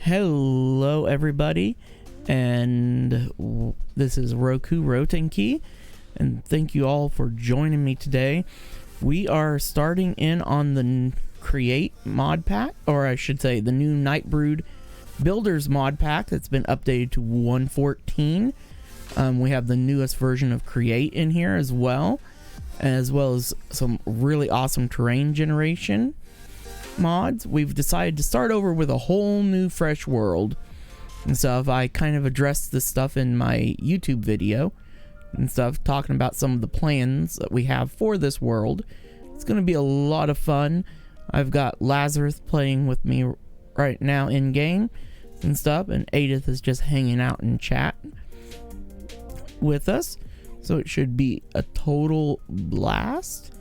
Hello everybody, and this is Roku Rotenki, and thank you all for joining me today. We are starting in on the Create mod pack, or I should say the new Nightbrood Builders mod pack that's been updated to 1.14. We have the newest version of Create in here as well as some really awesome terrain generation mods. We've decided to start over with a whole new fresh world and stuff. I kind of addressed this stuff in my YouTube video and stuff, talking about some of the plans that we have for this world. It's going to be a lot of fun. I've got Lazarus playing with me right now in game and stuff, and Edith is just hanging out in chat with us, so it should be a total blast.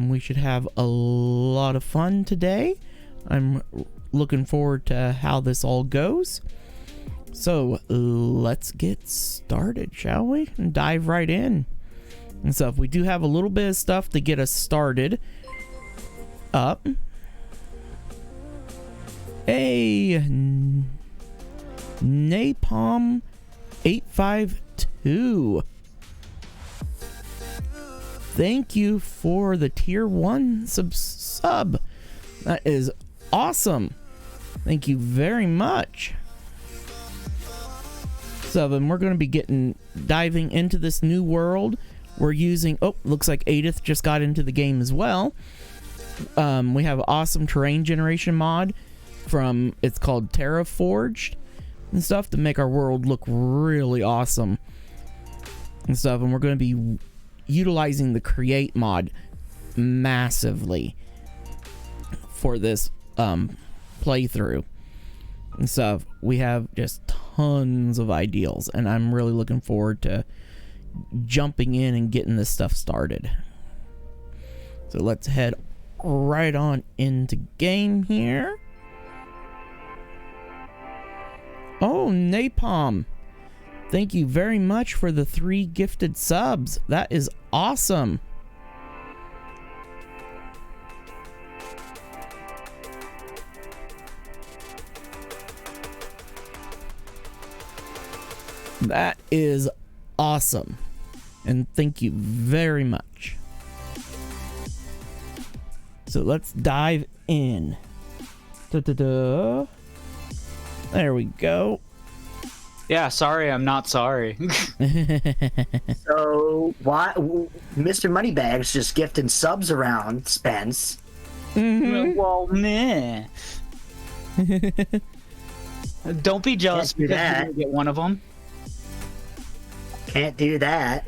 We should have a lot of fun today. I'm looking forward to how this all goes. So let's get started, shall we? And dive right in and stuff. We do have a little bit of stuff to get us started up. Hey, Napalm 852. Thank you for the tier 1 sub. That is awesome. Thank you very much. So then we're going to be diving into this new world. We're using, looks like Edith just got into the game as well. We have awesome terrain generation mod it's called Terraforged and stuff to make our world look really awesome and stuff. And we're going to be utilizing the Create mod massively for this playthrough and stuff. We have just tons of ideals, and I'm really looking forward to jumping in and getting this stuff started. So let's head right on into game here. Oh, Napalm, thank you very much for the 3 gifted subs. That is awesome. That is awesome. And thank you very much. So let's dive in. Da-da-da. There we go. Yeah, sorry, I'm not sorry. So, why Mr. Moneybags just gifting subs around, Spence? Mm-hmm. Well, meh. Don't be jealous Can't do because that. you get one of them. Can't do that.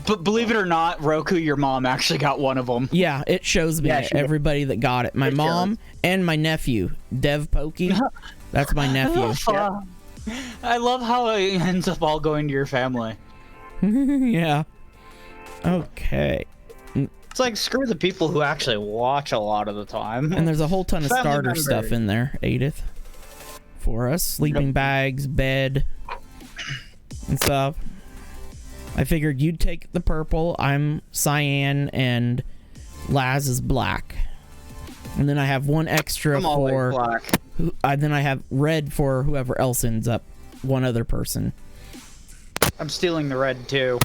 But believe it or not, Roku, your mom actually got one of them. Yeah, it shows me Yeah, she- everybody that got it. My mom and my nephew, Dev Pokey. That's my nephew. I love how it ends up all going to your family. Yeah. Okay. It's like, screw the people who actually watch a lot of the time. And there's a whole ton of Family starter members. stuff in there, Edith, for us. Sleeping bags, bed, and stuff. I figured you'd take the purple. I'm cyan, and Laz is black. And then I have one extra I'm always for... black. then I have red for whoever else ends up. One other person. I'm stealing the red, too.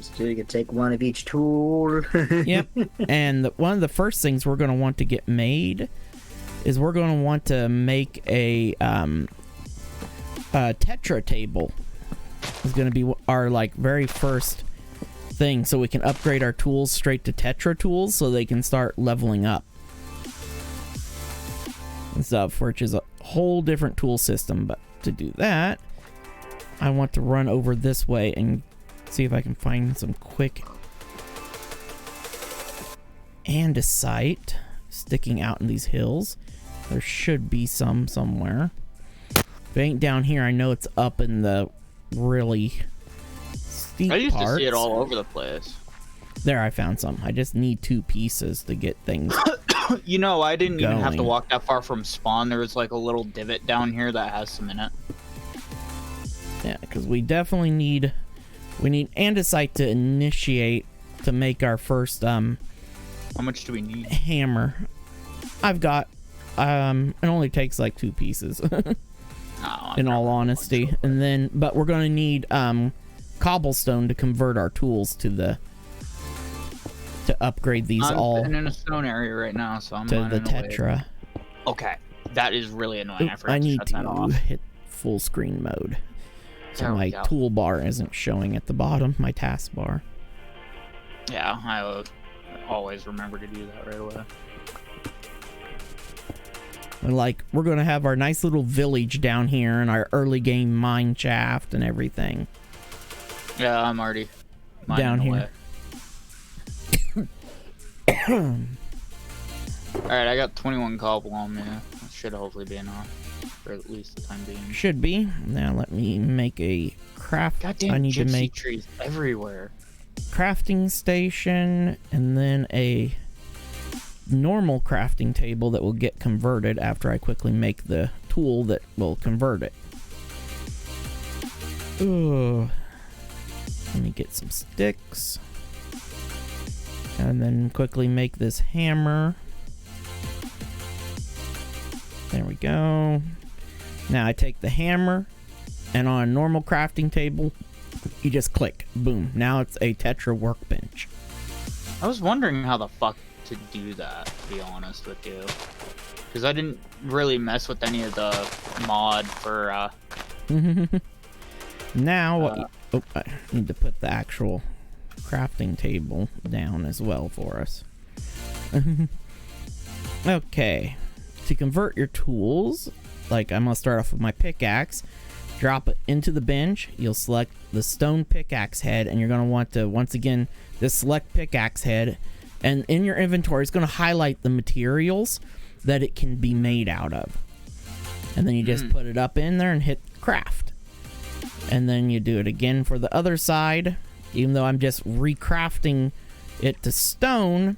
So you can take one of each tool. Yep. And one of the first things we're going to want to get made is we're going to want to make a tetra table. Is going to be our very first thing, so we can upgrade our tools straight to tetra tools so they can start leveling up and stuff, which is a whole different tool system. But to do that, I want to run over this way and see if I can find some quick andesite sticking out in these hills. There should be some somewhere. it ain't down here, I know it's up in the really steep I used parts. to see it all over the place. There, I found some. I just need 2 pieces to get things. You know, I didn't even have to Going. walk that far from spawn. There was like a little divot down here that has some in it. Yeah, because we definitely need andesite to initiate to make our first How much do we need? hammer. I've got it only takes like 2 pieces in all honesty. And then but we're going to need cobblestone to convert our tools to upgrade these all I'm in a stone area right now, so I'm to not the in a way. tetra. Okay, that is really annoying. I forgot I to need shut that to off. hit full screen mode. So There we my go. toolbar isn't showing at the bottom, my taskbar. Yeah, I always remember to do that right away. And like, we're going to have our nice little village down here and our early game mine shaft and everything. Yeah, I'm already Down mining here. away. Alright, I got 21 cobble on me. That should hopefully be enough. For at least the time being. Should be. Now let me make a craft. Goddamn I need to gypsy make trees everywhere. crafting station and then a normal crafting table that will get converted after I quickly make the tool that will convert it. Ugh. Let me get some sticks. And then quickly make this hammer. There we go. Now I take the hammer, and on a normal crafting table, you just click. Boom. Now it's a tetra workbench. I was wondering how the fuck to do that, to be honest with you. Because I didn't really mess with any of the mod for, Now, oh, I need to put the actual crafting table down as well for us. Okay. To convert your tools, like I'm going to start off with my pickaxe, drop it into the bench, you'll select the stone pickaxe head, and you're going to want to, once again, just select pickaxe head, and in your inventory, it's going to highlight the materials that it can be made out of. And then you just put it up in there and hit craft. And then you do it again for the other side. Even though I'm just recrafting it to stone,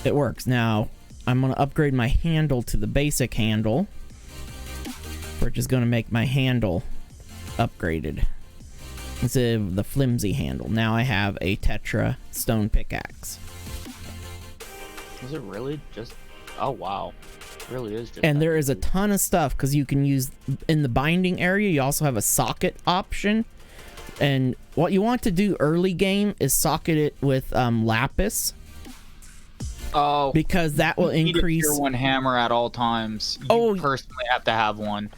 it works. Now, I'm going to upgrade my handle to the basic handle, which is going to make my handle upgraded instead of the flimsy handle. Now I have a tetra stone pickaxe. Is it really just... Oh, wow. It really is just... And there is a ton of stuff, because you can use... In the binding area, you also have a socket option. And what you want to do early game is socket it with lapis. Oh, Because that will you need a increase... tier 1 hammer at all times. You personally have to have one.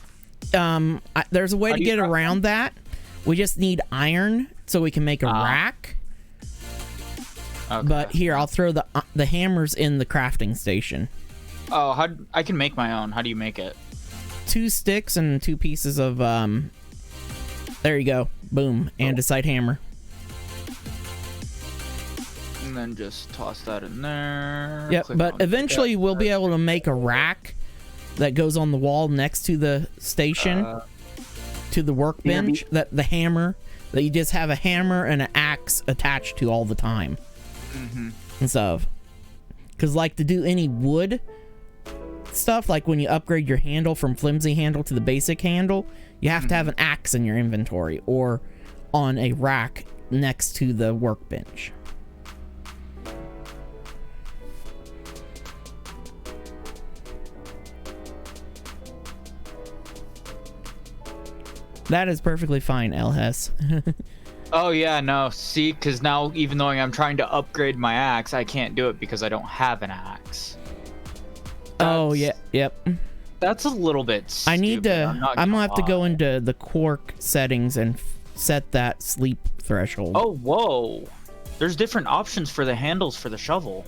There's a way How to do you get craft around that. We just need iron so we can make a rack. Okay. But here, I'll throw the hammers in the crafting station. Oh, I can make my own. How do you make it? 2 sticks and 2 pieces of... There you go. Boom. Andesite hammer. And then just toss that in there. Yep, Click but on eventually that. we'll be able to make a rack that goes on the wall next to the station, to the workbench, that the hammer, that you just have a hammer and an axe attached to all the time. And stuff. Because like to do any wood stuff, like when you upgrade your handle from flimsy handle to the basic handle, you have to have an axe in your inventory or on a rack next to the workbench. That is perfectly fine, LS. Oh, yeah, no. See, because now, even though I'm trying to upgrade my axe, I can't do it because I don't have an axe. Oh, yeah, yep. That's a little bit stupid. I need to... I'm gonna have to go lie. into the Quark settings and set that sleep threshold. Oh, whoa. There's different options for the handles for the shovel.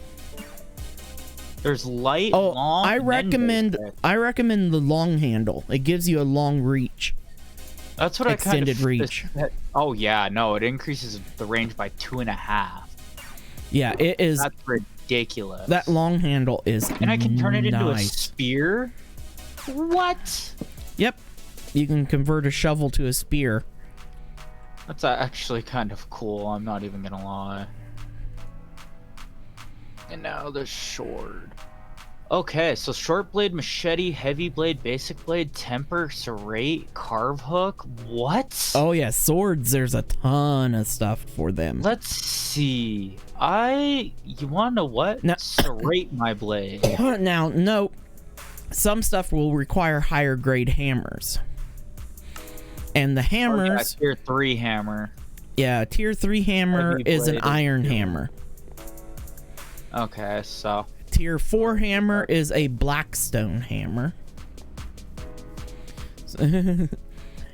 There's light, long, I and then recommend there's thick. I recommend the long handle. It gives you a long reach. That's what I kind of... extended reach. Oh, yeah, no, it increases the range by 2.5. Yeah, it is. That's ridiculous. That long handle is And I can turn it into a nice. spear? What? Yep. You can convert a shovel to a spear. That's actually kind of cool, I'm not even gonna lie. And now the sword. Okay, so short blade, machete, heavy blade, basic blade, temper, serrate, carve hook. What? Oh yeah, swords. There's a ton of stuff for them. Let's see. You wanna know what? No. Serrate my blade. Now, no. Some stuff will require higher grade hammers. And the hammers... Tier 3 hammer. Yeah, tier 3 hammer Heavy is an blade iron hammer. Okay, so... Tier 4 hammer is a blackstone hammer. And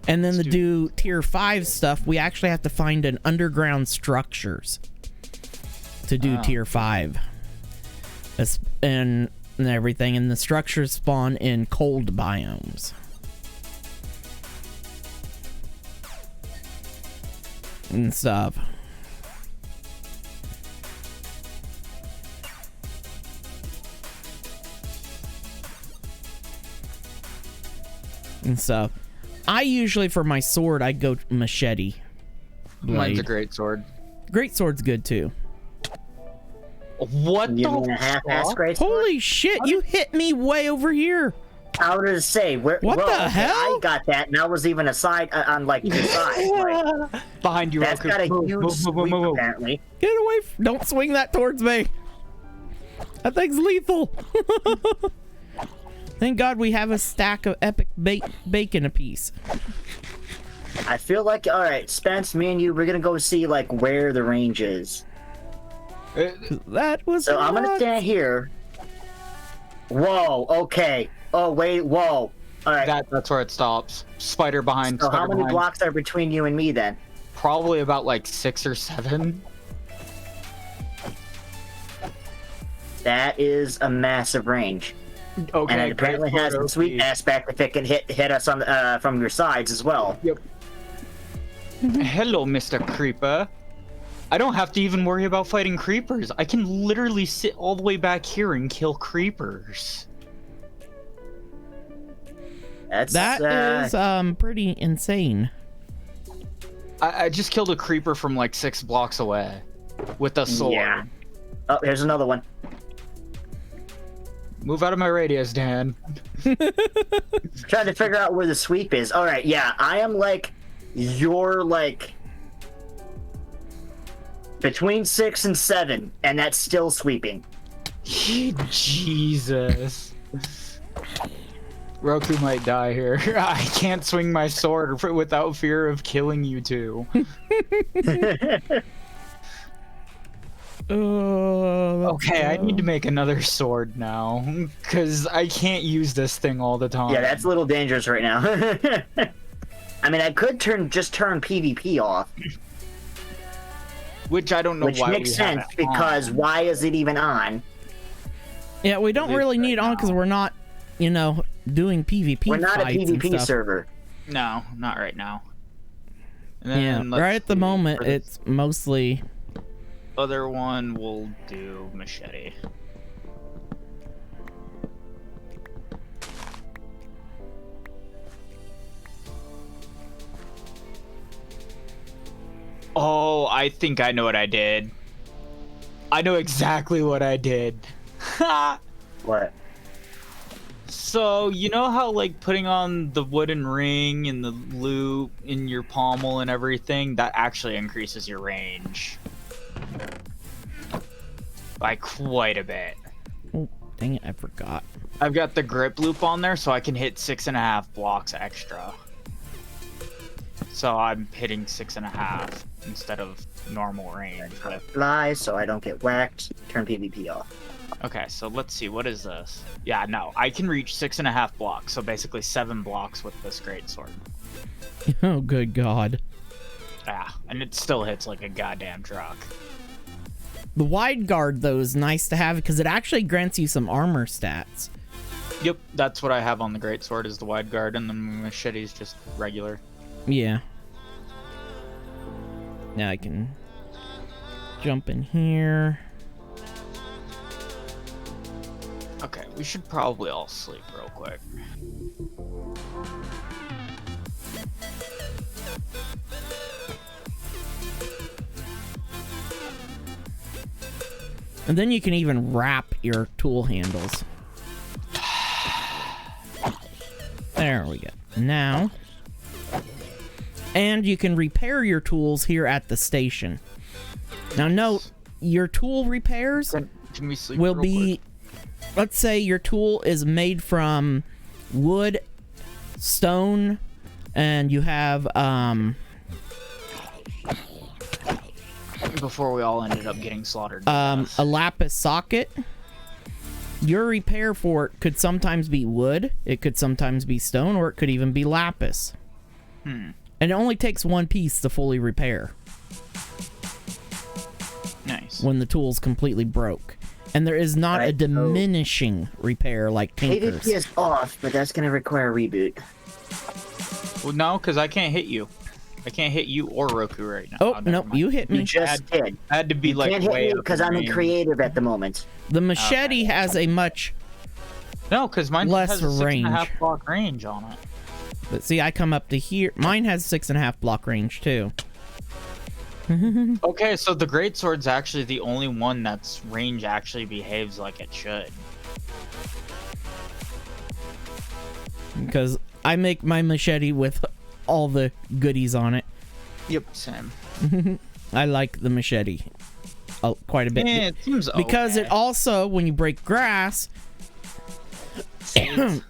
then to do tier 5 stuff, we actually have to find an underground structures to do tier 5. And everything. And the structures spawn in cold biomes. And stuff. And stuff. I usually, for my sword, I go machete blade. Mine's a great sword. Great sword's good too. What You the mean a half-ass great sword? Holy shit! You hit me way over here. I was to say, What the hell? I got that, and that was even a side on like the side. Like, Behind you, that's Roku. got a Move, huge move, move, sweep, move, move. apparently. Get away! Don't swing that towards me. That thing's lethal. Thank God we have a stack of epic bacon apiece. I feel like, all right, Spence, me and you, we're gonna go see like where the range is. That was. So I'm gonna nuts. stand here. Whoa. Okay. Oh wait. Whoa. All right. That's where it stops. Spider behind. So Spider how many behind. blocks are between you and me then? Probably about like 6 or 7. That is a massive range. Okay. And it apparently great has photo, the sweep Pete. aspect if it can hit us on from your sides as well. Yep. Hello, Mr. Creeper. I don't have to even worry about fighting creepers. I can literally sit all the way back here and kill creepers. That is pretty insane. I just killed a creeper from like 6 blocks away with a sword. Yeah. Oh, here's another one. Move out of my radius, Dan. Trying to figure out where the sweep is. All right, yeah, I am like, you're like between 6 and 7, and that's still sweeping. Jesus. Roku might die here. I can't swing my sword without fear of killing you two. Okay, I need to make another sword now, because I can't use this thing all the time. Yeah, that's a little dangerous right now. I mean, I could just turn PvP off. Which I don't know Which why makes we have sense, it because on. why is it even on? Yeah, we don't really need it on because we're not, doing PvP. We're not a fights and PvP stuff. server. No, not right now. And Yeah, then right let's at the see, moment, for this it's mostly. other one we'll do machete. Oh, I think I know what I did. I know exactly what I did. What? So, you know how, like, putting on the wooden ring and the loop in your pommel and everything, that actually increases your range. By quite a bit. Oh, dang it, I forgot. I've got the grip loop on there, so I can hit 6.5 blocks extra. So I'm hitting 6.5 instead of normal range. Fly, so I don't get whacked. Turn PvP off. Okay, so let's see, what is this? Yeah, no, I can reach 6.5 blocks, so basically 7 blocks with this greatsword. Oh, good God. Yeah, and it still hits like a goddamn truck. The wide guard, though, is nice to have because it actually grants you some armor stats. Yep, that's what I have on the greatsword is the wide guard, and the machete is just regular. Yeah. Now I can jump in here. Okay, we should probably all sleep real quick. And then you can even wrap your tool handles. There we go. Now, and you can repair your tools here at the station. Now note, your tool repairs Can we sleep will real be, quick? let's say your tool is made from wood, stone, and you have, Before we all ended up getting slaughtered. a lapis socket. Your repair for it could sometimes be wood, it could sometimes be stone, or it could even be lapis. And it only takes one piece to fully repair Nice. when the tool's completely broke. And there is not a Right, so- diminishing repair like Tinker's. PvP is off, but that's gonna require a reboot. Well, no, because I can't hit you. I can't hit you or Roku right now. Oh, never no, mind. you hit You me. just did. I had to be You like can't hit way me up because I'm in range. creative at the moment. The machete has a much, No, because mine less has a 6.5 range. block range on it. but see, I come up to here. Mine has 6.5 block range too. Okay, so the greatsword's actually the only one that's range actually behaves like it should. Because I make my machete with all the goodies on it. Yep, same. I like the machete quite a bit. Yeah, it seems Because okay. it also, when you break grass,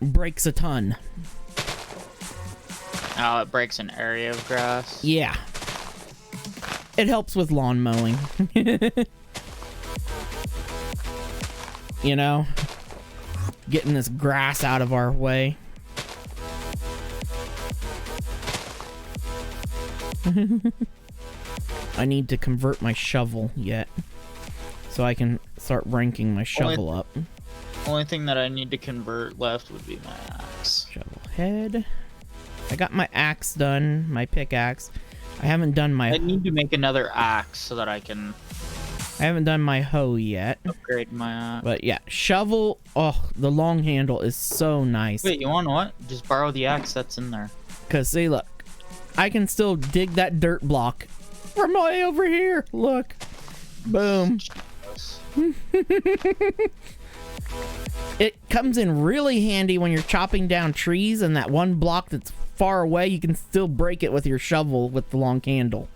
breaks a ton. Oh, it breaks an area of grass. Yeah. It helps with lawn mowing. You know? Getting this grass out of our way. I need to convert my shovel yet. So I can start ranking my shovel up. Only thing that I need to convert left would be my axe. Shovel head. I got my axe done, my pickaxe. I haven't done my I need to make another axe so that I can hoe yet. upgrade my axe. But yeah, shovel. Oh, the long handle is so nice. Wait, you want what? Just borrow the axe that's in there. Cause see, look, I can still dig that dirt block from way over here. Look, boom. It comes in really handy when you're chopping down trees, and that one block that's far away, you can still break it with your shovel with the long handle.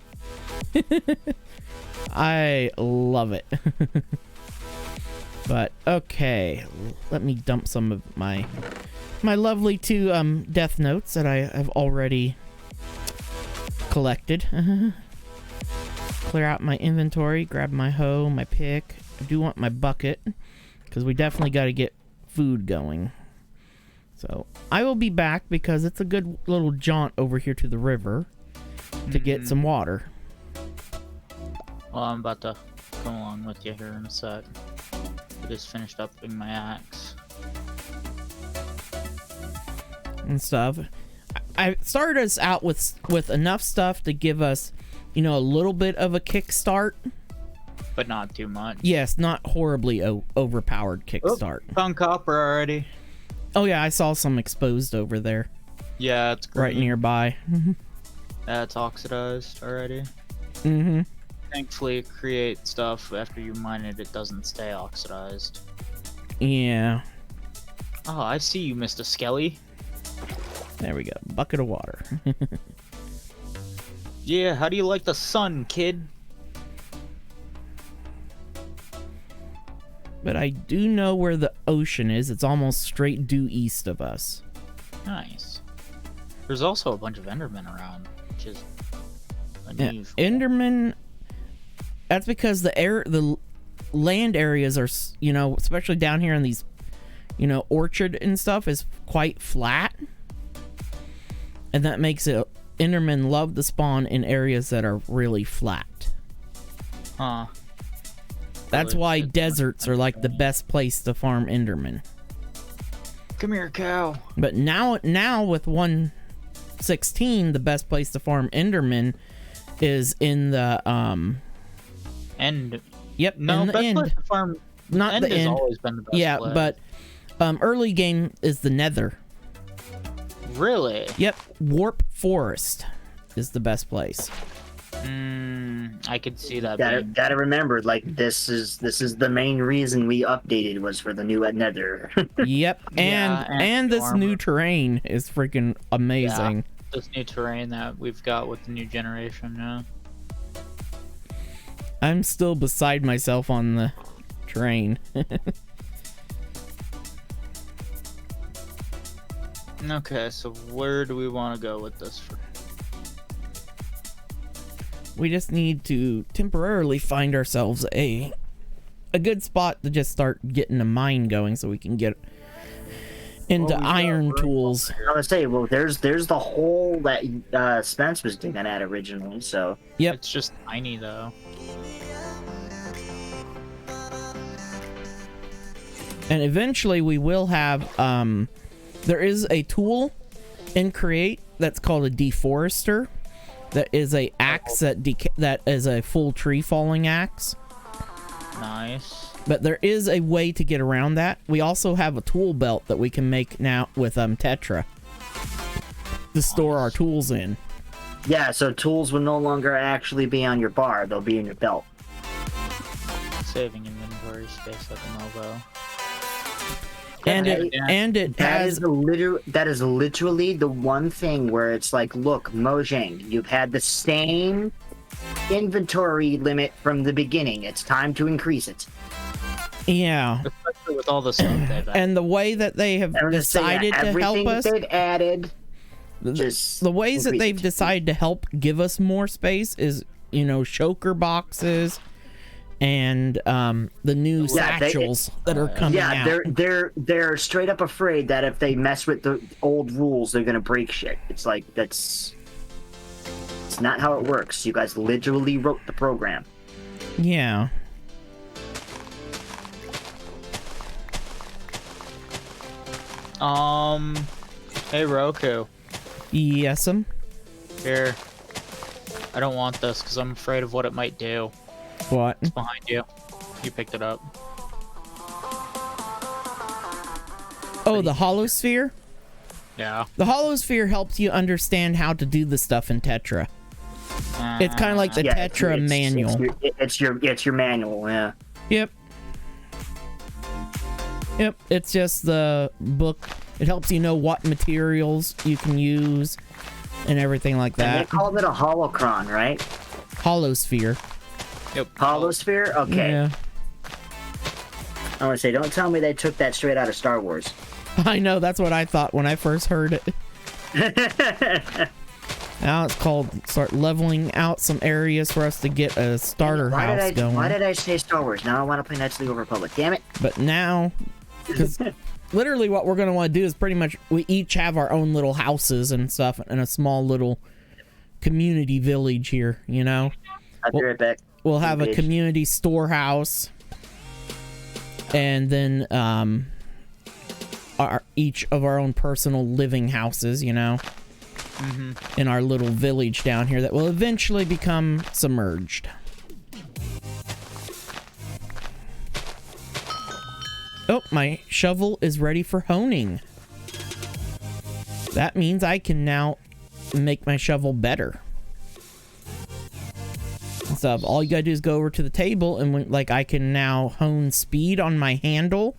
I love it. But okay, let me dump some of my lovely two death notes that I have already collected. Clear out my inventory, grab my hoe, my pick. I do want my bucket because we definitely got to get food going. So I will be back because it's a good little jaunt over here to the river to get some water. Well, I'm about to come along with you here in a sec. I just finished upping my axe. And stuff. I started us out with enough stuff to give us, you know, a little bit of a kickstart. But not too much. Yes, not horribly overpowered kickstart. Found copper already. Oh yeah, I saw some exposed over there, Yeah, it's green. right nearby. That's oxidized already. Mm-hmm. Thankfully, create stuff after you mine it, it doesn't stay oxidized. Yeah. Oh, I see you, Mr. Skelly. There we go. Bucket of water. Yeah, how do you like the sun, kid? But I do know where the ocean is. It's almost straight due east of us. Nice. There's also a bunch of Endermen around, which is Yeah, unusual. Enderman. That's because the land areas are, you know, especially down here in these, you know, orchard and stuff is quite flat, and that makes it Endermen love to spawn in areas that are really flat. Huh. That's Really? why deserts are like the best place to farm Endermen. Come here, cow. But now with 1.16, the best place to farm Endermen is in the End. Yep, No, in the best end. place to farm. Not End the has end. always been the best Yeah, place. but early game is the Nether. Really? Yep, Warp Forest is the best place. I could see that. Gotta remember, like this is the main reason we updated was for the new Nether. Yep, and this armor. new terrain is freaking amazing. Yeah, this new terrain that we've got with the new generation. Yeah. I'm still beside myself on the terrain. Okay, so where do we want to go with this? We just need to temporarily find ourselves a good spot to just start getting a mine going so we can get into iron tools. I was gonna say, well, there's the hole that Spence was digging at originally, so. Yep. It's just tiny though. And eventually we will have there is a tool in Create that's called a deforester. That is a axe that is a full tree falling axe. Nice. But there is a way to get around that. We also have a tool belt that we can make now with Tetra to store our tools in. Yeah, so tools will no longer actually be on your bar; they'll be in your belt. Saving inventory space like an elbow. And it has that is literally the one thing where it's like, look, Mojang, you've had the same inventory limit from the beginning. It's time to increase it. Yeah. Especially with all the stuff they've added. And the way that they have decided to help us, they've added, the ways that they've decided to help give us more space is, choker boxes. And the new satchels that are coming out. Yeah, they're straight up afraid that if they mess with the old rules, they're gonna break shit. It's like it's not how it works. You guys literally wrote the program. Yeah. Hey Roku. Yes'm. Here. I don't want this because I'm afraid of what it might do. What? It's behind you. You picked it up. Oh, the holosphere? Yeah. The holosphere helps you understand how to do the stuff in Tetra. It's kind of like the Tetra manual. It's your manual, yeah. Yep. It's just the book. It helps you know what materials you can use and everything like that. And they called it a holocron, right? Holosphere. Yep. Holosphere? Okay. Yeah. I want to say, don't tell me they took that straight out of Star Wars. I know, that's what I thought when I first heard it. Now it's called start leveling out some areas for us to get a starter house going. Why did I say Star Wars? Now I want to play Knights of the Old Republic. Damn it. But now, because literally what we're going to want to do is pretty much we each have our own little houses and stuff in a small little community village here, I'll be right back. We'll have a community storehouse, and then each of our own personal living houses, in our little village down here that will eventually become submerged. Oh, my shovel is ready for honing. That means I can now make my shovel better. So all you gotta do is go over to the table and I can now hone speed on my handle,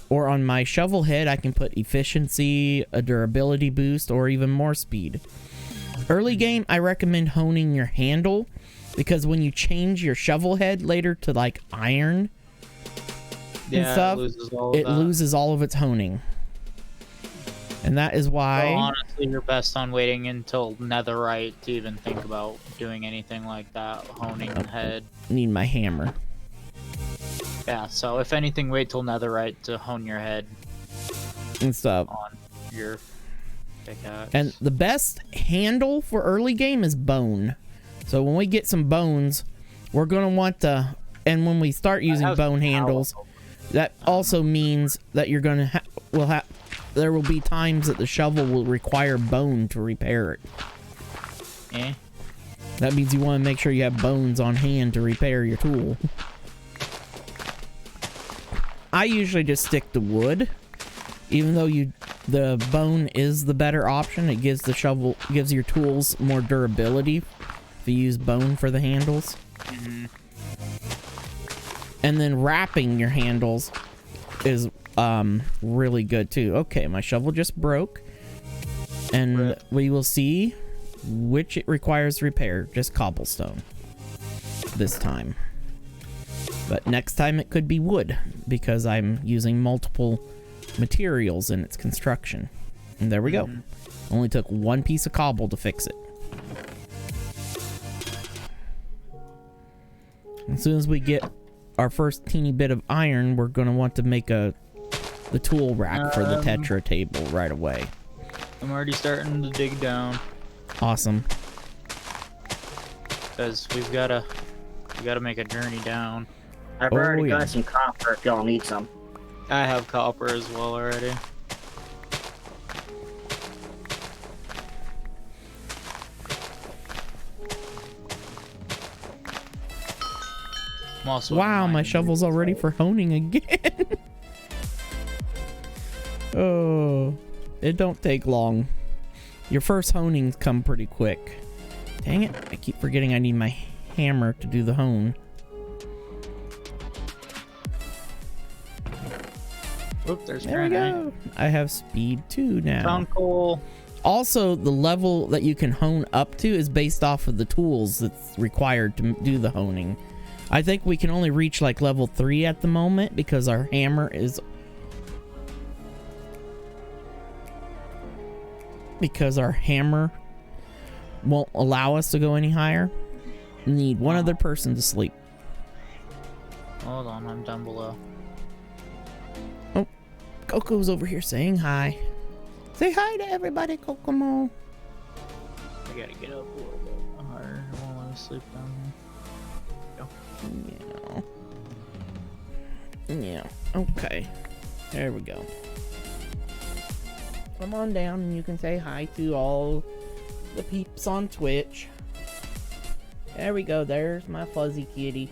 or on my shovel head I can put efficiency, a durability boost, or even more speed. Early game I recommend honing your handle, because when you change your shovel head later to iron and stuff, it loses all of its honing. And that is why... Well, honestly, you're best on waiting until netherite to even think about doing anything like that, honing the head. Need my hammer. Yeah, so if anything, wait till netherite to hone your head. And stuff. On your pickaxe. And the best handle for early game is bone. So when we get some bones, we're going to want to... And when we start using bone handles, that also means that you're going to there will be times that the shovel will require bone to repair it. Eh? That means you want to make sure you have bones on hand to repair your tool. I usually just stick to wood, even though the bone is the better option. It gives your tools more durability if you use bone for the handles. Mm-hmm. And then wrapping your handles is really good too. Okay, my shovel just broke. And Rip. we will see which it requires repair. Just cobblestone this time. But next time it could be wood, because I'm using multiple materials in its construction. And there we go. Only took one piece of cobble to fix it. As soon as we get our first teeny bit of iron, we're going to want to make the tool rack for the Tetra table right away. I'm already starting to dig down. Awesome. Because we gotta make a journey down. I've already got some copper if y'all need some. I have copper as well already. I'm also Wow, my shovel's already for honing again. Oh, it don't take long. Your first honings come pretty quick. Dang it, I keep forgetting I need my hammer to do the hone. Oop, there's There we granite. go. I have speed 2 now. Found coal. Also, the level that you can hone up to is based off of the tools that's required to do the honing. I think we can only reach like level 3 at the moment because our hammer is... Because our hammer won't allow us to go any higher. Need one other person to sleep. Hold on, I'm down below. Oh, Coco's over here saying hi. Say hi to everybody, Kokomo. I gotta get up a little bit higher. I won't let me sleep down here. Yeah. Okay. There we go. Come on down and you can say hi to all the peeps on Twitch. There we go. There's my fuzzy kitty.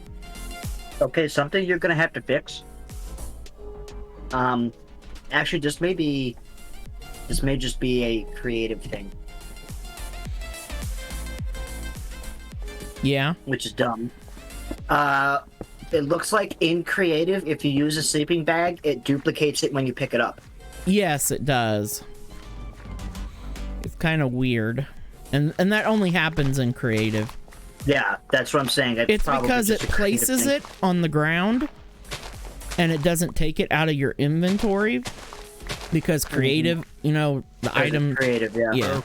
Okay, something you're gonna have to fix. Actually, this may just be a creative thing. Yeah. Which is dumb. It looks like in creative, if you use a sleeping bag, it duplicates it when you pick it up. Yes, it does. It's kind of weird. And that only happens in creative. Yeah, that's what I'm saying. It's because it places it on the ground and it doesn't take it out of your inventory because creative, you know, the item creative, yeah. Yeah.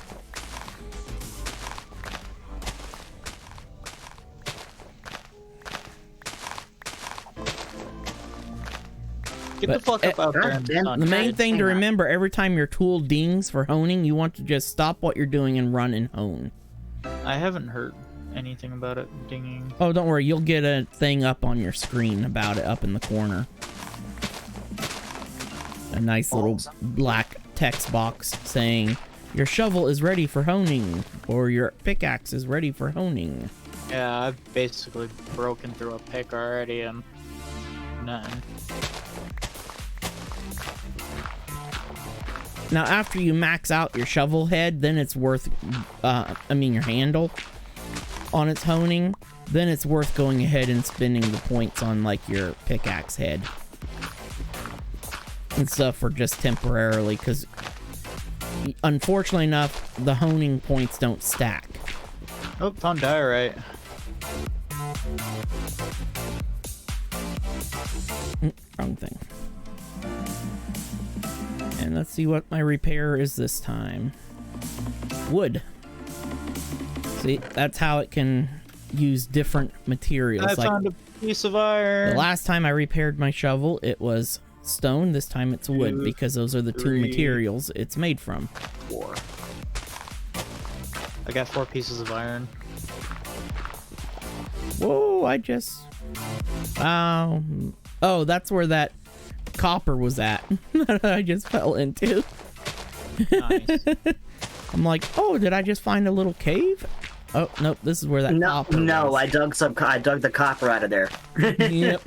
Get the fuck up out there. in the sun. The main thing to remember, every time your tool dings for honing, you want to just stop what you're doing and run and hone. I haven't heard anything about it dinging. Oh, don't worry. You'll get a thing up on your screen about it up in the corner. A nice little black text box saying, your shovel is ready for honing, or your pickaxe is ready for honing. Yeah, I've basically broken through a pick already and nothing. Now, after you max out your shovel head, then it's worth, your handle on its honing, then it's worth going ahead and spending the points on, like, your pickaxe head and stuff for just temporarily, because unfortunately enough, the honing points don't stack. Oh, found diorite. Wrong thing. And let's see what my repair is this time. Wood. See, that's how it can use different materials. I found a piece of iron. The last time I repaired my shovel, it was stone. This time it's wood, because those are the two materials it's made from. 4. I got 4 pieces of iron. Whoa, I just... Oh, that's where that copper was at that I just fell into. Nice. I'm like, oh, did I just find a little cave? Oh, nope, this is where that copper was. I dug the copper out of there. Yep.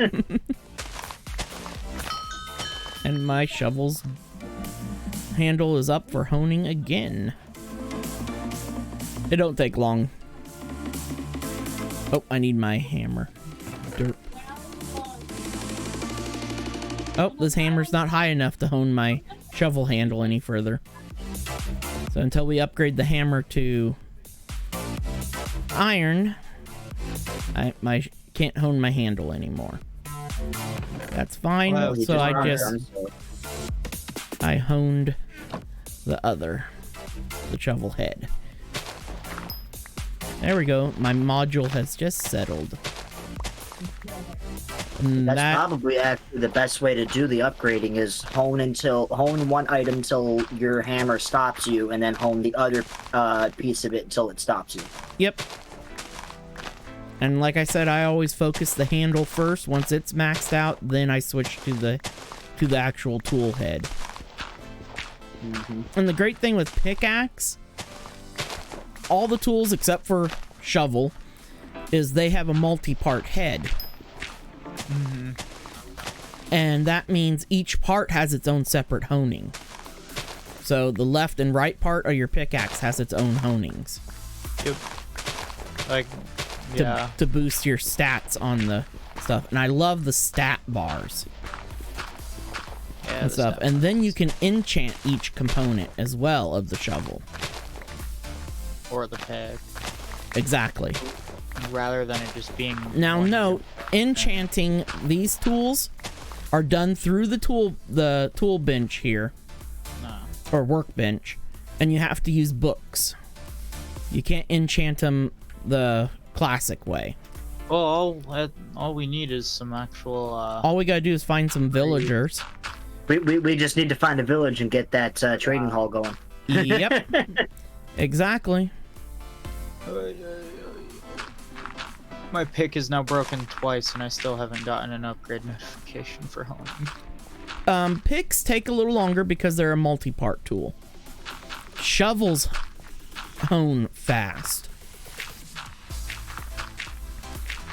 And my shovel's handle is up for honing again. It don't take long. Oh, I need my hammer. Derp. Oh, this hammer's not high enough to hone my shovel handle any further. So until we upgrade the hammer to iron, I can't hone my handle anymore. That's fine. Well, so I honed the shovel head. There we go. My module has just settled. And That's probably actually the best way to do the upgrading is hone one item till your hammer stops you, and then hone the other piece of it until it stops you. Yep. And like I said, I always focus the handle first. Once it's maxed out, then I switch to the actual tool head. Mm-hmm. And the great thing with pickaxe, all the tools except for shovel, is they have a multi-part head. Mm-hmm. And that means each part has its own separate honing. So the left and right part of your pickaxe has its own honings. Yep. Like, yeah. To boost your stats on the stuff. And I love the stat bars. Yeah, and stuff. And then you can enchant each component as well of the shovel. Or the pick. Exactly. Rather than it just being... Now note, enchanting these tools are done through the tool bench here. No. Or workbench. And you have to use books. You can't enchant them the classic way. Well, all we need is some actual... All we gotta do is find some villagers. We just need to find a village and get that trading hall going. Yep. Exactly. My pick is now broken twice, and I still haven't gotten an upgrade notification for honing. Picks take a little longer because they're a multi-part tool. Shovels hone fast.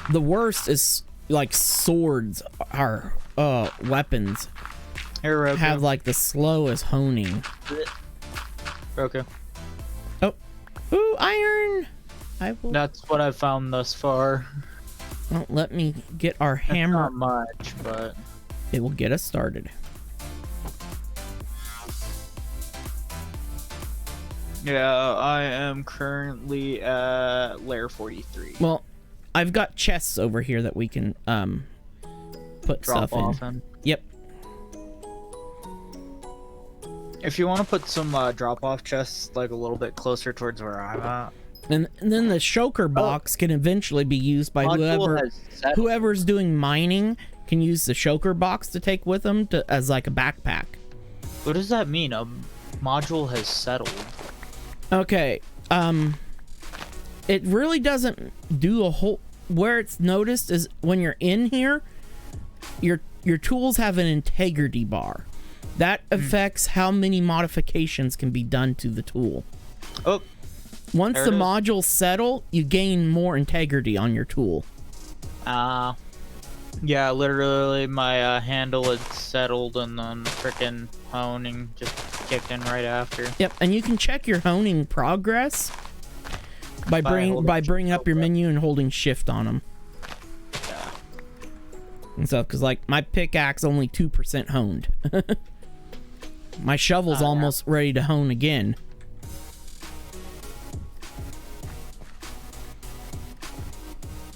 The worst is like swords are weapons Here, have like the slowest honing. Okay. Oh, ooh, iron! I will. That's what I've found thus far. Well, let me get our hammer. Not much, but it will get us started. Yeah, I am currently at layer 43. Well, I've got chests over here that we can put Drop stuff off in. Yep. If you want to put some drop-off chests like a little bit closer towards where I'm at. And then the shulker box can eventually be used by whoever's doing mining can use the shulker box to take with them as like a backpack. What does that mean? A module has settled. Okay. It really doesn't do a whole. Where it's noticed is when you're in here, your tools have an integrity bar. That affects how many modifications can be done to the tool. Oh. Once the modules settle, you gain more integrity on your tool. Yeah, literally my handle had settled and then frickin' honing just kicked in right after. Yep, and you can check your honing progress by bringing up your menu and holding shift on them. Yeah. And stuff, because like my pickaxe only 2% honed. My shovel's almost ready to hone again.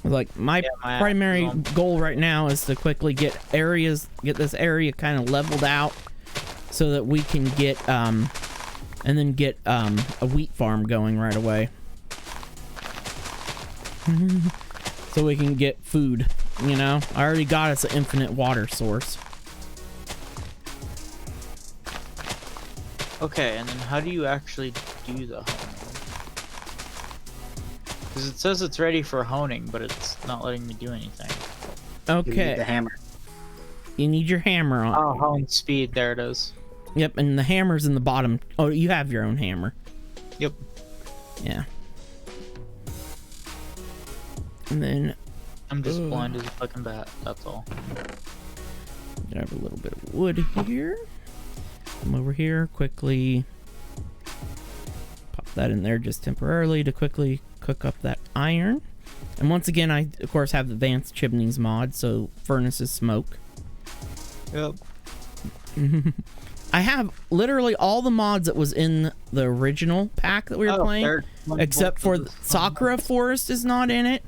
Like my primary goal right now is to quickly get this area kind of leveled out so that we can get a wheat farm going right away. So we can get food, you know? I already got us an infinite water source. Okay, and then how do you actually do the honing? Because it says it's ready for honing, but it's not letting me do anything. Okay. You need the hammer. You need your hammer on. Oh, hone speed, there it is. Yep, and the hammer's in the bottom. Oh, you have your own hammer. Yep. Yeah. And then... I'm just blind as a fucking bat, that's all. Grab a little bit of wood here. Come over here, quickly pop that in there just temporarily to quickly cook up that iron. And once again, I of course have the advanced chimneys mod, so furnaces smoke. Yep. I have literally all the mods that was in the original pack that we were playing, except for the Sakura Forest is not in it.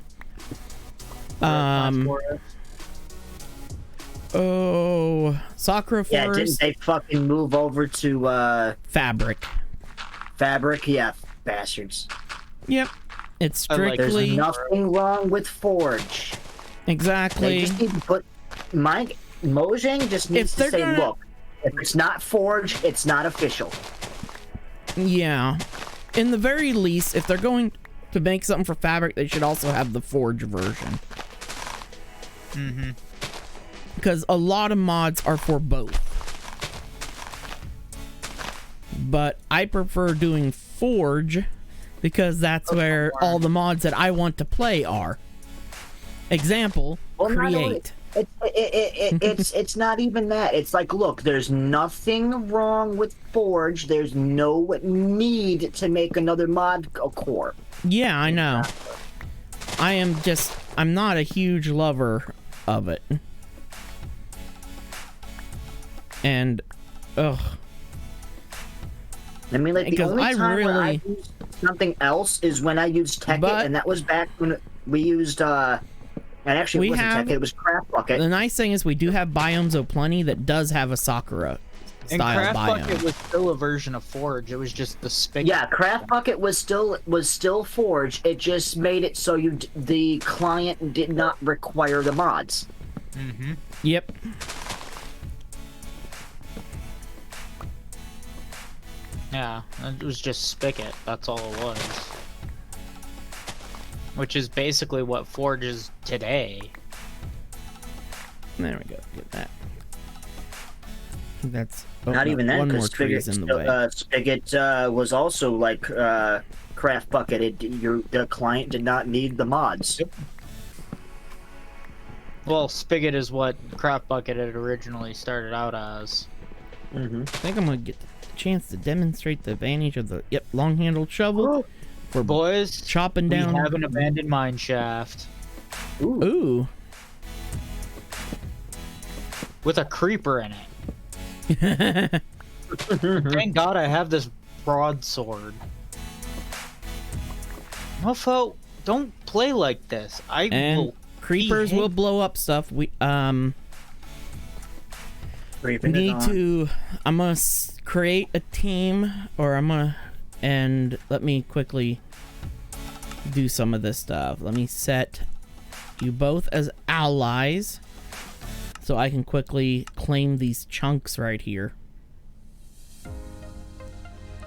Oh, Sakura Yeah, Forest. didn't they fucking move over to Fabric. Fabric? Yeah, bastards. Yep. It's I like- There's strictly nothing wrong with Forge. They exactly. just need to put Mojang just needs to they're say, gonna- look, if it's not Forge, it's not official. Yeah. In the very least, if they're going to make something for Fabric, they should also have the Forge version. Mm-hmm. Because a lot of mods are for both. But I prefer doing Forge because that's where all the mods that I want to play are. Example, Well, not only- create. It's not even that. It's like, look, there's nothing wrong with Forge. There's no need to make another mod core. Yeah, I know. I'm not a huge lover of it. And, ugh. I mean, like, the Because only I time where I really- used something else is when I used Tekkit, But- and that was back when we used, and actually We it wasn't have- Tekkit, it was Craft Bucket. The nice thing is we do have Biomes O'Plenty that does have a Sakura And style Craft Bucket biome. was still a version of Forge. It was just the spigot. Yeah, Craft Bucket was still Forge. It just made it so the client did not require the mods. Mm-hmm. Yep. Yeah, it was just spigot. That's all it was. Which is basically what Forge is today. There we go. Get that. That's Not even that, one more because tree is in the way. Spigot was also like Craft Bucket. The client did not need the mods. Yep. Well, spigot is what Craft Bucket had originally started out as. Mm-hmm. I think I'm gonna get the chance to demonstrate the advantage of the long-handled shovel for Boys, chopping down. we have an abandoned mine shaft Ooh. Ooh. with a creeper in it. Thank God I have this broadsword. Mofo, don't play like this. I And will. creepers hit- will blow up stuff. We need to. I'm gonna create a team, or and let me quickly do some of this stuff. Let me set you both as allies, so I can quickly claim these chunks right here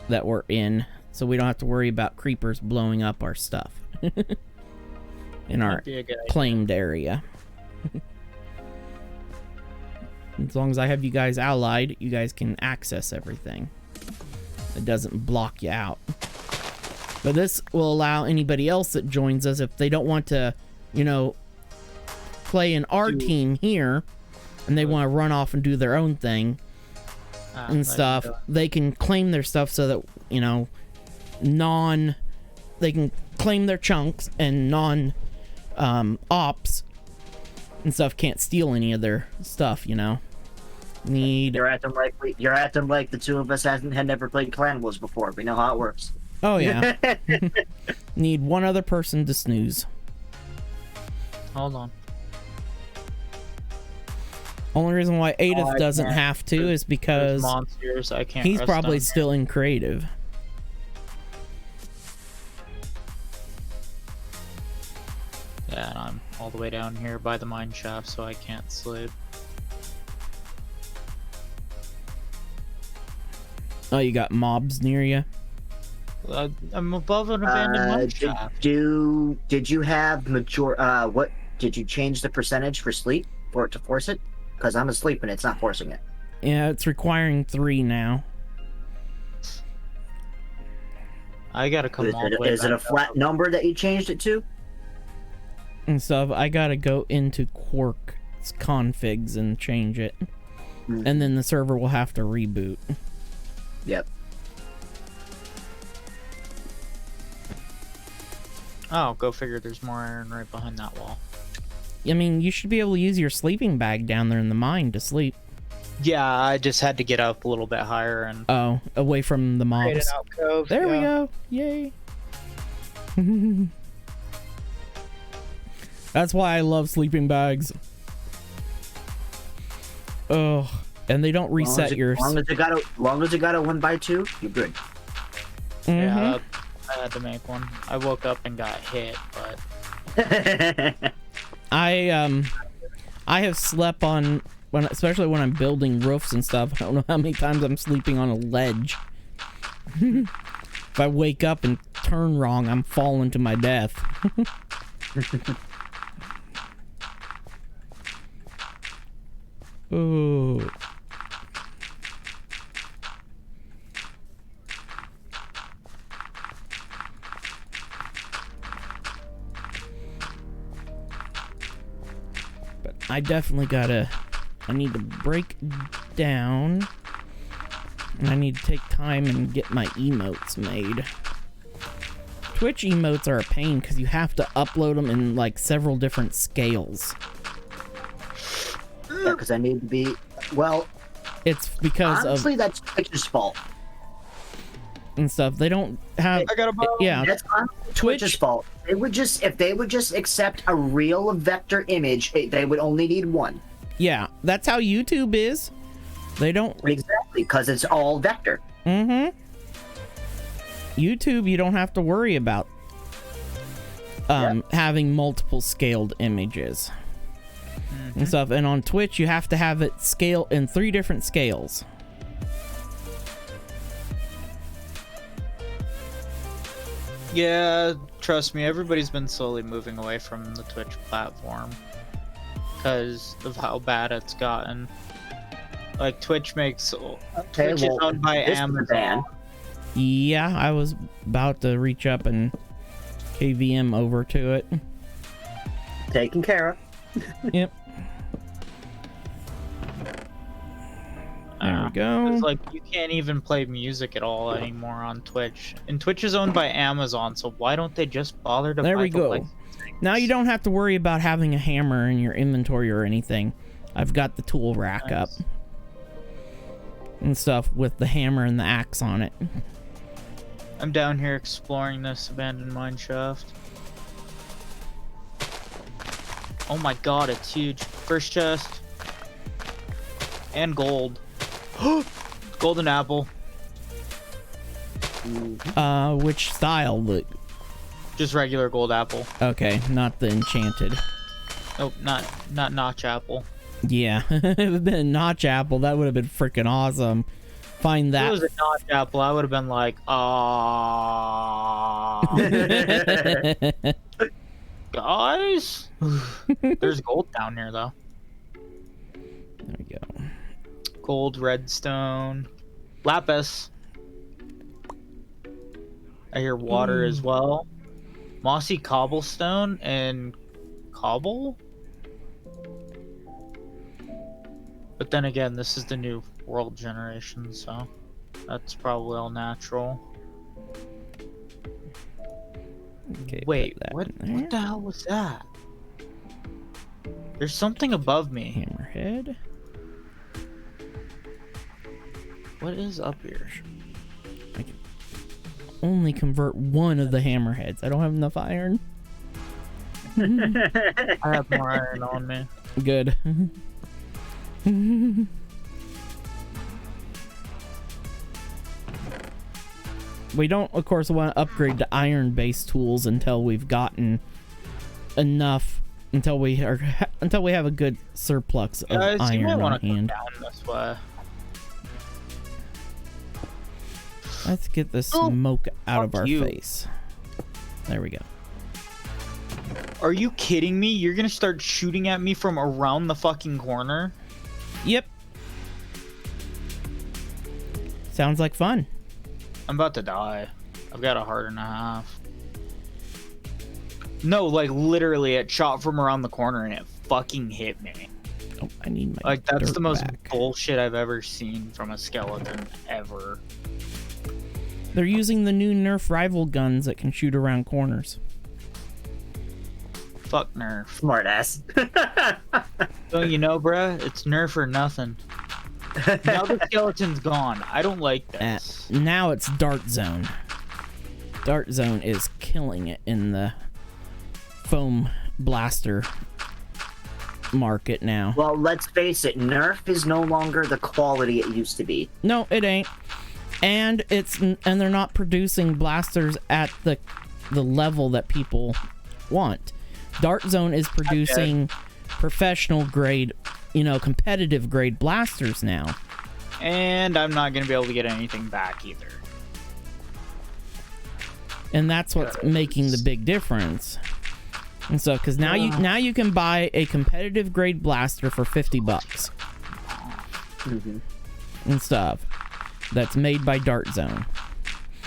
that we're in, so we don't have to worry about creepers blowing up our stuff in our Might be a good idea. claimed area. As long as I have you guys allied, you guys can access everything. It doesn't block you out. But this will allow anybody else that joins us, if they don't want to, play in our team here, and they want to run off and do their own thing Ah, and there stuff, you go. they can claim their stuff so that, they can claim their chunks, and ops and stuff can't steal any of their stuff, Need. You're at them like the two of us had never played Clan Wars before. We know how it works. Oh, yeah. Need one other person to snooze. Hold on. Only reason why Adith I doesn't can't. have to is There's because monsters. I can't. he's rest probably on. still in creative. Yeah, and I'm all the way down here by the mine shaft, so I can't sleep. Oh, you got mobs near you? I'm above an abandoned mine shaft. Did you have what did you change the percentage for sleep for it to force it? Because I'm asleep and it's not forcing it. Yeah, it's requiring 3 now. I gotta come all the way Is it a back flat up. number that you changed it to? And stuff. I gotta go into Quark's configs and change it. And then the server will have to reboot. Yep. Oh, go figure. There's more iron right behind that wall. I mean, you should be able to use your sleeping bag down there in the mine to sleep. Yeah, I just had to get up a little bit higher and Oh, away from the create an mobs. alcove. There we yeah. go. Yay. That's why I love sleeping bags. Oh, and they don't reset your. Long as you got a 1x2, you're good. Yeah, I had to make one. I woke up and got hit, but I have slept on especially when I'm building roofs and stuff. I don't know how many times I'm sleeping on a ledge. If I wake up and turn wrong, I'm falling to my death. Oh. But I definitely I need to break down, and I need to take time and get my emotes made. Twitch emotes are a pain because you have to upload them in like several different scales. Yeah, because I need to be. Well, It's because honestly, that's Twitch's fault. and stuff. They don't have. I got a bone. Yeah, That's honestly Twitch's fault. If they would just accept a real vector image, they would only need one. yeah. That's how YouTube is. They don't. Exactly, because it's all vector. Mm-hmm. YouTube, you don't have to worry about having multiple scaled images and stuff. And on Twitch, you have to have it scale in 3 different scales. Yeah, trust me, everybody's been slowly moving away from the Twitch platform because of how bad it's gotten. Like Twitch makes Twitch is owned by Amazon. Yeah, I was about to reach up and KVM over to it. Taken care of. Yep. There we go. It's like you can't even play music at all anymore on Twitch. And Twitch is owned by Amazon, so why don't they just bother to There buy we the go. licensing? Now you don't have to worry about having a hammer in your inventory or anything. I've got the tool rack up and stuff with the hammer and the axe on it. I'm down here exploring this abandoned mine shaft. Oh my god, it's huge. First chest. And gold. Golden apple. Which style? Just regular gold apple. Okay, not the enchanted. Nope, not notch apple. Yeah, if it had been a notch apple, that would have been freaking awesome. Find If that. it was a notch apple, I would have been like, guys? There's gold down here, though. There we go. Gold, redstone, lapis. I hear water as well. Mossy cobblestone and cobble? But then again, this is the new world generation, so that's probably all natural. Okay, Wait, put that what in there. the hell was that? There's something above me. Hammerhead. What is up here? I can only convert one of the hammerheads. I don't have enough iron. I have more iron on me. Good. We don't, of course, want to upgrade to iron-based tools until we've gotten enough. Until we have a good surplus of Guys, you might iron on want to come hand. down this way. Let's get the smoke out of fuck our you. face. There we go. Are you kidding me? You're gonna start shooting at me from around the fucking corner? Yep. Sounds like fun. I'm about to die. I've got a heart and a half. No, like literally it shot from around the corner and it fucking hit me. Oh, I need my Like that's dirt the most back. bullshit I've ever seen from a skeleton ever. They're using the new Nerf rival guns that can shoot around corners. Fuck Nerf. Smart ass. Don't you know, bruh? It's Nerf or nothing. Now the skeleton's gone. I don't like this. Now it's Dart Zone. Dart Zone is killing it in the foam blaster market now. Well, let's face it, Nerf is no longer the quality it used to be. No, it ain't. And they're not producing blasters at the level that people want. Dart Zone is producing professional grade, competitive grade blasters now. And I'm not gonna be able to get anything back either. And that's what's making the big difference. And so, because now you can buy a competitive grade blaster for $50 and stuff. That's made by Dart Zone.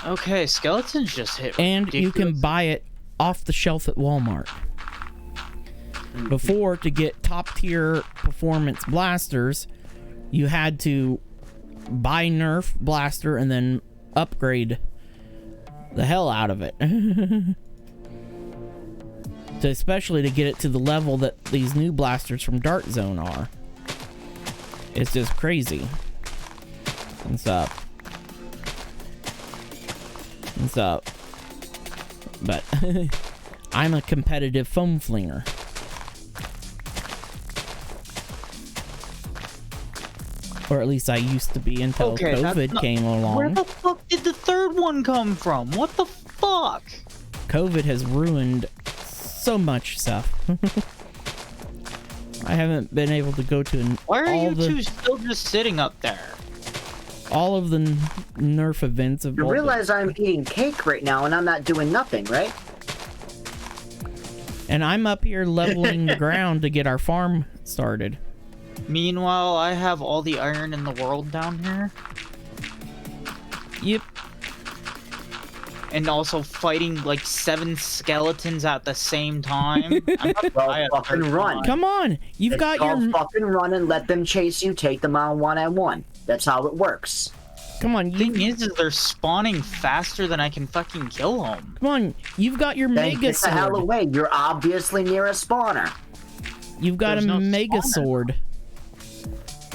Okay, skeletons just hit. And you can buy it off the shelf at Walmart. Before, to get top tier performance blasters, you had to buy Nerf blaster and then upgrade the hell out of it. Especially to get it to the level that these new blasters from Dart Zone are. It's just crazy. And stuff. But I'm a competitive foam flinger. Or at least I used to be until COVID came along. Where the fuck did the third one come from? What the fuck? COVID has ruined so much stuff. I haven't been able to go to Why are you two still just sitting up there? All of the Nerf events of You realize I'm eating cake right now and I'm not doing nothing, right? And I'm up here leveling the ground to get our farm started. Meanwhile, I have all the iron in the world down here. Yep. And also fighting like 7 skeletons at the same time. I'm not fucking run. Come on, you've got your fucking run and let them chase you. Take them on one-on-one. That's how it works. Come on. The thing is they're spawning faster than I can fucking kill them. Come on, you've got your Then mega get sword. the hell away. You're obviously near a spawner. You've got There's a no mega spawner. sword.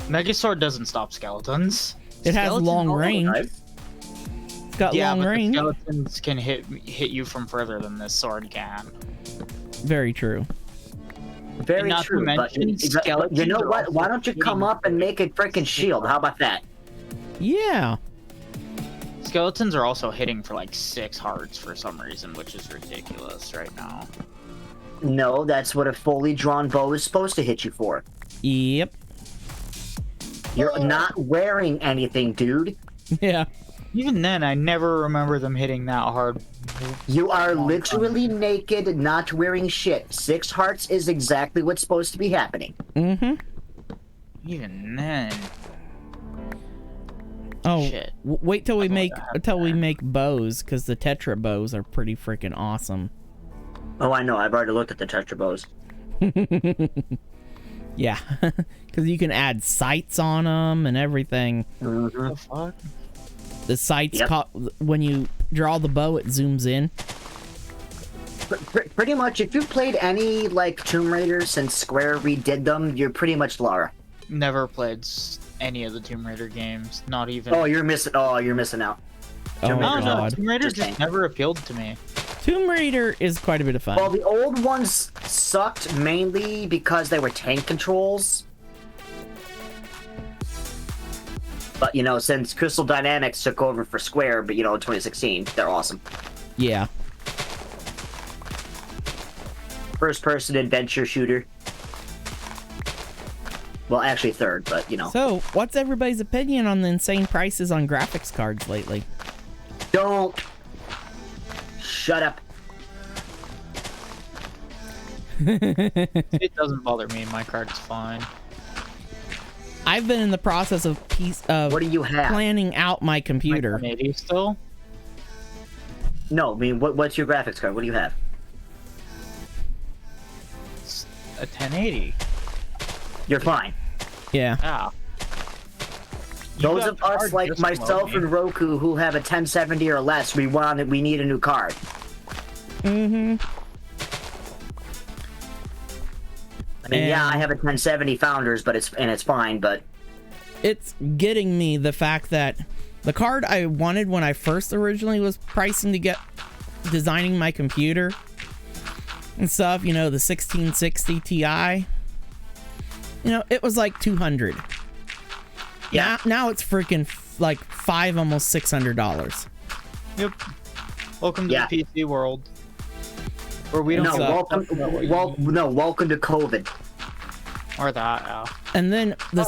Megasword doesn't stop skeletons. It has long range. Right? It's got long but range. The skeletons can hit you from further than this sword can. Very true. Very not to true. But mention, you know skeletons are what? Why don't you come up and make a freaking shield? How about that? Yeah. Skeletons are also hitting for like 6 hearts for some reason, which is ridiculous right now. No, that's what a fully drawn bow is supposed to hit you for. Yep. You're not wearing anything, dude. Yeah. Even then, I never remember them hitting that hard. You are literally naked, not wearing shit. 6 hearts is exactly what's supposed to be happening. Mm-hmm. Even then. Oh, Shit. wait till we make bows, because the Tetra bows are pretty freaking awesome. Oh, I know. I've already looked at the Tetra bows. Yeah, because you can add sights on them and everything. Mm-hmm. The fuck? The sights, Yep. when you draw the bow, it zooms in. Pretty much, if you've played any, like, Tomb Raider since Square redid them, you're pretty much Lara. Never played any of the Tomb Raider games. Not even. Oh, you're missing out. Oh, Tomb no, Raider's no, God. Tomb Raider Just just saying. never appealed to me. Tomb Raider is quite a bit of fun. Well, the old ones sucked mainly because they were tank controls. But, since Crystal Dynamics took over for Square, but, in 2016, they're awesome. Yeah. First-person adventure shooter. Well, actually third, but, So, what's everybody's opinion on the insane prices on graphics cards lately? Don't. Shut up. It doesn't bother me. My card's fine. I've been in the process of What do you have? planning out my computer. 1080 still? No, I mean, what's your graphics card? What do you have? It's a 1080. You're fine. Yeah. Yeah. Those of us like myself and Roku who have a 1070 or less, we need a new card. Mm-hmm. I mean, yeah, I have a 1070 Founders, but it's fine, but it's getting me the fact that the card I wanted when I first originally was pricing to get designing my computer and stuff, you know, the 1660 Ti, you know, it was like $200. Yeah. Now it's freaking like almost $600. Yep. Welcome to the PC world. Where we don't welcome to COVID. Or that, yeah. And then the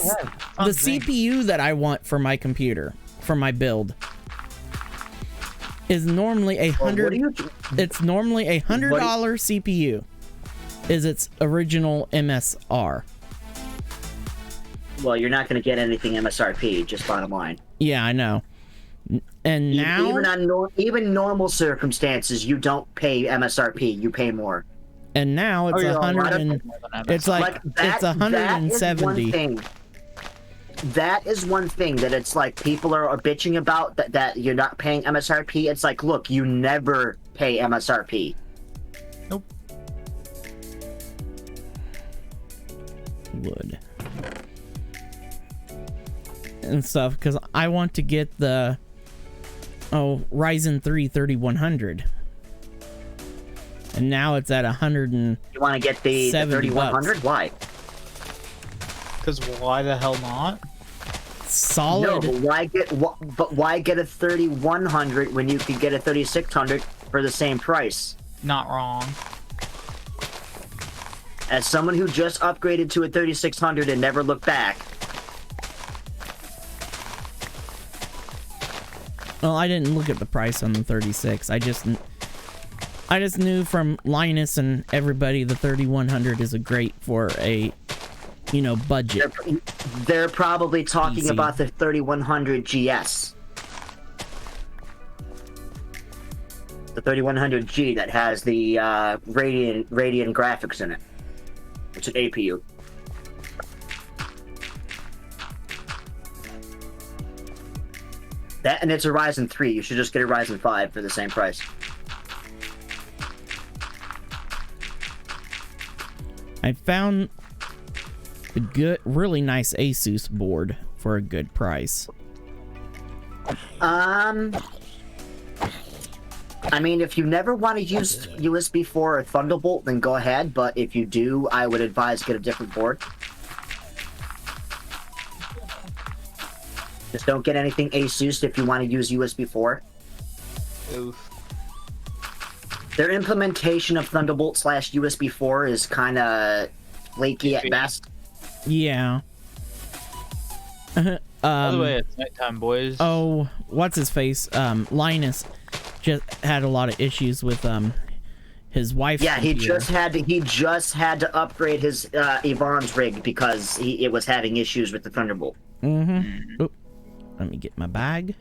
CPU that I want for my computer, for my build, is normally it's normally $100 CPU. Is its original MSR. Well, you're not going to get anything MSRP, just bottom line. Yeah, I know. And now, even normal circumstances, you don't pay MSRP. You pay more. And now it's it's 170. That is one thing that it's like people are bitching about that you're not paying MSRP. It's like, look, you never pay MSRP. Nope. Wood and stuff, because I want to get the Ryzen 3 3100, and now it's at 100. You want to get the 3100? Why? Because why the hell not? Solid. No, but why get a 3100 when you could get a 3600 for the same price? Not wrong. As someone who just upgraded to a 3600 and never looked back. Well, I didn't look at the price on the 36. I just knew from Linus and everybody the 3100 is a great for a, you know, budget. They're probably talking about the 3100 GS. The 3100G that has the Radeon graphics in it. It's an APU. That, and it's a Ryzen 3. You should just get a Ryzen 5 for the same price. I found a really nice Asus board for a good price. I mean, if you never want to use USB 4 or Thunderbolt, then go ahead. But if you do, I would advise get a different board. Just don't get anything Asus if you want to use USB 4. Oof. Their implementation of Thunderbolt / USB 4 is kind of flaky at best. Yeah. By the way, it's nighttime, boys. Oh, what's his face? Linus just had a lot of issues with his wife's computer. he just had to upgrade his Yvonne's rig because it was having issues with the Thunderbolt. Mm-hmm. Oop. Let me get my bag.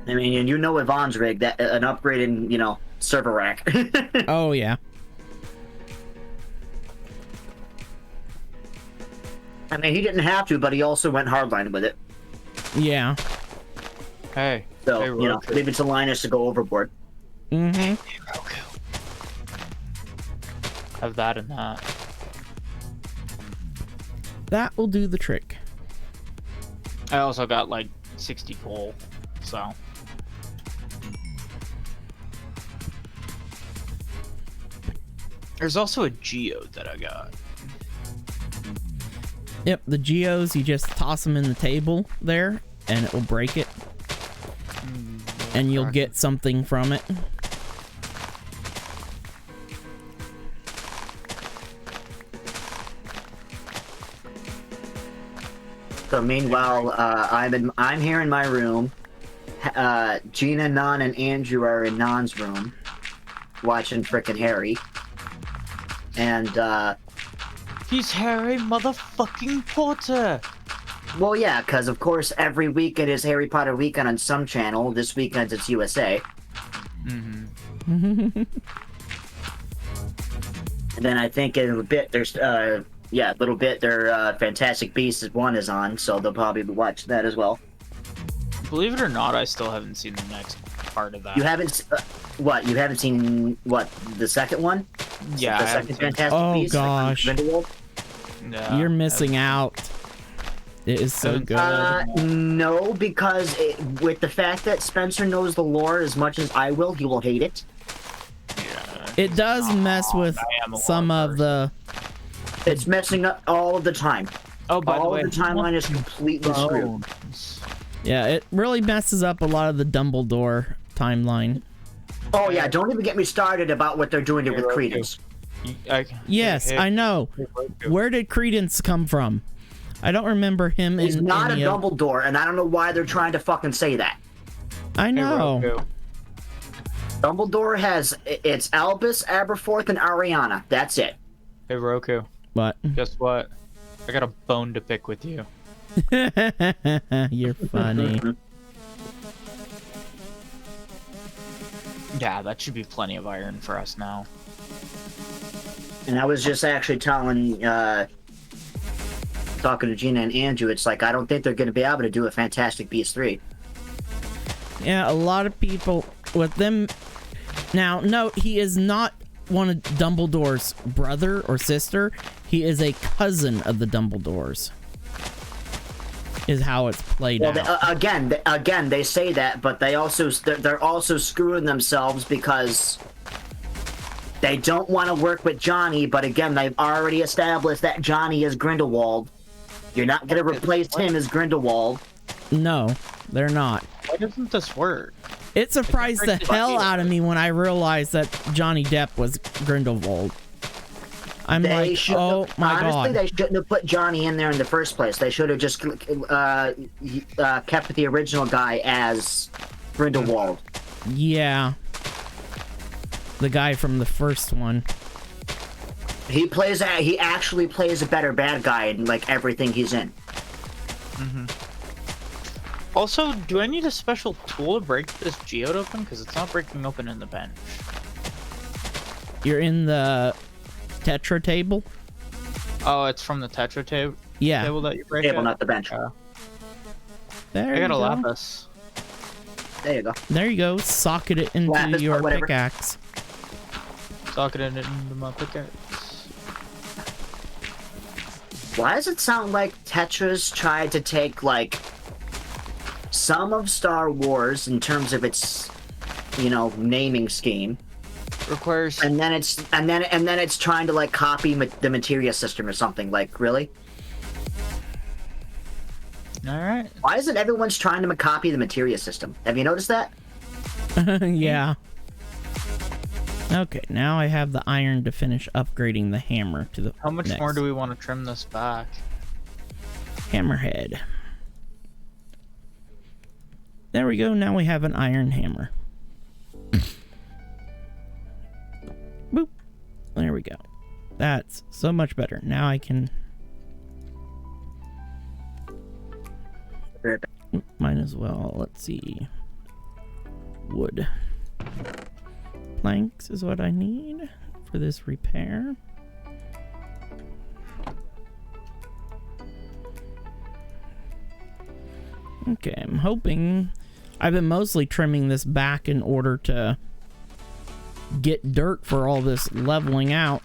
I mean, and you know Yvonne's rig, that an upgraded, you know, server rack. Oh yeah. I mean, he didn't have to, but he also went hardline with it. Yeah. Hey. So, hey, you know, leave it to Linus to go overboard. Mm-hmm. Hey, Roku. Have that and that. That will do the trick. I also got like 60 coal, so. There's also a Geode that I got. Yep, the Geos, you just toss them in the table there, and it will break it. And you'll get something from it. So meanwhile, I'm here in my room. Gina, Nan, and Andrew are in Nan's room, watching frickin' Harry. And he's Harry motherfucking Potter. Well, yeah, because of course every weekend is Harry Potter weekend on some channel. This weekend it's USA. Mm-hmm. And then I think in a bit there's their Fantastic Beasts 1 is on, so they'll probably watch that as well. Believe it or not, I still haven't seen the next part of that. You haven't? What, you haven't seen, what, the second one? Yeah, The I haven't second seen- Fantastic Oh, Beasts? like, gosh. Grindelwald? No, You're missing out. It is so good. No, because with the fact that Spencer knows the lore as much as I will, he will hate it. It does mess with I am a some lore of the... It's messing up all of the time. Oh, by the All way, of the timeline is completely screwed. Yeah, it really messes up a lot of the Dumbledore timeline. Oh yeah, don't even get me started about what they're doing with Credence. Yes, I know. Where did Credence come from? I don't remember him He's in not a any of... Dumbledore, and I don't know why they're trying to fucking say that. I know. Dumbledore has it's Albus, Aberforth, and Ariana. That's it. Hey Roku, But guess what? I got a bone to pick with you. you're funny. Yeah, that should be plenty of iron for us now. And I was just actually telling, talking to Gina and Andrew, it's like, I don't think they're going to be able to do a Fantastic Beasts 3. Yeah, a lot of people with them. Now, no, he is not one of Dumbledore's brother or sister. He is a cousin of the Dumbledores. Is how it's played Well, out. again, they say that, but they're also screwing themselves because they don't want to work with Johnny. But again, they've already established that Johnny is Grindelwald. You're not going to replace him as Grindelwald. No, they're not. Why doesn't this work? It surprised the hell out of me when I realized that Johnny Depp was Grindelwald. I'm like, oh my god. Honestly, they shouldn't have put Johnny in there in the first place. They should have just kept the original guy as Grindelwald. Yeah. The guy from the first one. He actually plays a better bad guy in like everything he's in. Also, do I need a special tool to break this geode open? Because it's not breaking open in the bench. You're in the Tetra table? Oh, it's from the Tetra table. Yeah. Table that you break. Table, it? not the bench. There I got you a go. lapis. There you go. There you go. Socket it into Lapis, your whatever. pickaxe. Socketed it into my pickaxe. Why does it sound like Tetra's tried to take like some of Star Wars in terms of its, naming scheme, Requires. and then it's trying to like copy the materia system or something? Like, really? All right. Why isn't everyone's trying to copy the materia system? Have you noticed that? Yeah. Okay, now I have the iron to finish upgrading the hammer to the How much next. more do we want to trim this back? Hammerhead. There we go. Now we have an iron hammer. Boop. There we go. That's so much better. Now I can... Might as well. Let's see. Wood. Planks is what I need for this repair. Okay, I'm hoping... I've been mostly trimming this back in order to get dirt for all this leveling out.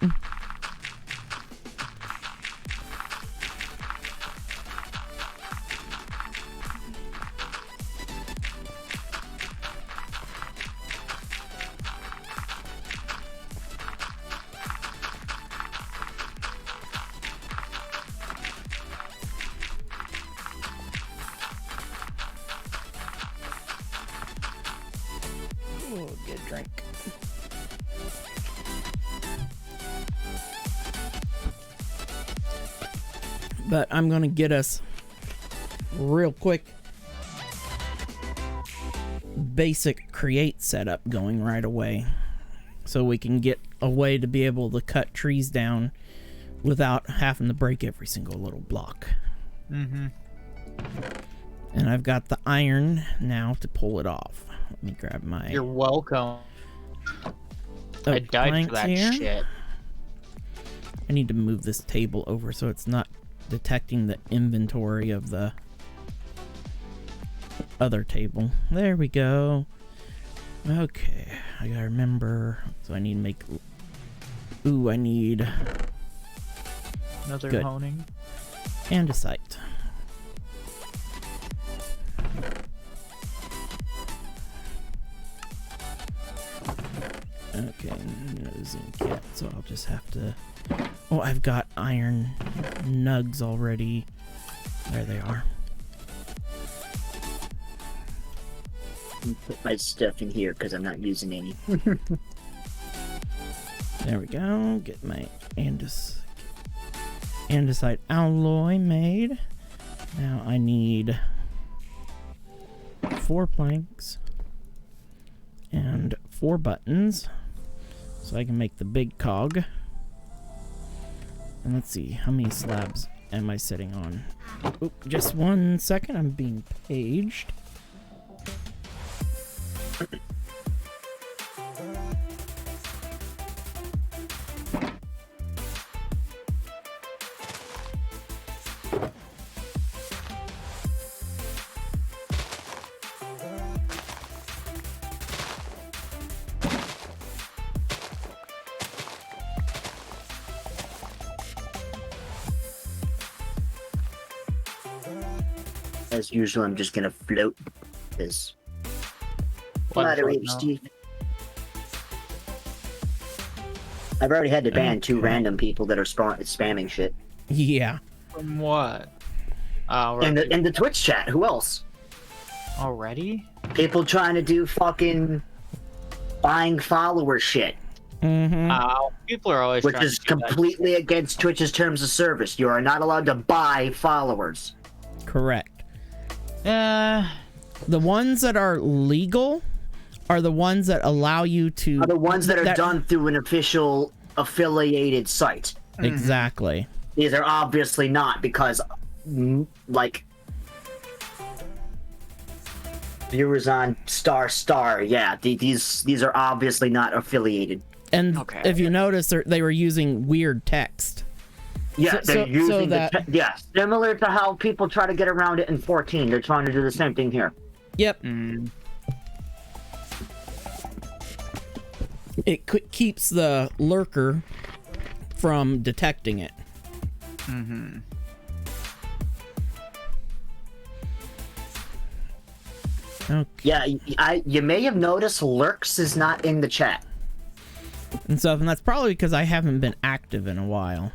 Oh, good drink. But I'm gonna get us real quick basic create setup going right away, so we can get a way to be able to cut trees down without having to break every single little block. Mm-hmm. And I've got the iron now to pull it off. Let me grab my... You're welcome. Oh, I died for planks that here. shit. I need to move this table over so it's not detecting the inventory of the other table. There we go. Okay, I gotta remember. So I need to make. Ooh, I need Another Good. honing. andesite. Okay, no zinc yet, so I'll just have to. Oh, I've got iron nugs already. There they are. Put my stuff in here because I'm not using any. There we go. Get my andesite alloy made. Now I need 4 planks and 4 buttons so I can make the big cog. And let's see, how many slabs am I sitting on? Oop, just 1 second, I'm being paged. As usual, I'm just gonna float this. One Moderate, float now. Steve. I've already had to ban 2 random people that are spamming shit. Yeah. From what? Oh, In right. the Twitch chat, who else? Already? People trying to do fucking buying follower shit, Mm-hmm. People are always which trying is to do that. completely against Twitch's terms of service. You are not allowed to buy followers. Correct. Yeah. The ones that are legal are the ones that allow you to. Are the ones that are done through an official affiliated site. Exactly. These are obviously not because, like, viewers on star. Yeah, these are obviously not affiliated. And Okay. if you notice, they were using weird text. Yeah, So- they're so using that- similar to how people try to get around it in 14. They're trying to do the same thing here. Yep. Mm. It keeps the lurker from detecting it. Mm-hmm. Okay. Yeah, you may have noticed Lurks is not in the chat. And that's probably because I haven't been active in a while.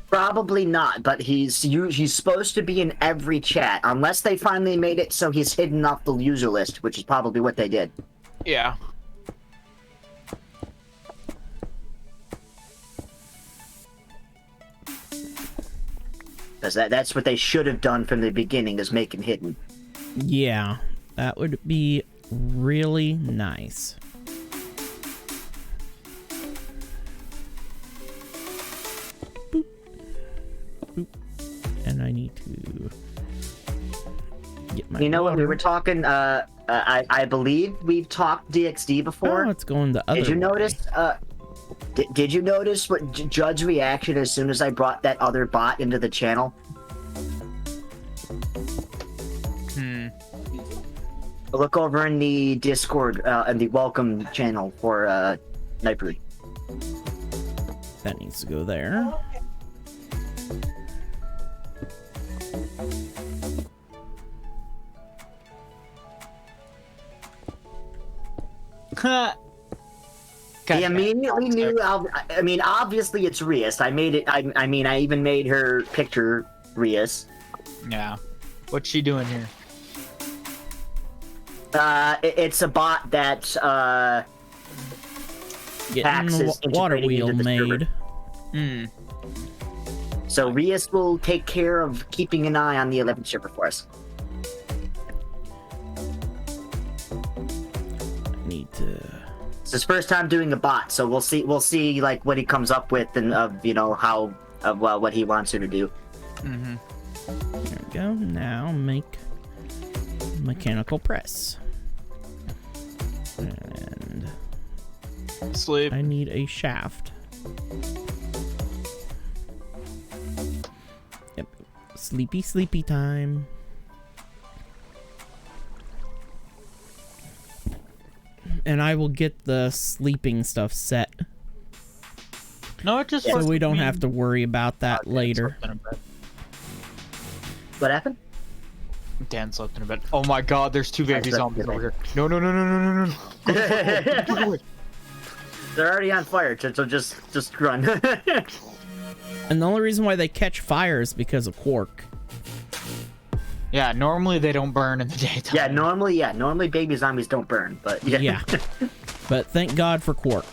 Probably not, but he's supposed to be in every chat, unless they finally made it so he's hidden off the user list, which is probably what they did. Yeah. Because that's what they should have done from the beginning, is make him hidden. Yeah, that would be really nice. Boop. Boop. And I need to get my You know what, we water. were talking, I believe we've talked DXD before. Oh, it's going the other Did you way. notice, did you notice what Judd's reaction as soon as I brought that other bot into the channel? Look over in the Discord, and the welcome channel for, Nightbrood. That needs to go there. He immediately knew. I mean, obviously it's Rias. I made it. I mean, I even made her picture Rias. Yeah. What's she doing here? It's a bot that Getting Pax the is water integrating wheel into the server. made. So Rias will take care of keeping an eye on the 11th server for us. Need to. It's his first time doing a bot, so we'll see. We'll see like what he comes up with and how what he wants her to do. Mm-hmm. There we go. Now make mechanical press. And Sleep. I need a shaft. Yep. Sleepy time. and I will get the sleeping stuff set. No, it just so we don't have to worry about that later. What happened? Dan slept in a bed. Oh my god, there's 2 baby zombies over here. No, no, no, no, no, no, no. Go. They're already on fire, so just run. And the only reason why they catch fire is because of Quark. Yeah, normally they don't burn in the daytime. Yeah, normally baby zombies don't burn, but yeah. Yeah. But thank God for Quark.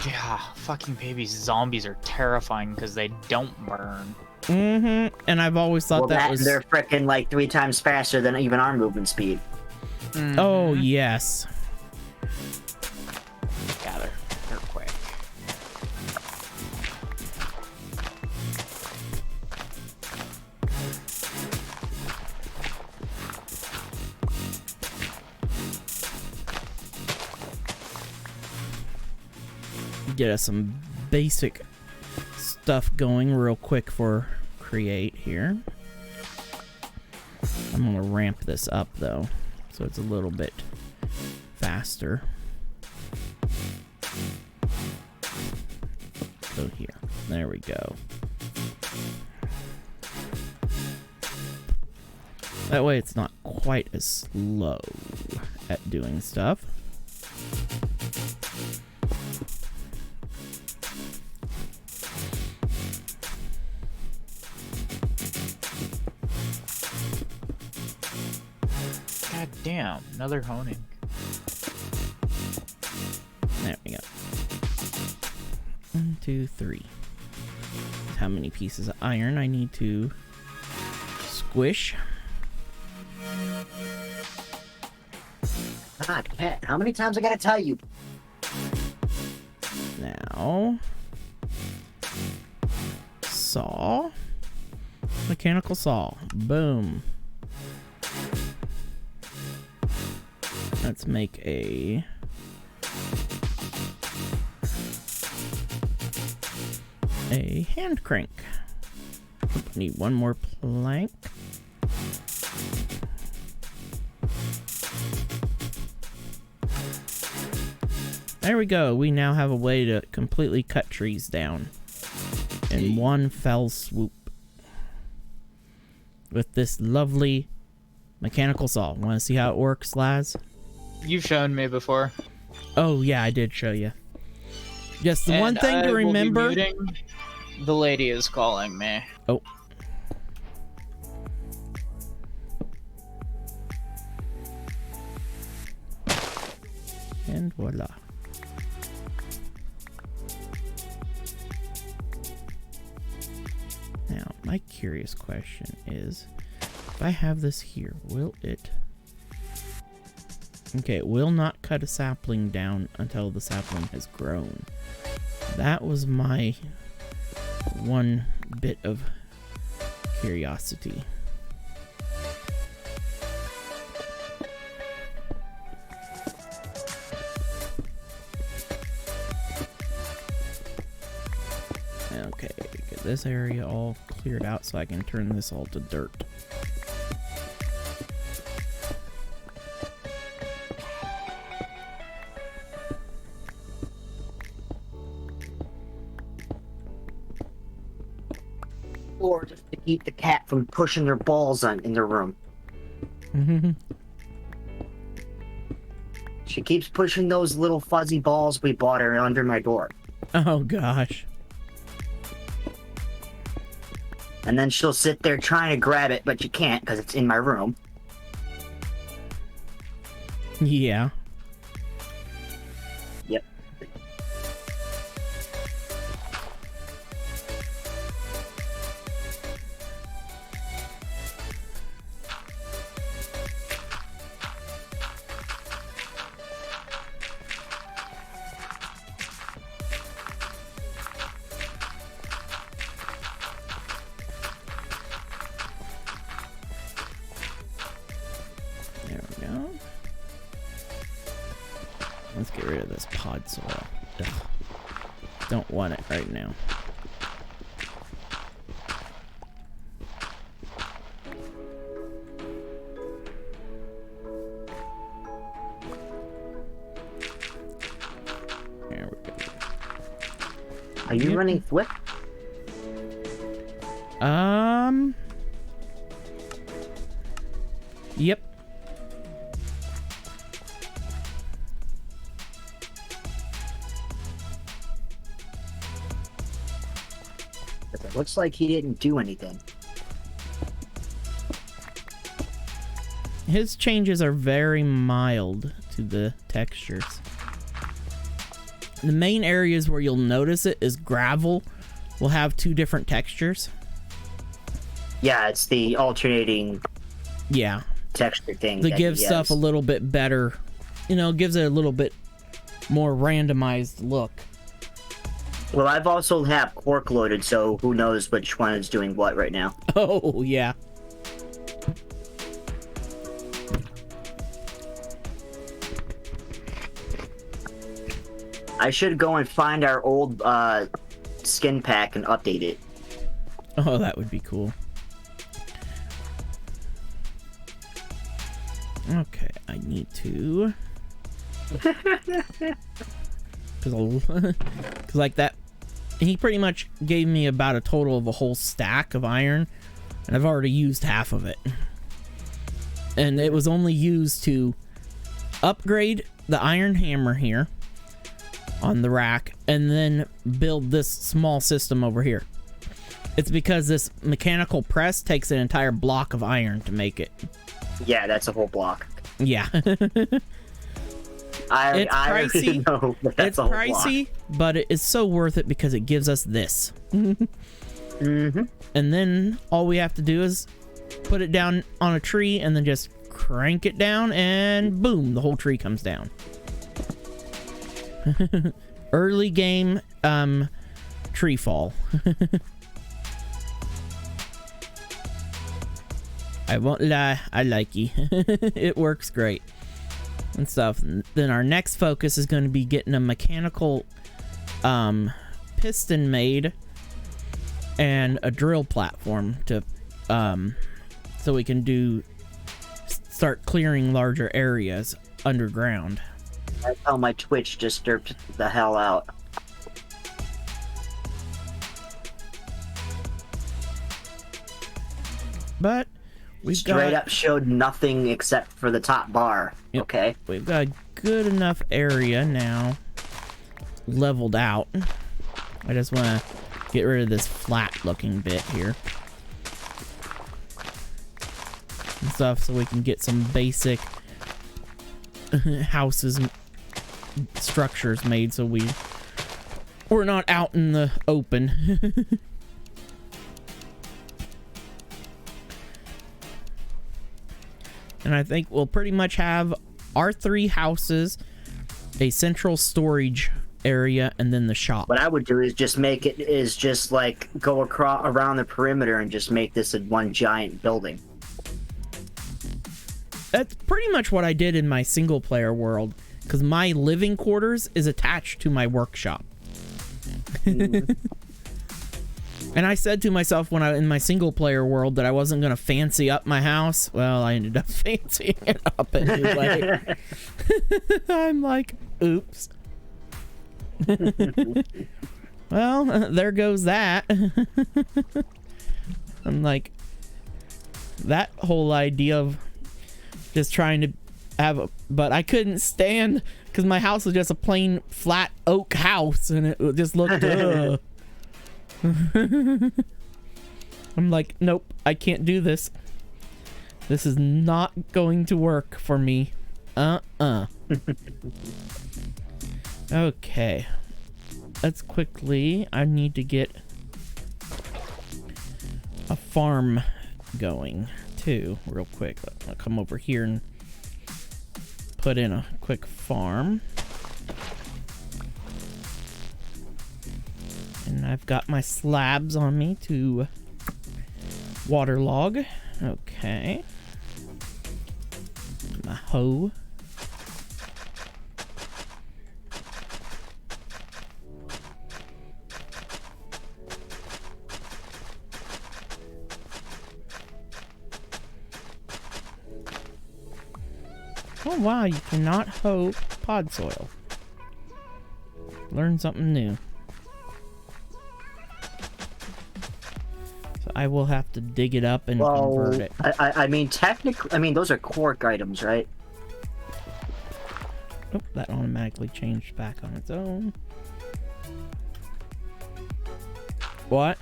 Yeah, fucking baby zombies are terrifying because they don't burn. Mm-hmm. And I've always thought that was... They're freaking like 3 times faster than even our movement speed. Mm-hmm. Oh, yes. Yeah, they're quick. Get us some basic stuff going real quick for create here. I'm gonna ramp this up though, so it's a little bit faster. Go here. There we go. That way it's not quite as slow at doing stuff. God damn, another honing. There we go. 1, 2, 3. How many pieces of iron I need to squish? God, Cat, how many times I gotta tell you? Now, saw, mechanical saw, boom. Let's make a hand crank. Need one more plank. There we go. We now have a way to completely cut trees down in one fell swoop with this lovely mechanical saw. Want to see how it works, Laz? You've shown me before. Oh, yeah, I did show you. Yes, the one thing to will be remember... muting. The lady is calling me. Oh. And voila. Now, my curious question is, if I have this here, will it... Okay, it will not cut a sapling down until the sapling has grown. That was my one bit of curiosity. Okay, get this area all cleared out so I can turn this all to dirt. Or just to keep the cat from pushing their balls in their room. She keeps pushing those little fuzzy balls we bought her under my door. Oh gosh. And then she'll sit there trying to grab it, but you can't because it's in my room. Yeah. Yep. There we go. Let's get rid of this pod soil. Ugh. Don't want it right now. Are you running Flip? Yep. It looks like he didn't do anything. His changes are very mild to the textures. The main areas where you'll notice it is gravel will have two different textures. Yeah, it's the alternating texture thing. That gives stuff a little bit better, gives it a little bit more randomized look. Well, I've also have Quark loaded, so who knows which one is doing what right now. Oh, yeah. I should go and find our old skin pack and update it. Oh, that would be cool. Okay, I need to... Because like that, he pretty much gave me about a total of a whole stack of iron, and I've already used half of it. And it was only used to upgrade the iron hammer here on the rack, and then build this small system over here. It's because this mechanical press takes an entire block of iron to make it. Yeah, that's a whole block. Yeah. I pricey. Know that's it's pricey, but it is so worth it because it gives us this. Mm-hmm. And then all we have to do is put it down on a tree and then just crank it down, and boom, the whole tree comes down. Early game tree fall. I won't lie, I like it. It works great and stuff. And then our next focus is going to be getting a mechanical piston made and a drill platform to so we can start clearing larger areas underground. That's how my Twitch just derped the hell out. But we've straight up showed nothing except for the top bar. Yep. Okay. We've got a good enough area now leveled out. I just want to get rid of this flat looking bit here and stuff so we can get some basic houses and structures made so we're not out in the open. And I think we'll pretty much have our 3 houses, a central storage area, and then the shop. What I would do is just go around the perimeter and just make this one giant building. That's pretty much what I did in my single player world, because my living quarters is attached to my workshop. Mm-hmm. And I said to myself in my single player world that I wasn't going to fancy up my house. Well, I ended up fancying it up anyway. I'm like, oops. Well, there goes that. I'm like, that whole idea of just trying to but I couldn't stand because my house was just a plain flat oak house and it just looked I'm like, nope, I can't do this. This is not going to work for me. Okay. Let's quickly, I need to get a farm going too, real quick. I'll come over here and put in a quick farm. And I've got my slabs on me to waterlog. Okay. My hoe. Oh wow, you cannot hoe pod soil. Learn something new. I will have to dig it up and convert it. I mean, technically, I mean, those are quark items, right? Oh, that automatically changed back on its own. What?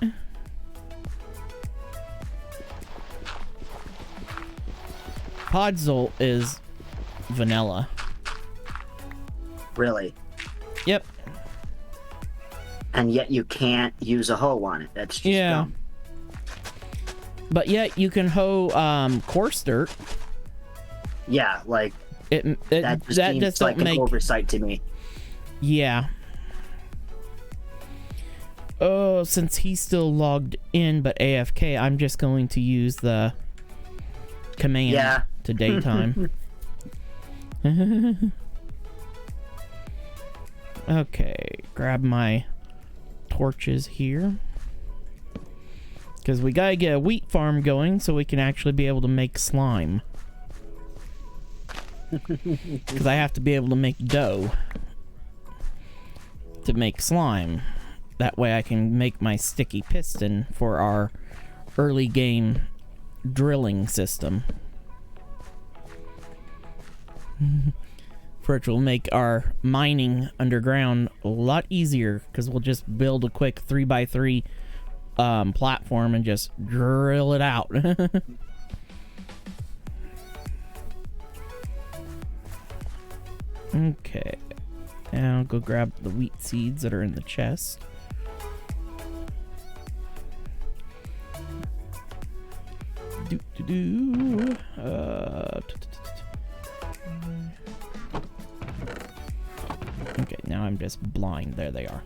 Podzol is vanilla. Really? Yep. And yet you can't use a hoe on it. That's just dumb. But yet you can hoe coarse dirt. Yeah, like that seems just like don't make an oversight to me. Yeah. Oh, since he's still logged in but AFK, I'm just going to use the command to daytime. Okay, grab my torches here. Because we gotta get a wheat farm going so we can actually be able to make slime. Because I have to be able to make dough to make slime. That way I can make my sticky piston for our early game drilling system. For it will make our mining underground a lot easier, because we'll just build a quick 3x3 platform and just drill it out. Okay, now I'll go grab the wheat seeds that are in the chest. Okay, now I'm just blind. There they are.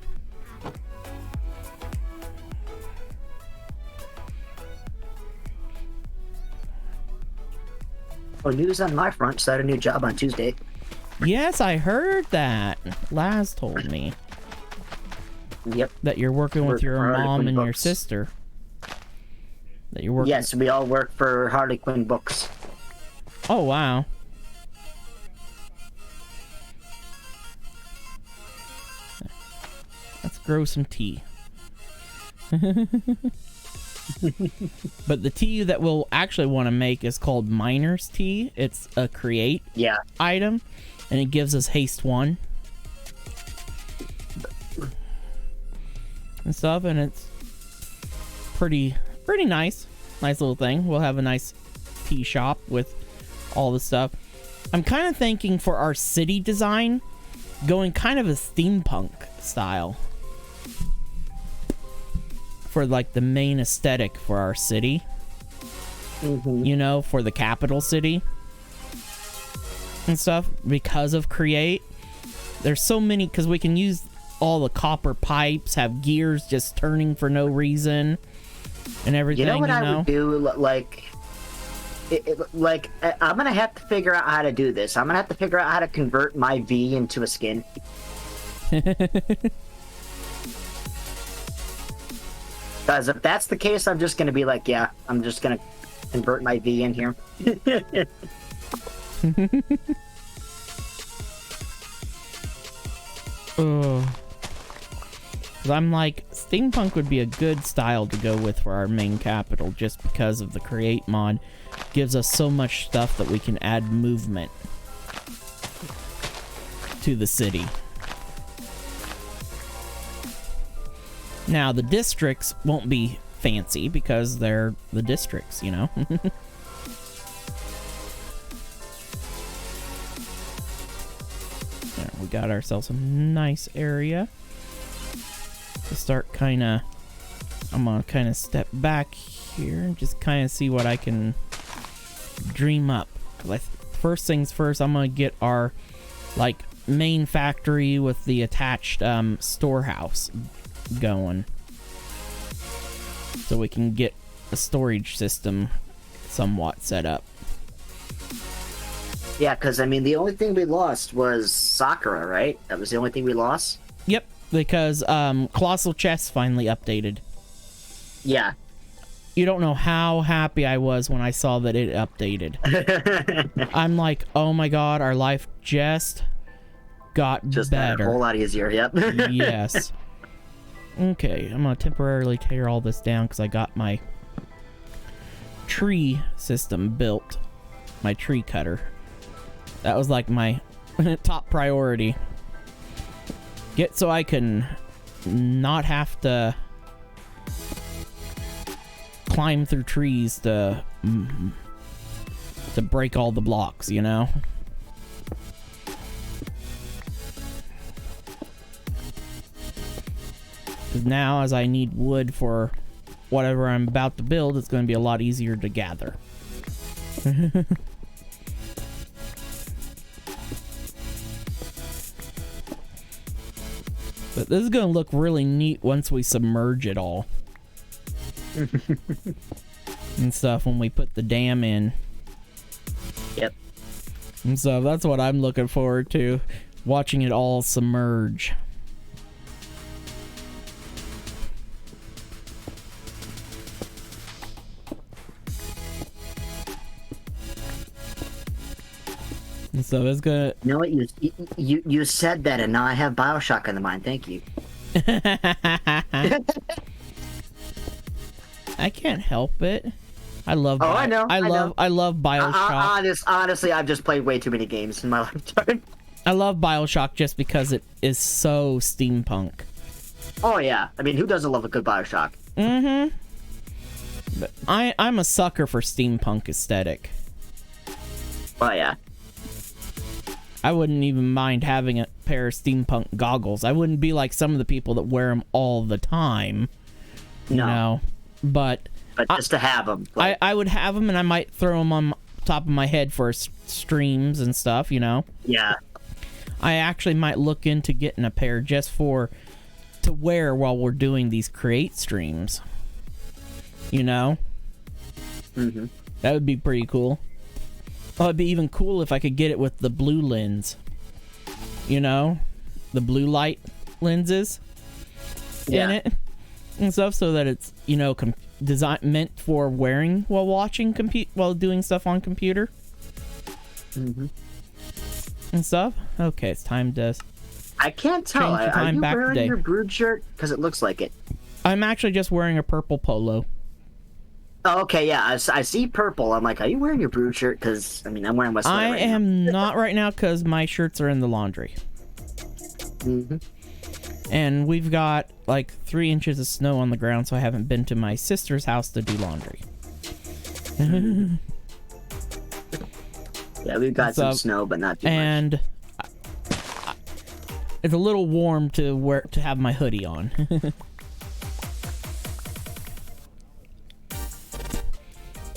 Well, news on my front. Started a new job on Tuesday. Yes, I heard that. Laz told me. Yep. That you're working with your mom and your sister. That you're working. Yes, we all work for Harley Quinn Books. Oh, wow. Let's grow some tea. But the tea that we'll actually want to make is called Miner's Tea. It's a create item, and it gives us haste 1 and stuff, and it's pretty nice little thing. We'll have a nice tea shop with all the stuff. I'm kind of thinking for our city design, going kind of a steampunk style for like the main aesthetic for our city. You know, for the capital city and stuff, because of create. There's so many, because we can use all the copper pipes, have gears just turning for no reason and everything. You know what I would do? Like, I'm gonna have to figure out how to do this. I'm gonna have to figure out how to convert my V into a skin. Because if that's the case, I'm just gonna be like, yeah, I'm just gonna convert my V in here. Oh. I'm like, steampunk would be a good style to go with for our main capital, just because of the create mod. Gives us so much stuff that we can add movement to the city. Now, the districts won't be fancy because they're the districts, you know? There, we got ourselves a nice area to start kind of... I'm going to kind of step back here and just kind of see what I can dream up. First things first, I'm going to get our, like, main factory with the attached storehouse going, so we can get a storage system somewhat set up. Yeah, because I mean, the only thing we lost was Sakura, right? That was the only thing we lost? Yep, because Colossal Chest finally updated. Yeah. You don't know how happy I was when I saw that it updated. I'm like, oh my god, our life just got better. A whole lot easier, yep. Yes. Okay, I'm gonna temporarily tear all this down because I got my tree system built, my tree cutter. That was like my top priority. Get so I can not have to climb through trees to break all the blocks, you know? Because now, as I need wood for whatever I'm about to build, it's going to be a lot easier to gather. But this is going to look really neat once we submerge it all. And stuff when we put the dam in. Yep. And so that's what I'm looking forward to. Watching it all submerge. And so it's gonna. You know what? You said that, and now I have Bioshock in the mind. Thank you. I can't help it. I love. I know. I love Bioshock. Honestly, I've just played way too many games in my lifetime. I love Bioshock just because it is so steampunk. Oh yeah, I mean, who doesn't love a good Bioshock? Mm-hmm. But I'm a sucker for steampunk aesthetic. Oh yeah. I wouldn't even mind having a pair of steampunk goggles. I wouldn't be like some of the people that wear them all the time. You know, but just to have them. Like, I would have them, and I might throw them on top of my head for streams and stuff, you know? Yeah. I actually might look into getting a pair just to wear while we're doing these create streams. You know? Mm-hmm. That would be pretty cool. Oh, it'd be even cool if I could get it with the blue lens. You know? The blue light lenses in it and stuff, so that it's, you know, meant for wearing while watching while doing stuff on computer. Mm-hmm. And stuff. Okay, it's time to. I can't tell. Are you wearing your Brood shirt? Because it looks like it. I'm actually just wearing a purple polo. Oh, okay, yeah. I see purple. I'm like, are you wearing your Brood shirt? Because, I mean, I'm wearing my sweater I am not right now because my shirts are in the laundry. Mm-hmm. And we've got like 3 inches of snow on the ground, so I haven't been to my sister's house to do laundry. Yeah, we've got some snow, but not too much. And it's a little warm to have my hoodie on.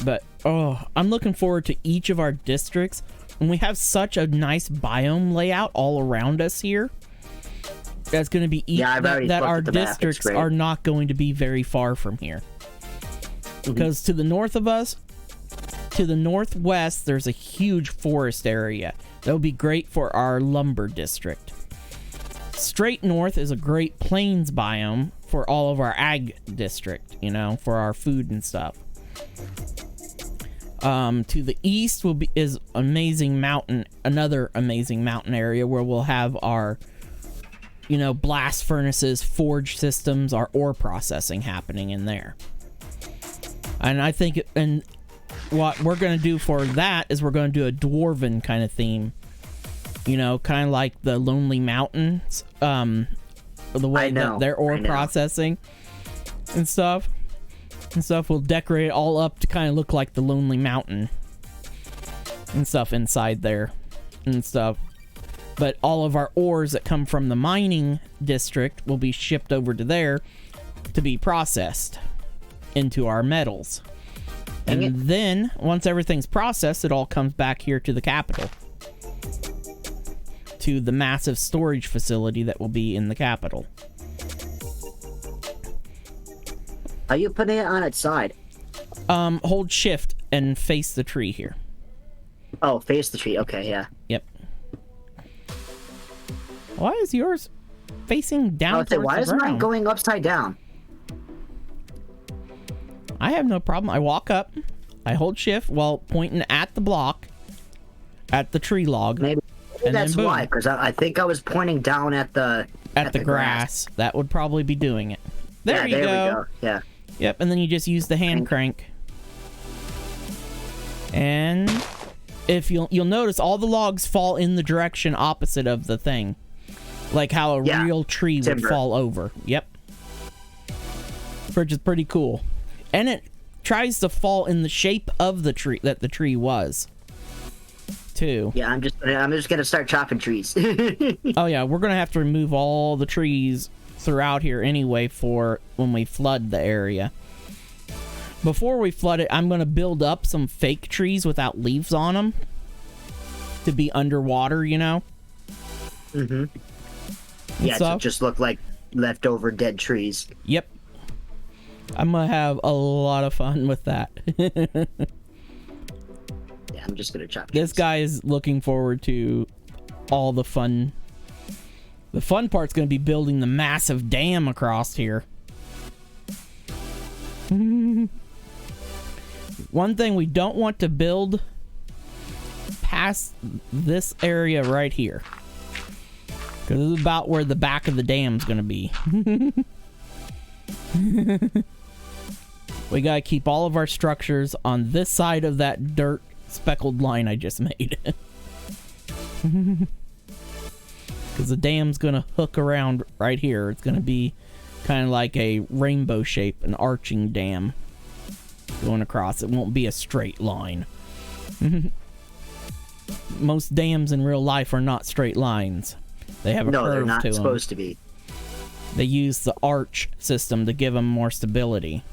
But I'm looking forward to each of our districts, and we have such a nice biome layout all around us here. That's going to be that our districts are not going to be very far from here. Mm-hmm. Because to the north of us, to the northwest, there's a huge forest area. That would be great for our lumber district. Straight north is a great plains biome for all of our ag district, you know, for our food and stuff. To the east is another amazing mountain area where we'll have our, you know, blast furnaces, forge systems, our ore processing happening in there. And I think, and what we're going to do for that is we're going to do a dwarven kind of theme. You know, kind of like the Lonely Mountains, the way that their ore processing and stuff. We'll decorate it all up to kind of look like the Lonely Mountain and stuff inside there and stuff. But all of our ores that come from the mining district will be shipped over to there to be processed into our metals. And then, once everything's processed, it all comes back here to the capital. To the massive storage facility that will be in the capital. Are you putting it on its side? Hold shift and face the tree here. Oh, face the tree. Okay, yeah. Yep. Why is yours facing down? Why is mine going upside down? I have no problem. I walk up, I hold shift while pointing at the block, at the tree log. Maybe that's why, because I think I was pointing down at the grass. That would probably be doing it. There you go. We go. Yeah. Yep, and then you just use the hand crank. And if you'll notice, all the logs fall in the direction opposite of the thing, like how a real tree would fall over. Yep, which is pretty cool. And it tries to fall in the shape of the tree that the tree was, too. Yeah, I'm just gonna start chopping trees. Oh yeah, we're gonna have to remove all the trees throughout here anyway for when we flood the area. Before we flood it, I'm gonna build up some fake trees without leaves on them to be underwater, you know. Mm-hmm. Yeah, to just look like leftover dead trees. Yep. I'm gonna have a lot of fun with that. Yeah, I'm just gonna chop trees. This guy is looking forward to all the fun. The fun part's gonna be building the massive dam across here. One thing we don't want to build past this area right here, because this is about where the back of the dam's gonna be. We gotta keep all of our structures on this side of that dirt speckled line I just made. Because the dam's gonna hook around right here. It's gonna be kind of like a rainbow shape, an arching dam going across. It won't be a straight line. Most dams in real life are not straight lines. They have a curve to them. No, they're not supposed to be. They use the arch system to give them more stability.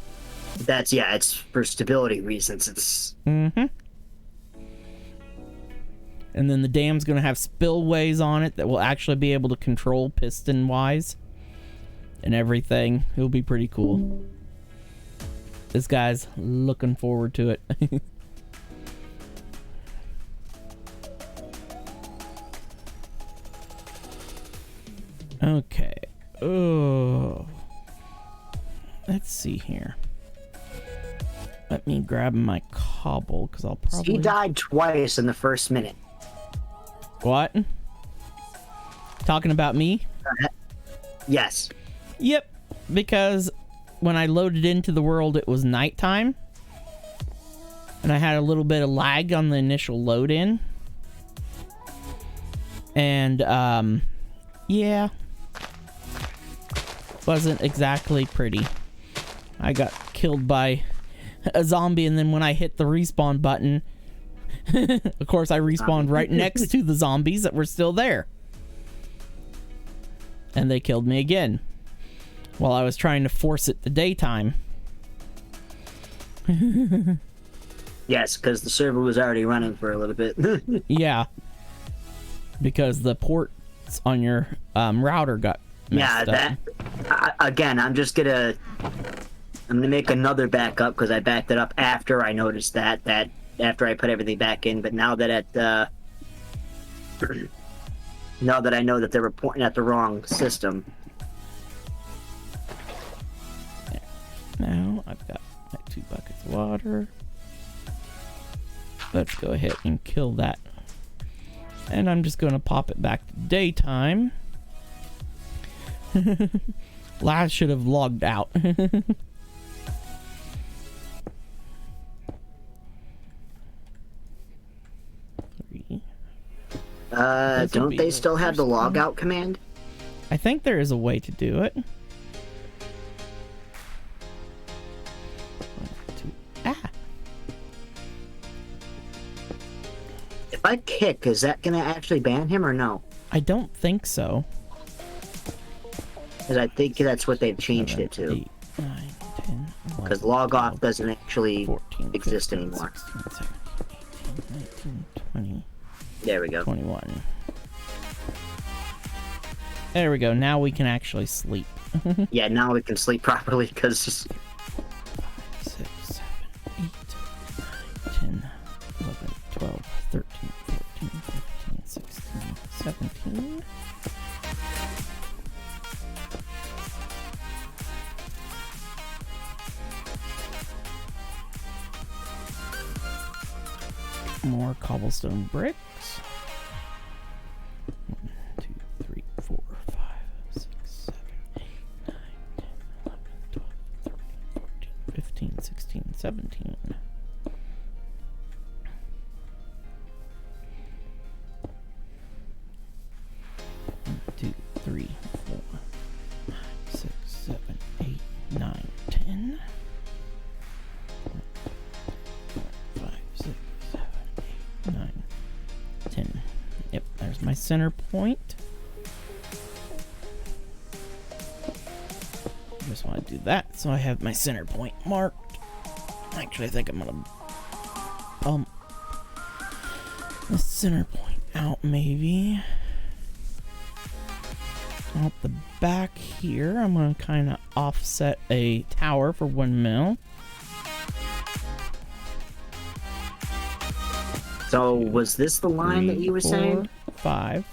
It's for stability reasons. It's... Mm-hmm. And then the dam's going to have spillways on it that will actually be able to control piston-wise and everything. It'll be pretty cool. This guy's looking forward to it. Okay. Oh. Let's see here. Let me grab my cobble, because I'll probably... He died twice in the first minute. What? Talking about me? Yes. Yep. Because when I loaded into the world, it was nighttime. And I had a little bit of lag on the initial load in. And, yeah. Wasn't exactly pretty. I got killed by a zombie, and then when I hit the respawn button, of course I respawned right next to the zombies that were still there. And they killed me again while I was trying to force it to daytime. Yes, because the server was already running for a little bit. Yeah. Because the ports on your router got messed up. Again, I'm gonna make another backup because I backed it up after I noticed that after I put everything back in. But now that now that I know that they were pointing at the wrong system. Now I've got my 2 buckets of water. Let's go ahead and kill that. And I'm just going to pop it back to daytime. Last should have logged out. Don't they still have the logout command? I think there is a way to do it. 1, 2. If I kick, is that gonna actually ban him or no? I don't think so. Because I think that's what they've changed 7, it to. 8, 9, 10, Because log off doesn't actually 14, exist 15, anymore. 16, 17, 18, 19, 20. There we go. 21. There we go. Now we can actually sleep. Yeah, now we can sleep properly because 6, 7, 8, 9, 10, 11, 12, 13, 14, 15, 16, 17. More cobblestone bricks. 1, 2, 3, 4, 5, 6, 7, 8, 9, 10, 11, 12, 13, 14, 15, 16, 17. center point. Just want to do that so I have my center point marked. Actually, I think I'm gonna bump the center point out maybe. Out the back here, I'm gonna kind of offset a tower for windmill. So was this the line that you were saying? 5.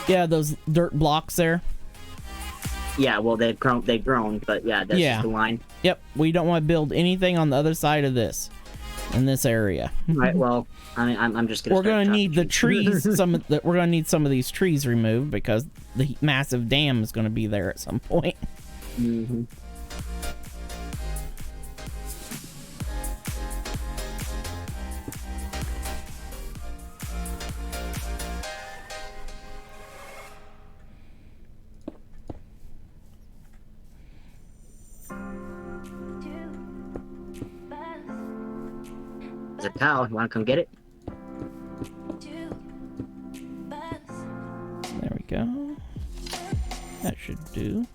Yeah, those dirt blocks there. Yeah, well they've grown, but yeah, that's just the line. Yep, we don't want to build anything on the other side of this, in this area. Right. Well, I mean, I'm just gonna. We're gonna need the trees. We're gonna need some of these trees removed because the massive dam is gonna be there at some point. Mm-hmm. There's a cow. You want to come get it? There we go. That should do.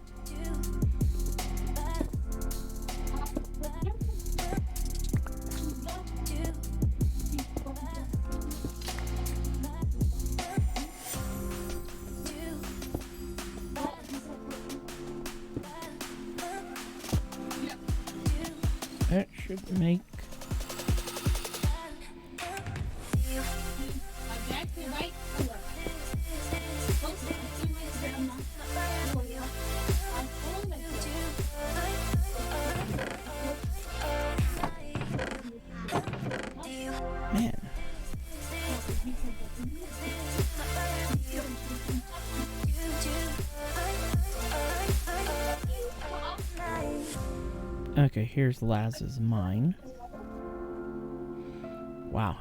That should make. Man. Okay, here's Laz's mine. Wow.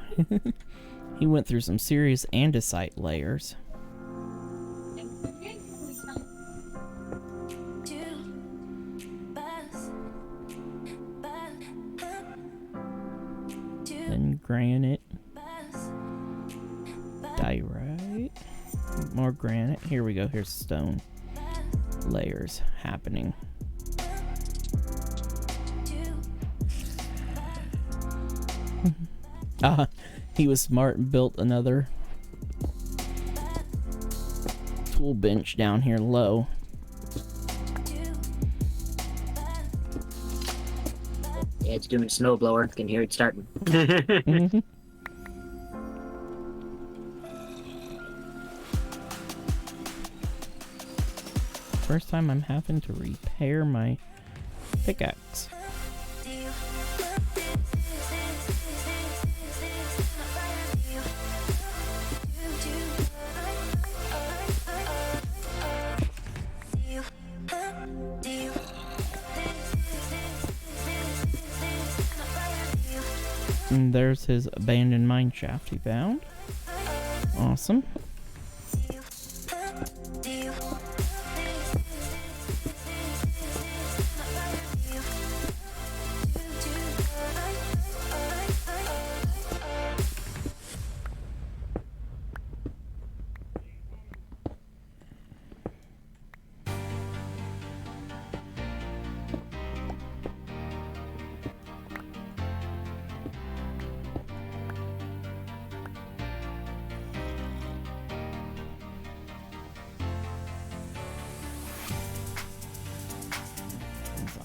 He went through some serious andesite layers. Then granite. Diorite. More granite. Here we go. Here's stone layers happening. He was smart and built another tool bench down here low. Yeah, it's doing snowblower. I can hear it starting. Mm-hmm. First time I'm having to repair my pickaxe. And there's his abandoned mine shaft he found. Awesome.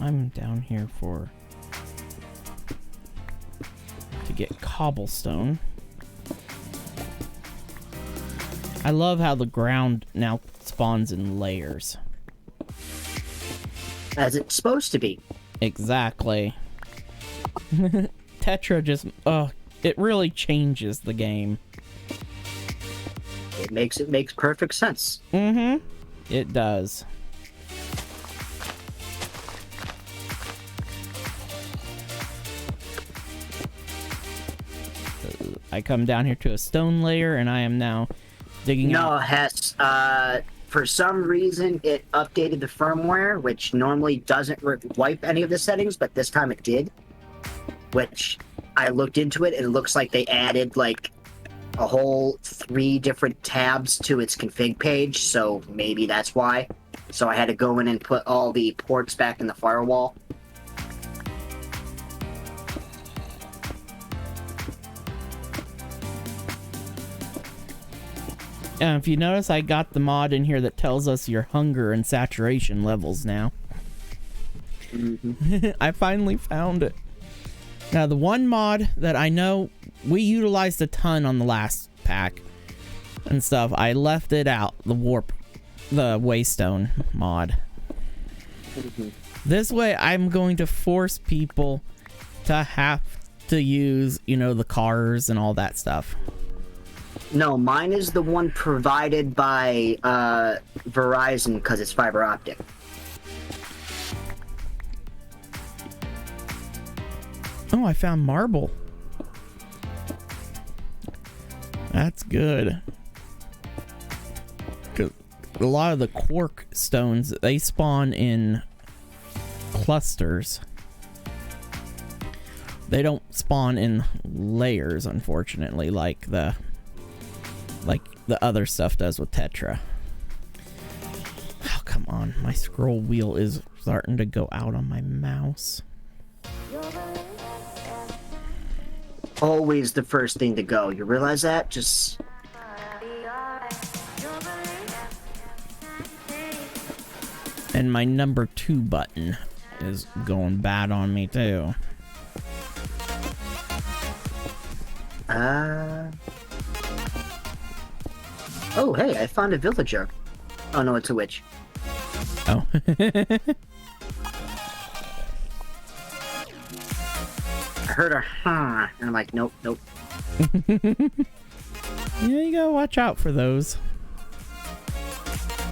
I'm down here to get cobblestone. I love how the ground now spawns in layers. As it's supposed to be. Exactly. Tetra just, it really changes the game. It makes perfect sense. Mm-hmm. It does. I come down here to a stone layer, and I am now digging out. No, Hess. For some reason, it updated the firmware, which normally doesn't wipe any of the settings, but this time it did. Which I looked into it, and it looks like they added like a whole 3 different tabs to its config page, so maybe that's why. So I had to go in and put all the ports back in the firewall. If you notice, I got the mod in here that tells us your hunger and saturation levels now. Mm-hmm. I finally found it. Now, the one mod that I know we utilized a ton on the last pack and stuff, I left it out, the Waystone mod. Mm-hmm. This way, I'm going to force people to have to use, the cars and all that stuff. No, mine is the one provided by Verizon because it's fiber optic. Oh, I found marble. That's good. 'Cause a lot of the quark stones, they spawn in clusters. They don't spawn in layers, unfortunately, like the other stuff does with Tetra. Oh, come on. My scroll wheel is starting to go out on my mouse. Always the first thing to go. You realize that? Just... And my number 2 button is going bad on me, too. Oh, hey, I found a villager. Oh, no, it's a witch. Oh. I heard her, huh, and I'm like, nope. Yeah, you gotta watch out for those.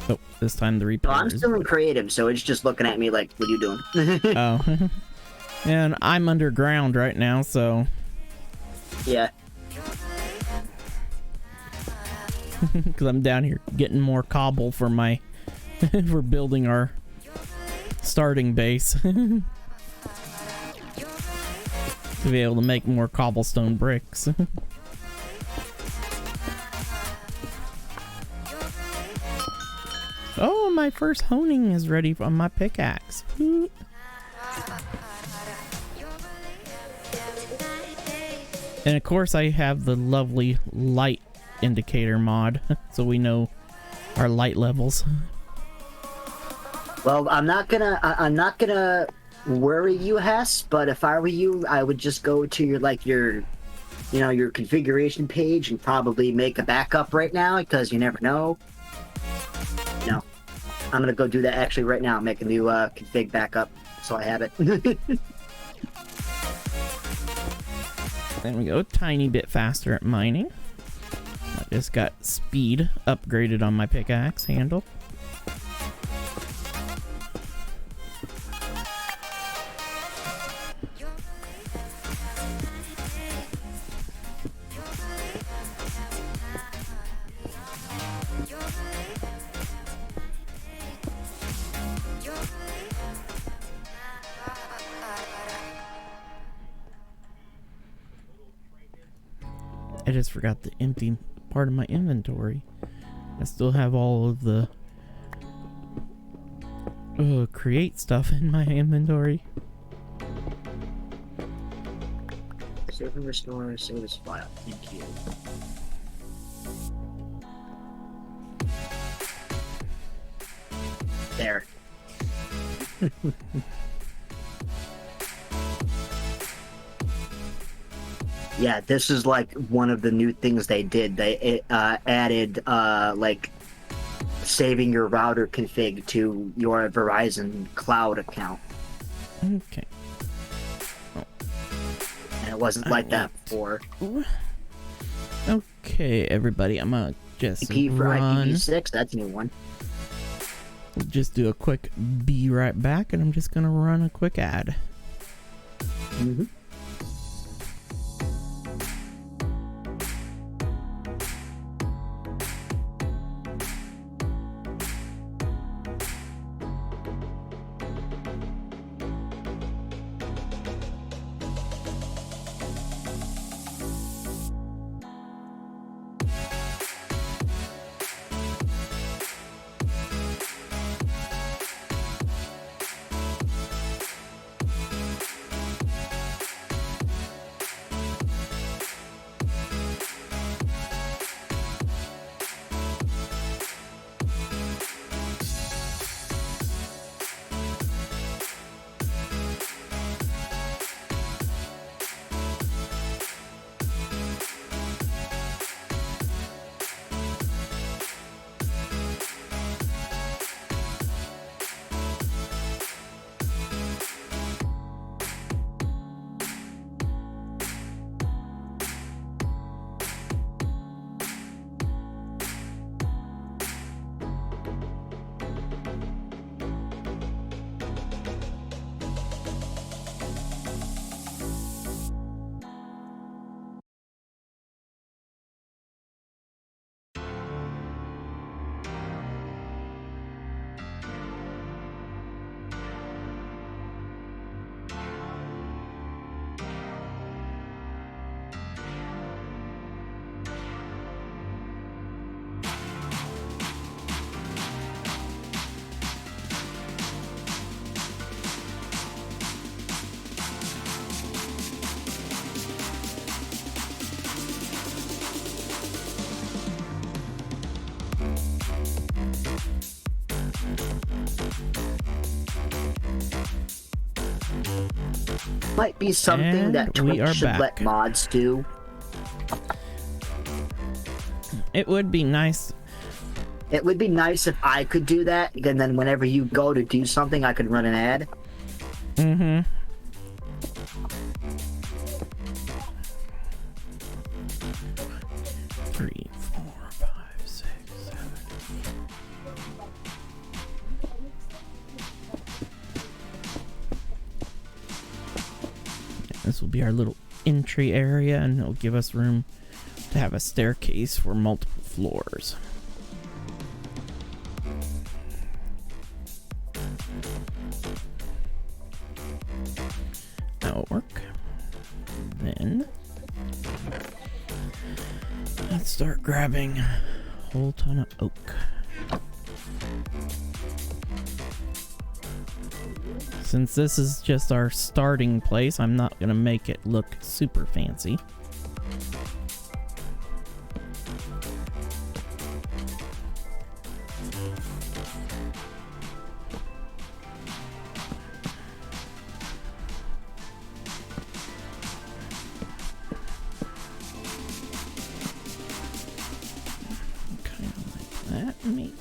Oh, this time the repair. No, I'm still in creative, so it's just looking at me like, what are you doing? Oh. And I'm underground right now, so... Yeah. Because I'm down here getting more cobble for my... for building our starting base. To be able to make more cobblestone bricks. Oh, my first honing is ready on my pickaxe. And of course I have the lovely light indicator mod, so we know our light levels. Well, I'm not gonna worry you, Hess, but if I were you, I would just go to your configuration page and probably make a backup right now, because you never know. No. I'm gonna go do that actually right now, make a new config backup, so I have it. There we go, tiny bit faster at mining. I just got speed upgraded on my pickaxe handle. I just forgot the empty part of my inventory. I still have all of the create stuff in my inventory. Save and restore, save this file. Thank you. There. Yeah, this is like one of the new things they did. They added like saving your router config to your Verizon cloud account. Okay. And it wasn't like that before. Okay, everybody, I'm gonna just IP for run. IPv6, that's a new one. We'll just do a quick be right back, and I'm just gonna run a quick ad. Mm-hmm. might be something And that we are Twitch should let back. mods do. It would be nice. It would be nice if I could do that, and then whenever you go to do something, I could run an ad. Mm-hmm. 3, 4, 5, 6, 7. This will be our little entry area, and it'll give us room to have a staircase for multiple floors. That'll work. Then let's start grabbing a whole ton of oak. Since this is just our starting place, I'm not gonna make it look super fancy. Kind of like that, maybe.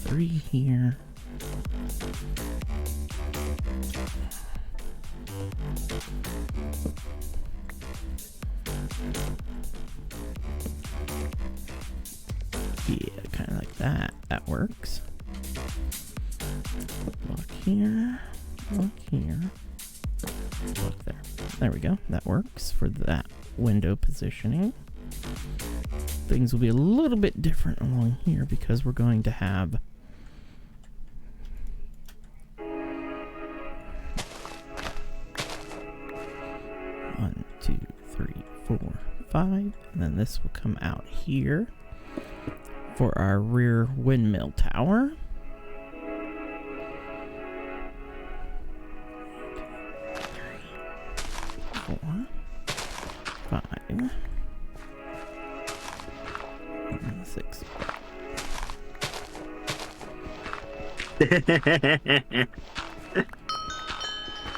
3 here. Yeah, kind of like that. That works. Block here. Block here. Block there. There we go. That works for that window positioning. Things will be a little bit different along here because we're going to have 1, 2, 3, 4, 5, and then this will come out here for our rear windmill tower. 4, 5, and 6.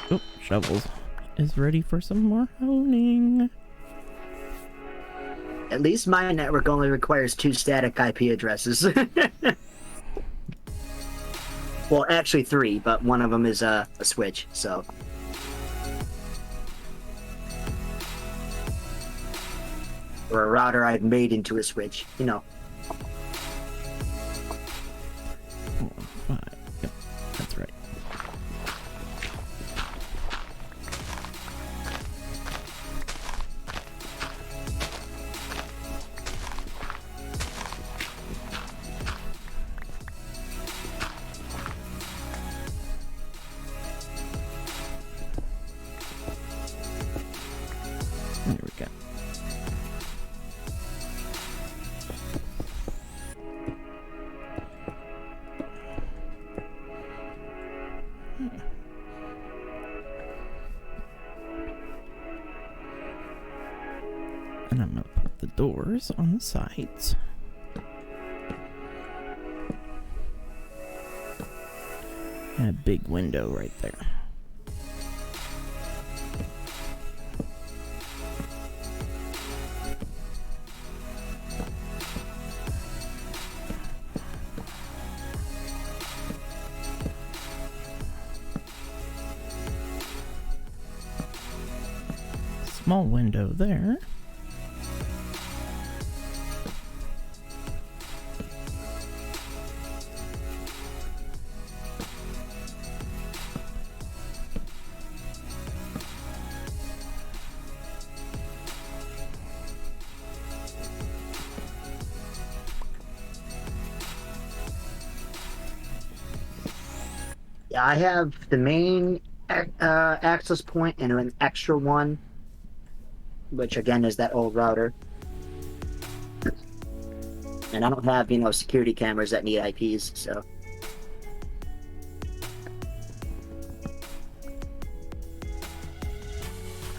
Oh, Shovels is ready for some more honing. At least my network only requires 2 static IP addresses. Well, actually 3, but one of them is a switch, so. Or a router I've made into a switch, you know. 4, 5. Yep, that's right. There we go. And I'm going to put the doors on the sides. And a big window right there. Small window there. Yeah, I have the main access point and an extra one, which again is that old router. And I don't have, you know, security cameras that need IPs, so.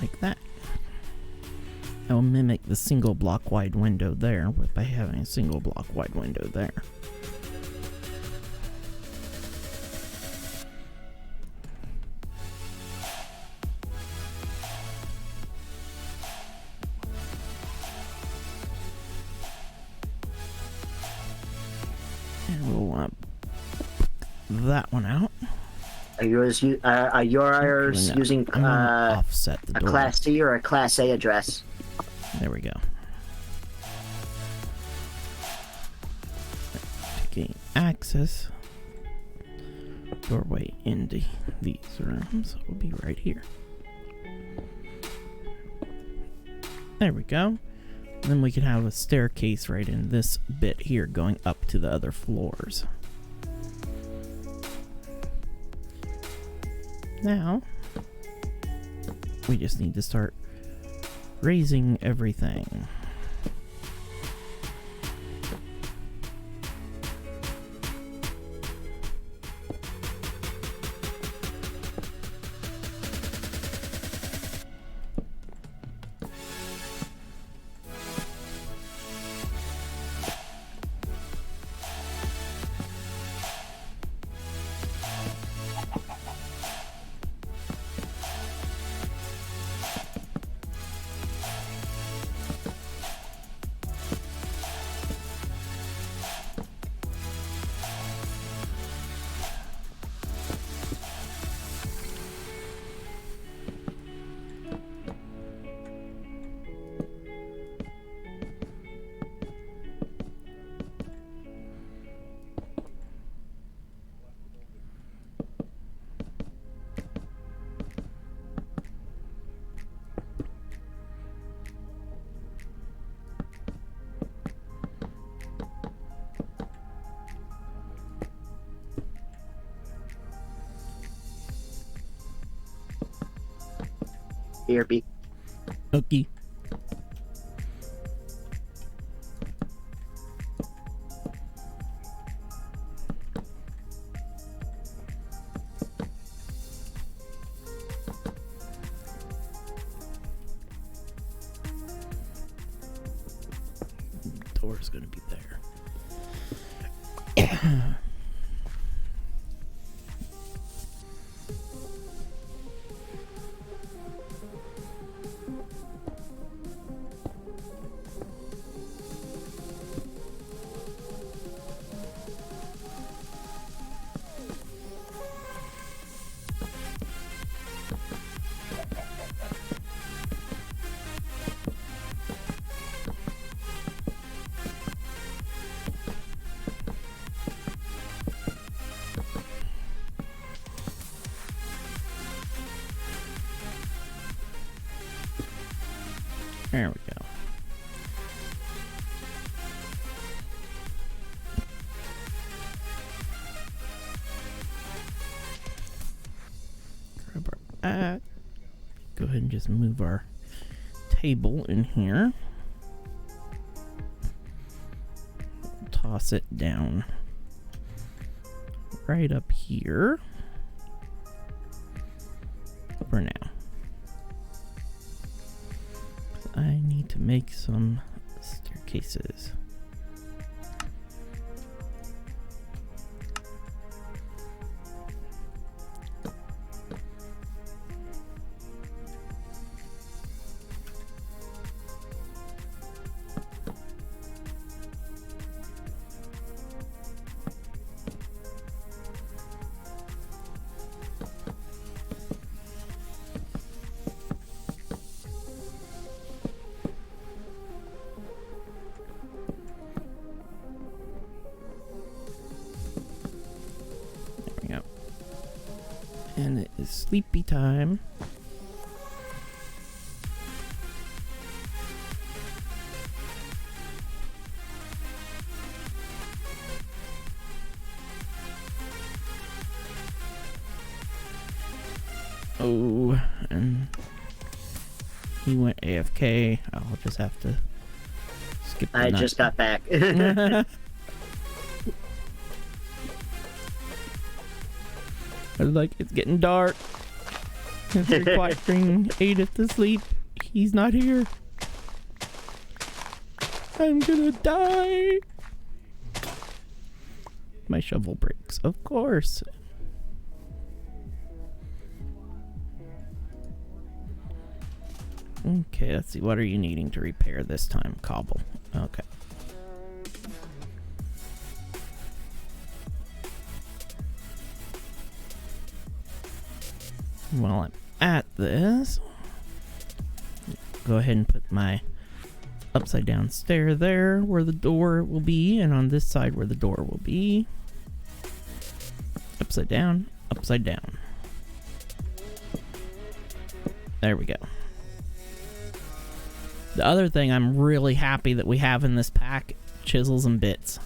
Like that. I'll mimic the single block wide window there by having a single block wide window there. that one out. Are yours using I'm gonna offset the a door. Class C or a Class A address? There we go. To gain access doorway into these rooms will be right here. There we go. Then we can have a staircase right in this bit here going up to the other floors. Now, we just need to start raising everything. Here, B. Okay. Door's gonna be there. There we go. Grab our axe. Go ahead and just move our table in here. Toss it down right up here for now. I need to make some staircases. And it is sleepy time. Oh, and he went AFK. I'll just have to skip the I night. just got back. I was like, it's getting dark. It's requiring Edith to sleep. He's not here. I'm gonna die. My shovel breaks, of course. Okay, let's see. What are you needing to repair this time? Cobble. Okay. while I'm at this, go ahead and put my upside down stair there where the door will be, and on this side where the door will be. Upside down, upside down. There we go. The other thing I'm really happy that we have in this pack, chisels and bits.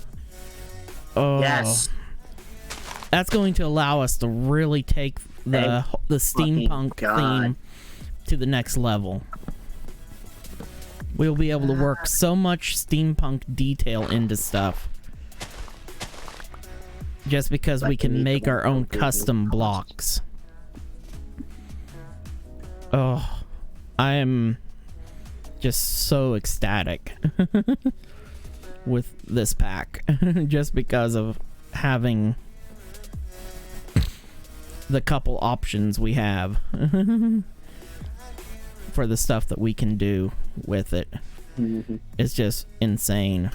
Oh, yes. That's going to allow us to really take the steampunk theme to the next level. We'll be able to work so much steampunk detail into stuff. Just because we can make our own custom blocks. Oh, I am just so ecstatic with this pack. Just because of having the couple options we have for the stuff that we can do with it. It's just insane.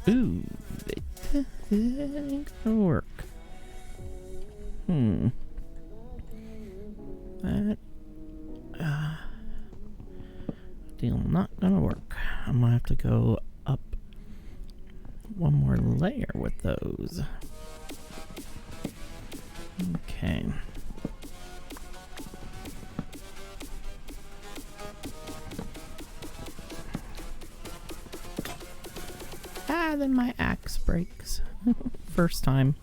Ooh, it ain't gonna work. That deal not gonna work. I'm gonna have to go up one more layer with those. Okay. Then my axe breaks. First time.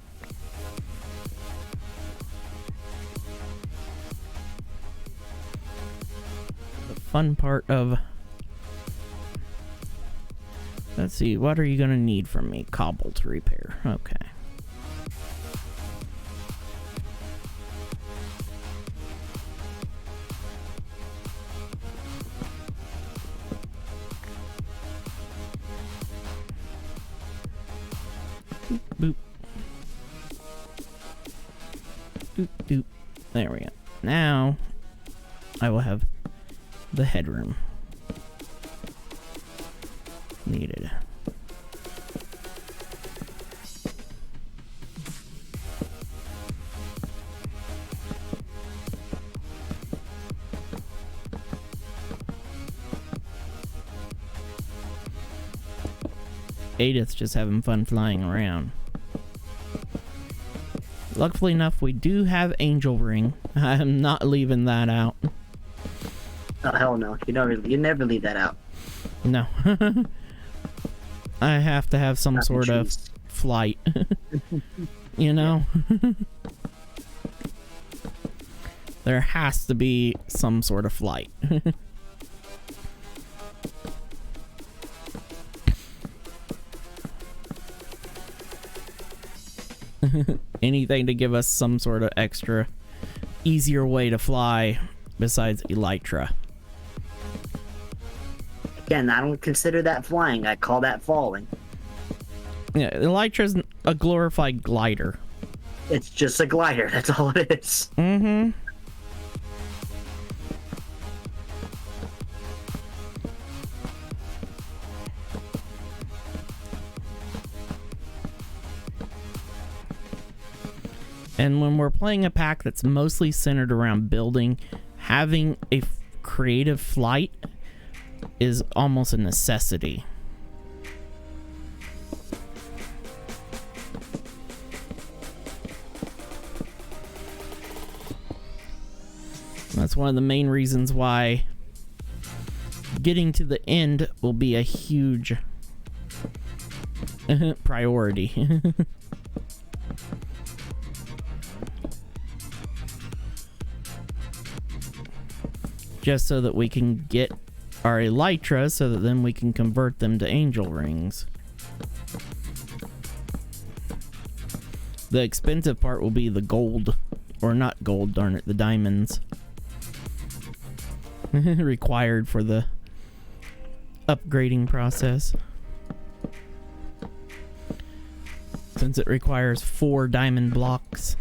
The fun part of... Let's see, what are you gonna need from me? Cobble to repair. Okay. Boop. Doop, doop. There we go. Now, I will have the headroom needed. Edith's just having fun flying around. Luckily enough, we do have Angel Ring. I'm not leaving that out. Oh, hell no. You never leave that out. No. I have to have some sort of flight. You know? There has to be some sort of flight. Anything to give us some sort of extra easier way to fly besides elytra. Again, I don't consider that flying. I call that falling. Yeah, elytra's a glorified glider. It's just a glider. That's all it is. Mm-hmm. And when we're playing a pack that's mostly centered around building, having a creative flight is almost a necessity. That's one of the main reasons why getting to the end will be a huge priority. Just so that we can get our elytra, so that then we can convert them to angel rings. The expensive part will be the gold, or not gold, darn it, the diamonds required for the upgrading process. Since it requires 4 diamond blocks.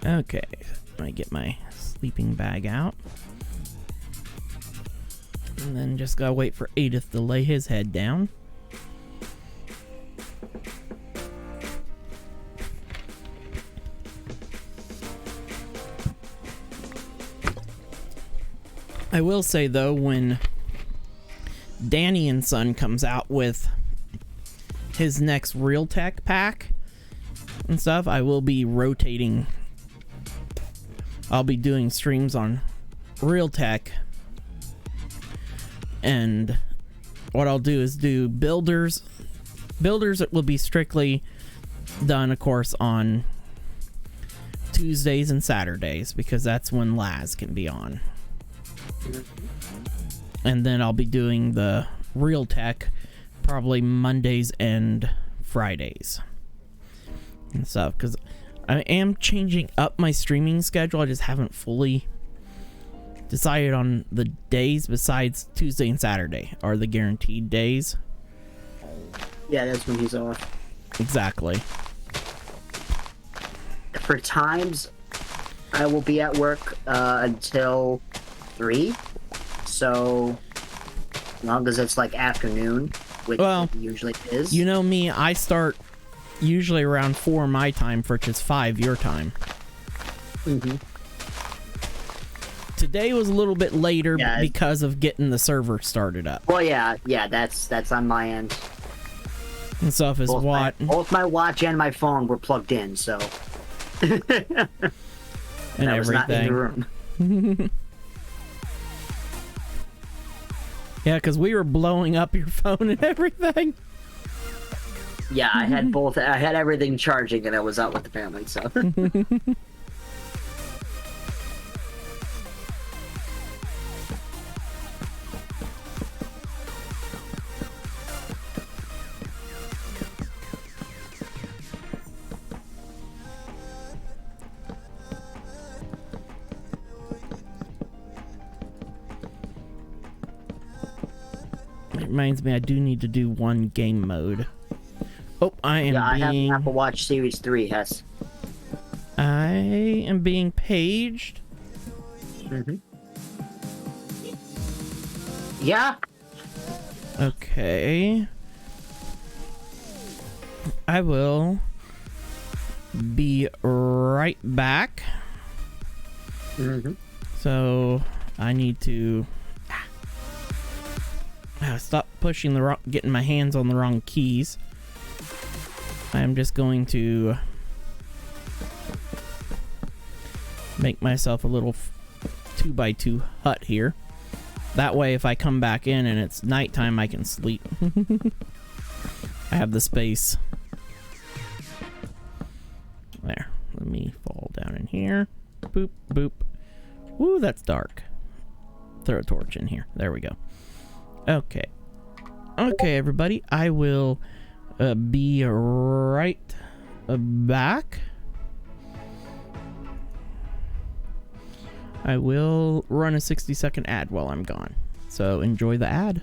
Okay, let me get my sleeping bag out. And then just gotta wait for Edith to lay his head down. I will say though, when Danny and Son comes out with his next Real Tech pack and stuff, I will be rotating. I'll be doing streams on Real Tech, and what I'll do is do builders. Builders will be strictly done, of course, on Tuesdays and Saturdays, because that's when Laz can be on. And then I'll be doing the Real Tech probably Mondays and Fridays and stuff, because I am changing up my streaming schedule. I just haven't fully decided on the days besides Tuesday and Saturday are the guaranteed days. Yeah, that's when he's off. Exactly. For times, I will be at work until 3. So, as long as it's like afternoon, which it usually is. You know me, I start usually around 4 my time, which is 5 your time. Mm-hmm. Today was a little bit later because of getting the server started up. Well, yeah, that's on my end. And stuff is both my watch and my phone were plugged in, so. And I was not in the room. Yeah, because we were blowing up your phone and everything. Yeah, I had both. I had everything charging, and I was out with the family, so. It reminds me, I do need to do one game mode. Oh, I have an Apple Watch Series 3, Hess. I am being paged. Mm-hmm. Yeah. Okay. I will be right back. Mm-hmm. So I need to stop pushing getting my hands on the wrong keys. I'm just going to make myself a little 2x2 hut here. That way, if I come back in and it's nighttime, I can sleep. I have the space. There. Let me fall down in here. Boop, boop. Woo, that's dark. Throw a torch in here. There we go. Okay. Okay, everybody. I will be right back. I will run a 60-second ad while I'm gone. So enjoy the ad.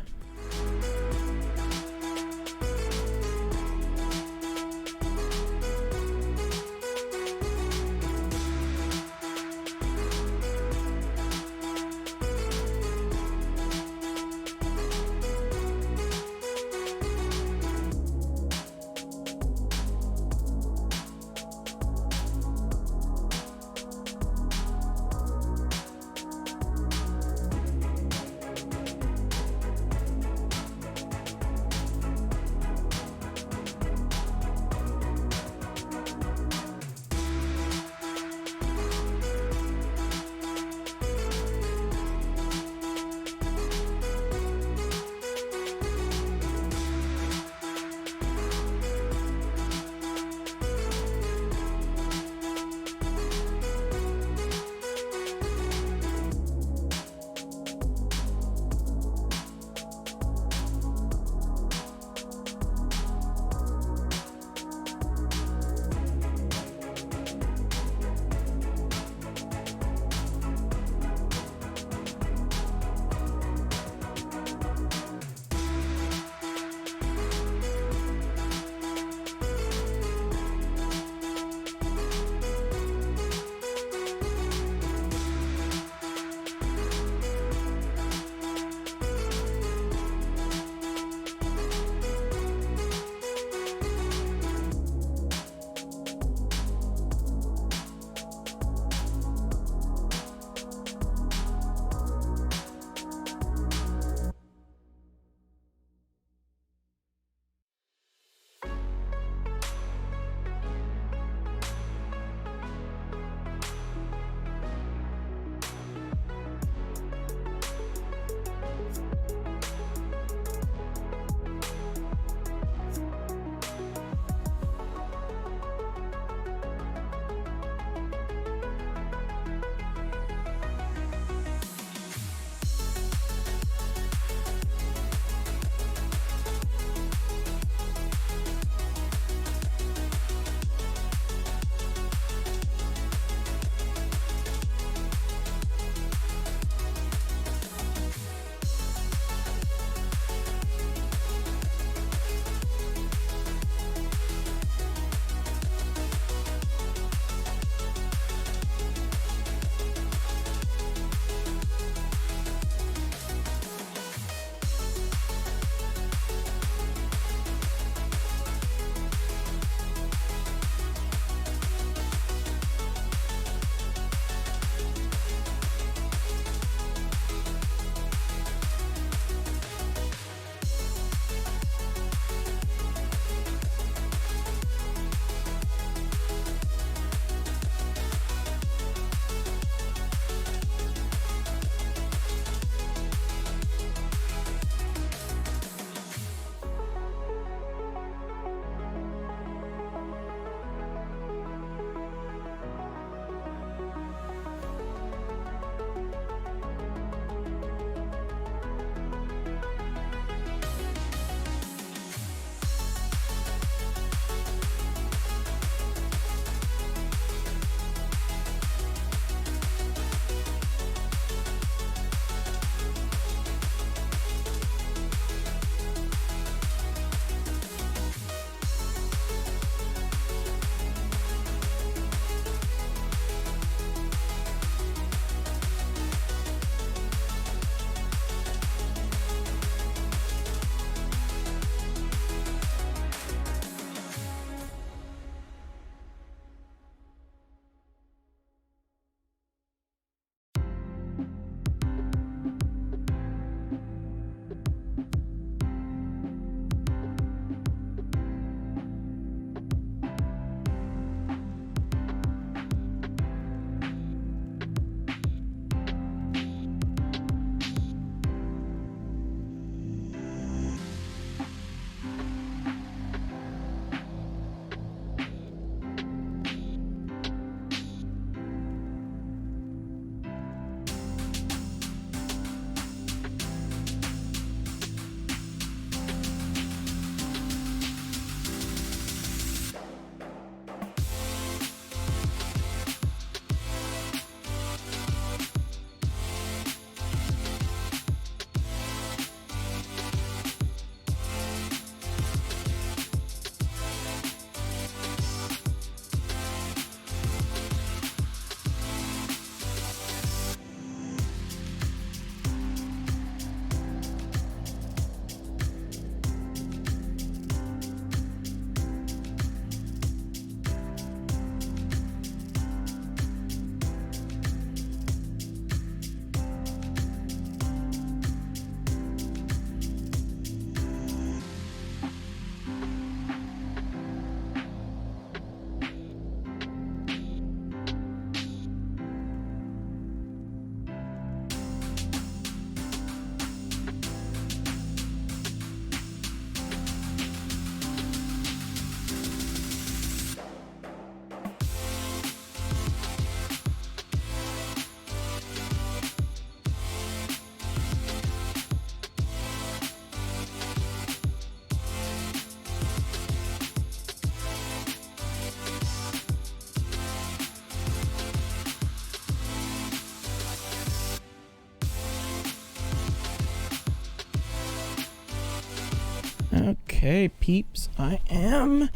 Okay, peeps, I am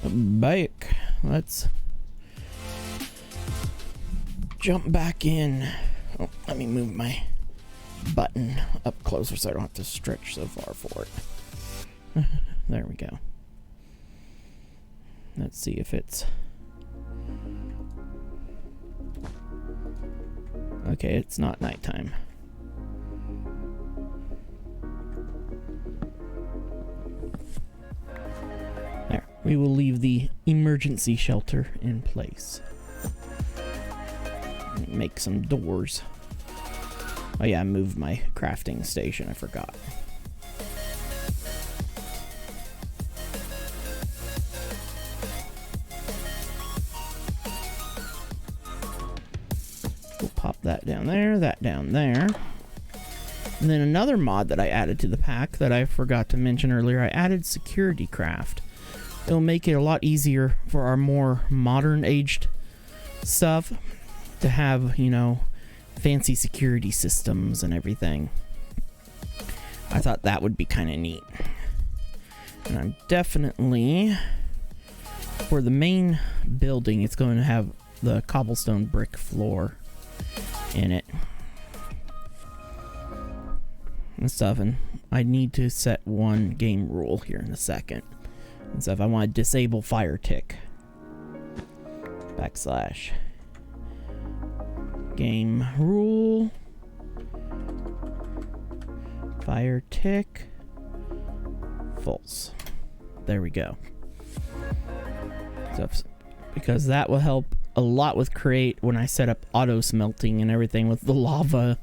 back. Let's jump back in. Oh, let me move my button up closer so I don't have to stretch so far for it. There we go. Let's see if it's... Okay, it's not nighttime. There. We will leave the emergency shelter in place. Make some doors. Oh yeah, I moved my crafting station, I forgot. We'll pop that down there, that down there. And then another mod that I added to the pack that I forgot to mention earlier, I added security craft. It'll make it a lot easier for our more modern aged stuff to have, you know, fancy security systems and everything. I thought that would be kind of neat. And I'm definitely, for the main building, it's going to have the cobblestone brick floor in it and stuff. And I need to set one game rule here in a second. And so if I want to disable fire tick, backslash game rule, fire tick, false. There we go. So, because that will help a lot with create when I set up auto smelting and everything with the lava.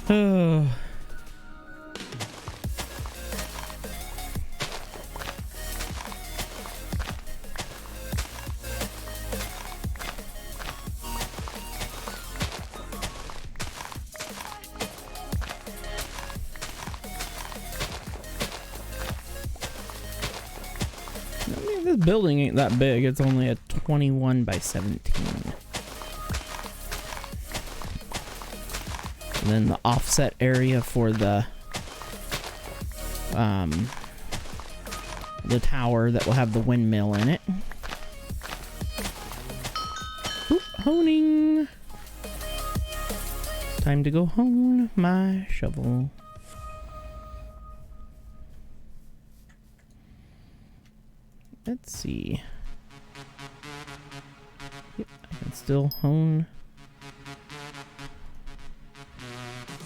Oh. This building ain't that big. It's only a 21 by 17. And then the offset area for the tower that will have the windmill in it. Oop, honing. Time to go hone my shovel. Let's see. Yep, I can still hone.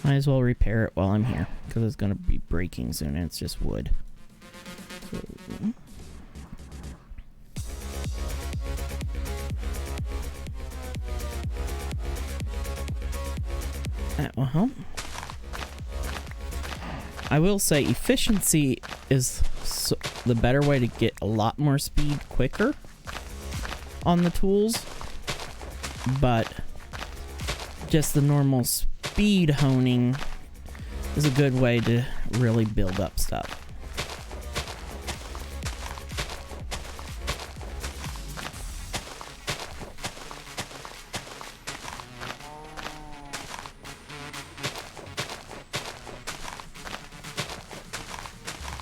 Might as well repair it while I'm here, because it's going to be breaking soon, and it's just wood. So, that will help. I will say efficiency is the better way to get a lot more speed quicker on the tools, but just the normal speed honing is a good way to really build up stuff.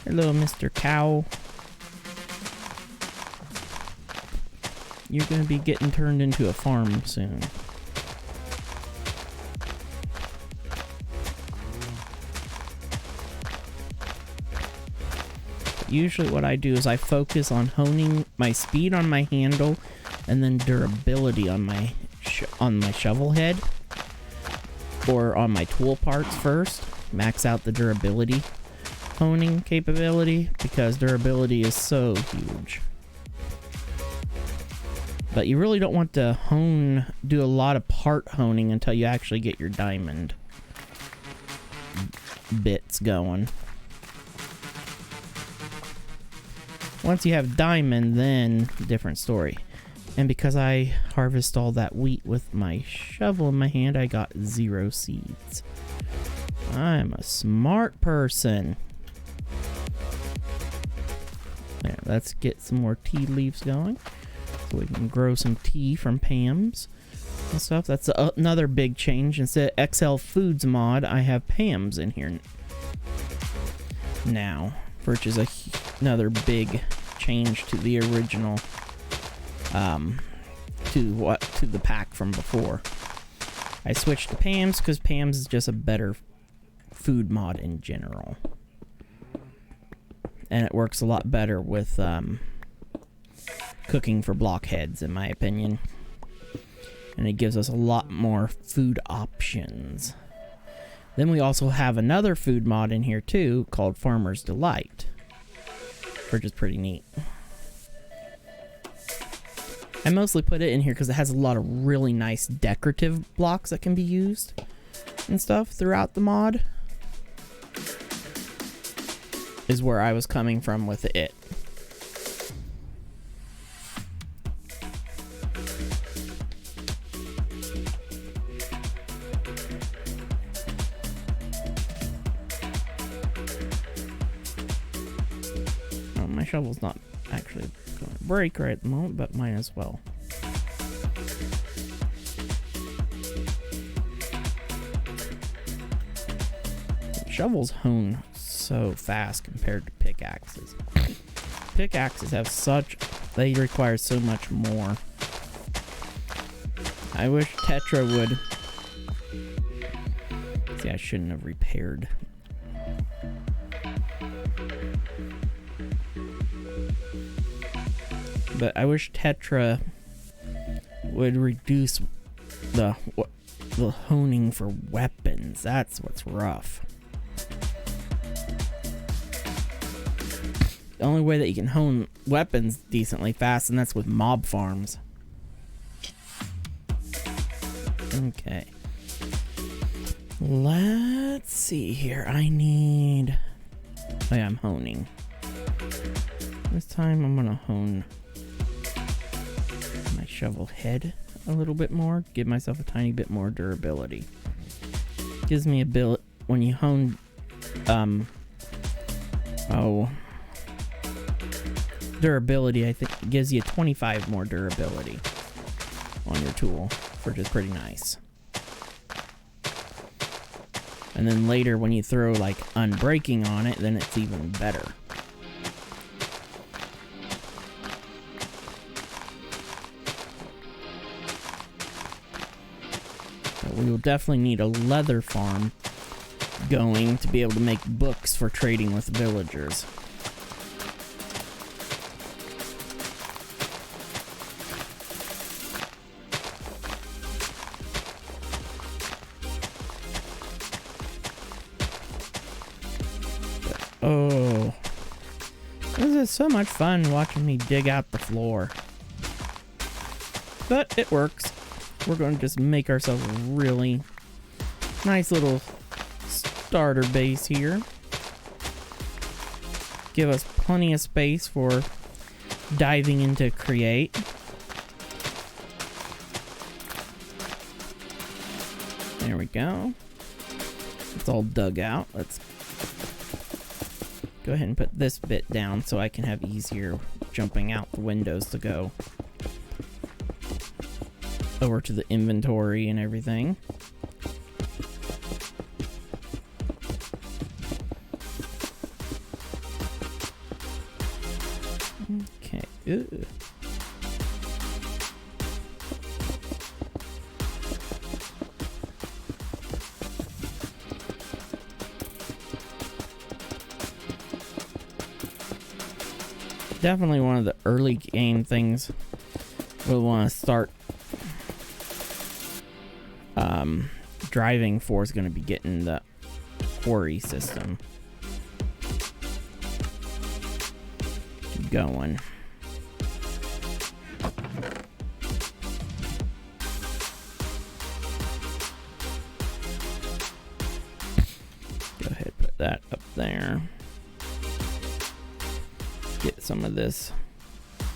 Hello, Mr. Cow. You're going to be getting turned into a farm soon. Usually what I do is I focus on honing my speed on my handle and then durability on my shovel head or on my tool parts first. Max out the durability honing capability because durability is so huge. But you really don't want to do a lot of part honing until you actually get your diamond bits going. Once you have diamond, then different story. And because I harvest all that wheat with my shovel in my hand, I got 0 seeds. I'm a smart person. There, let's get some more tea leaves going. So we can grow some tea from Pam's and stuff. That's another big change. Instead of XL Foods mod, I have Pam's in here now which is another big change to the original, to the pack from before. I switched to Pam's because Pam's is just a better food mod in general. And it works a lot better with cooking for blockheads, in my opinion. And it gives us a lot more food options. Then we also have another food mod in here too, called Farmer's Delight, which is pretty neat. I mostly put it in here because it has a lot of really nice decorative blocks that can be used and stuff throughout the mod. Is where I was coming from with it. Oh, my shovel's not actually going to break right at the moment, but might as well. Shovels hone so fast compared to pickaxes. Pickaxes they require so much more. I wish Tetra would. See, I shouldn't have repaired. But I wish Tetra would reduce the honing for weapons. That's what's rough. The only way that you can hone weapons decently fast, and that's with mob farms. Okay. Let's see here. I need... Oh yeah, I'm honing. This time I'm gonna hone my shovel head a little bit more. Give myself a tiny bit more durability. Gives me ability... When you hone... durability, I think it gives you 25 more durability on your tool, which is pretty nice. And then later when you throw like unbreaking on it, then it's even better. But we will definitely need a leather farm going to be able to make books for trading with villagers. Oh, this is so much fun watching me dig out the floor. But it works. We're going to just make ourselves a really nice little starter base here. Give us plenty of space for diving into create. There we go. It's all dug out. Let's go ahead and put this bit down so I can have easier jumping out the windows to go over to the inventory and everything. Okay. Ooh. Definitely one of the early game things we'll want to start driving for is going to be getting the quarry system going. Go ahead, put that up there. Get some of this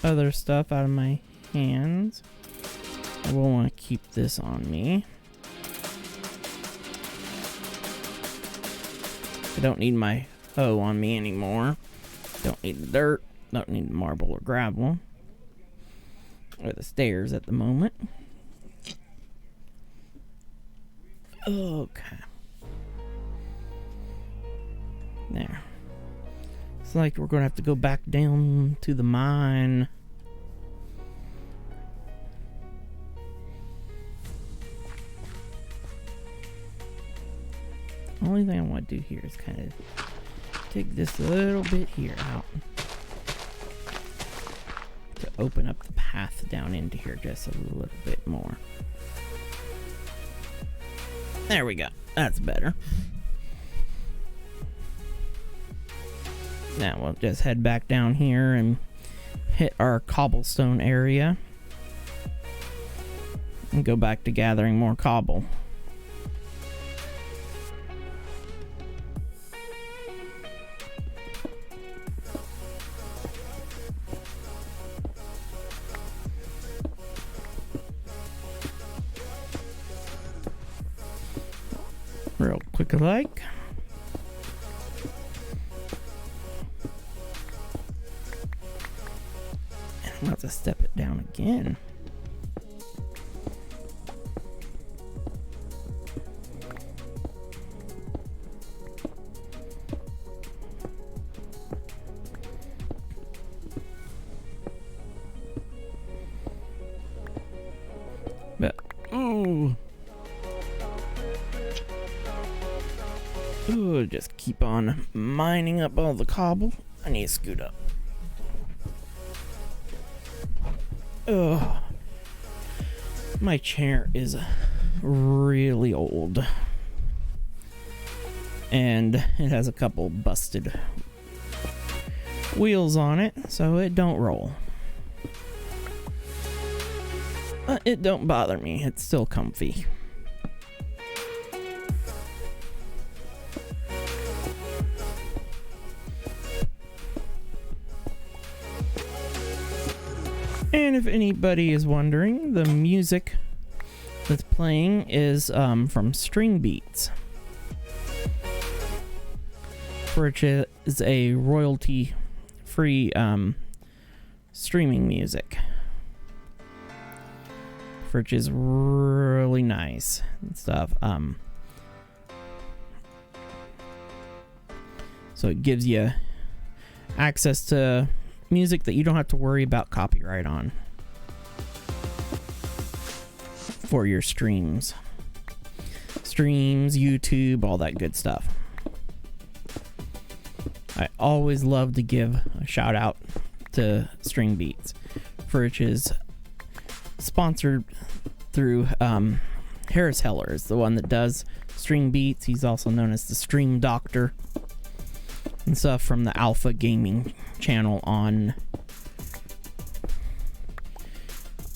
other stuff out of my hands. I will want to keep this on me. I don't need my hoe on me anymore. Don't need the dirt. Don't need the marble or gravel. Or the stairs at the moment. Okay. There. It's like we're gonna have to go back down to the mine. Only thing I want to do here is kind of take this little bit here out to open up the path down into here just a little bit more. There we go. That's better. Now we'll just head back down here and hit our cobblestone area and go back to gathering more cobble. Real quick like. And I'm about to step it down again. But, ooh. Ooh, just keep on mining up all the cobble. I need to scoot up. Ugh. My chair is really old. And it has a couple busted wheels on it, so it don't roll. But it don't bother me. It's still comfy. And if anybody is wondering, the music that's playing is from String Beats, which is a royalty-free streaming music, which is really nice and stuff. So it gives you access to music that you don't have to worry about copyright on for your streams, YouTube, all that good stuff. I always love to give a shout out to String Beats, which is sponsored through Harris Heller, is the one that does String Beats. He's also known as the Stream Doctor and stuff from the Alpha Gaming channel on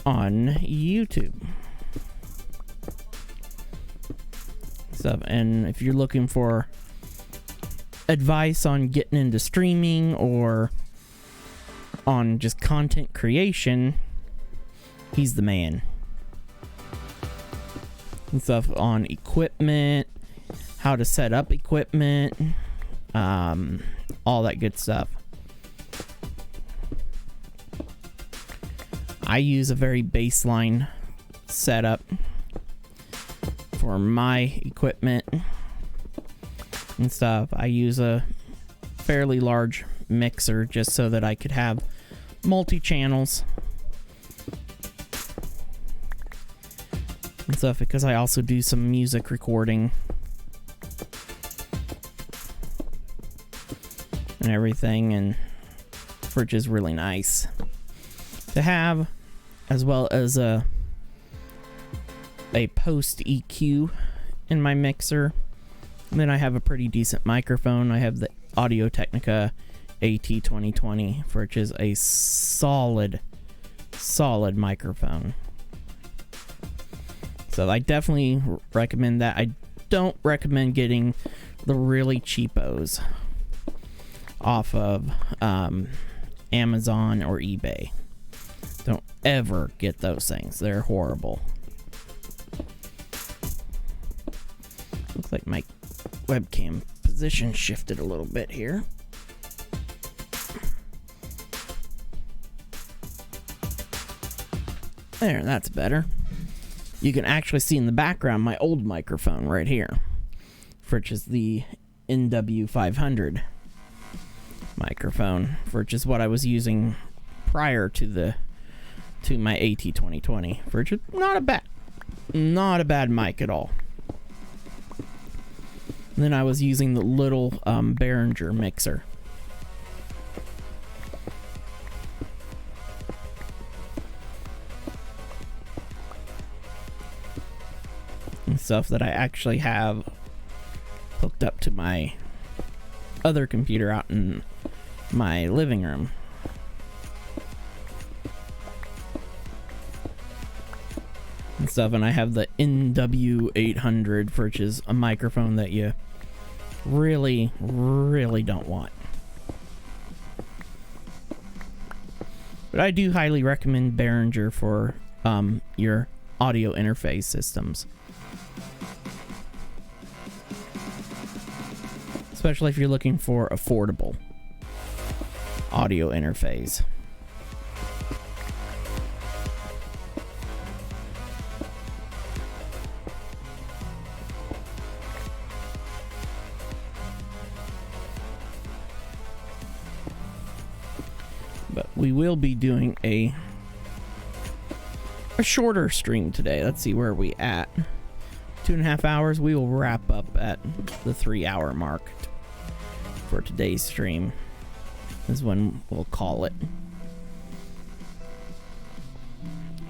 YouTube. Stuff. And if you're looking for advice on getting into streaming or on just content creation, he's the man. And stuff on equipment, how to set up equipment, all that good stuff. I use a very baseline setup for my equipment and stuff. I use a fairly large mixer just so that I could have multi-channels and stuff, because I also do some music recording and everything, and which is really nice to have, as well as a post EQ in my mixer. And then I have a pretty decent microphone. I have the Audio-Technica AT2020, which is a solid microphone. So I definitely recommend that. I don't recommend getting the really cheapos off of Amazon or eBay. Don't ever get those things. They're horrible. Looks like my webcam position shifted a little bit here. There, that's better. You can actually see in the background my old microphone right here, which is the NW500, microphone, which is what I was using prior to my AT2020, which is not a bad mic at all. And then I was using the little Behringer mixer. And stuff that I actually have hooked up to my other computer out in my living room. And stuff, and I have the NW800, which is a microphone that you really don't want. But I do highly recommend Behringer for your audio interface systems. Especially if you're looking for affordable audio interface. But we will be doing a shorter stream today. Let's see where we at. 2.5 hours. We will wrap up at the 3-hour mark for today's stream. Is when we'll call it.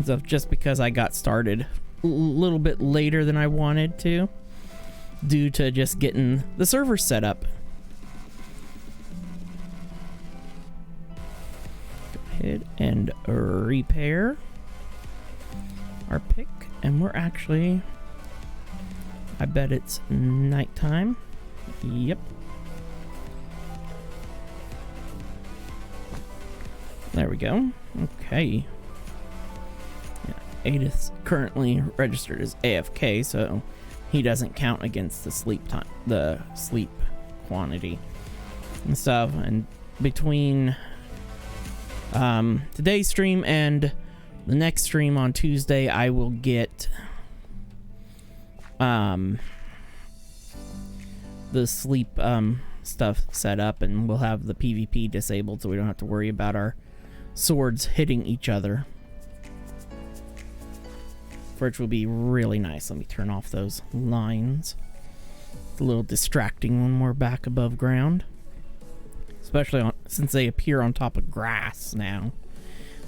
So just because I got started a little bit later than I wanted to, due to just getting the server set up. Go ahead and repair our pick, and we're actually, I bet it's nighttime. Yep. There we go. Okay. Yeah, Edith's currently registered as AFK, so he doesn't count against the sleep time, the sleep quantity and stuff. And between today's stream and the next stream on Tuesday, I will get the sleep stuff set up, and we'll have the PvP disabled, so we don't have to worry about our swords hitting each other, which will be really nice. Let me turn off those lines. It's a little distracting when we're back above ground, especially since they appear on top of grass now.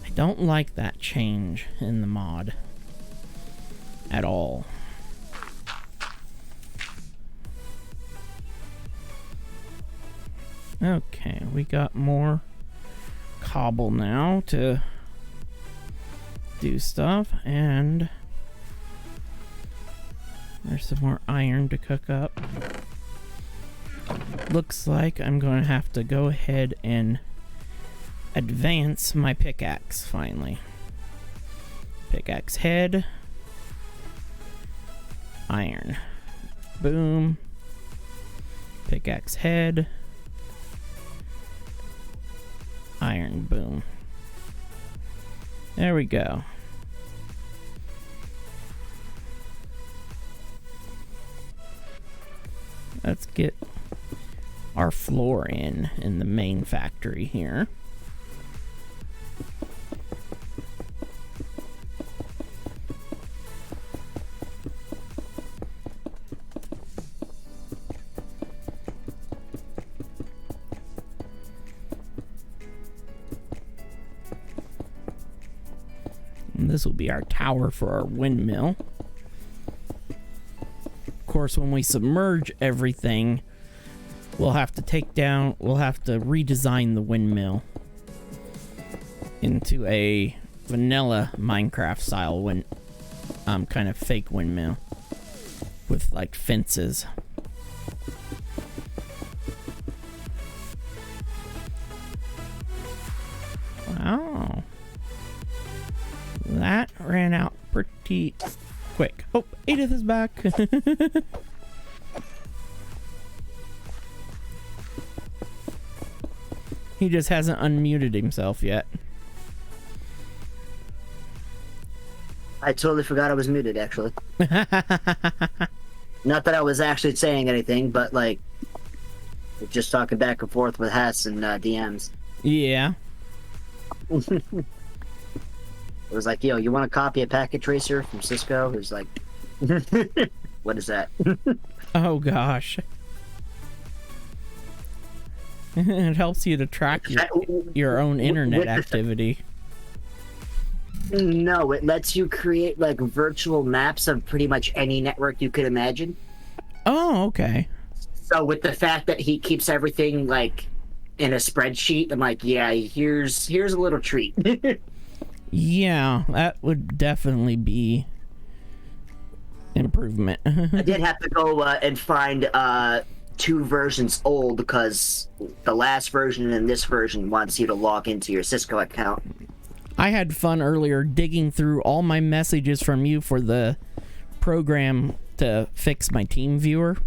I don't like that change in the mod at all. Okay, we got more cobble now to do stuff, and there's some more iron to cook up. Looks like I'm going to have to go ahead and advance my pickaxe finally. Pickaxe head, iron, boom. Pickaxe head, iron, boom. There we go. Let's get our floor in the main factory here. And this will be our tower for our windmill. Of course, when we submerge everything, we'll have to redesign the windmill into a vanilla Minecraft style kind of fake windmill with like fences. Wow. That ran out pretty quick. Oh, Edith is back. He just hasn't unmuted himself yet. I totally forgot I was muted, actually. Not that I was actually saying anything, but like, We're just talking back and forth with Hess and DMs. Yeah. It was like, yo, you want to copy a packet tracer from Cisco? It was like, what is that? Oh gosh. It helps you to track your own internet activity. No, it lets you create like virtual maps of pretty much any network you could imagine. Oh, okay. So with the fact that he keeps everything like in a spreadsheet, I'm like, yeah, here's a little treat. Yeah, that would definitely be improvement. I did have to go and find 2 versions old because the last version and this version wants you to log into your Cisco account. I had fun earlier digging through all my messages from you for the program to fix my team viewer.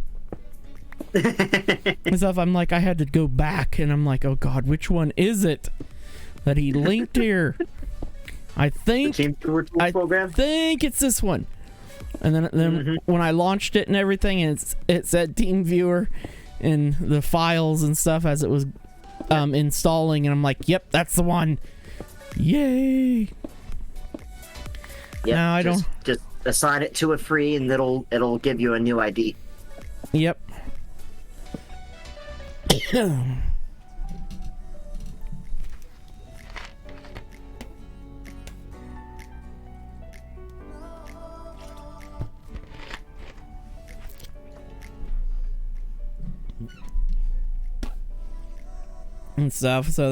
And stuff. I'm like, I had to go back and I'm like, oh god, which one is it that he linked here? I think it's this one. And then when I launched it and everything, and it said team viewer in the files and stuff as it was installing, and I'm like, yep, that's the one. Yay. Yep, now I don't just assign it to a free and it'll give you a new ID. Yep. And stuff so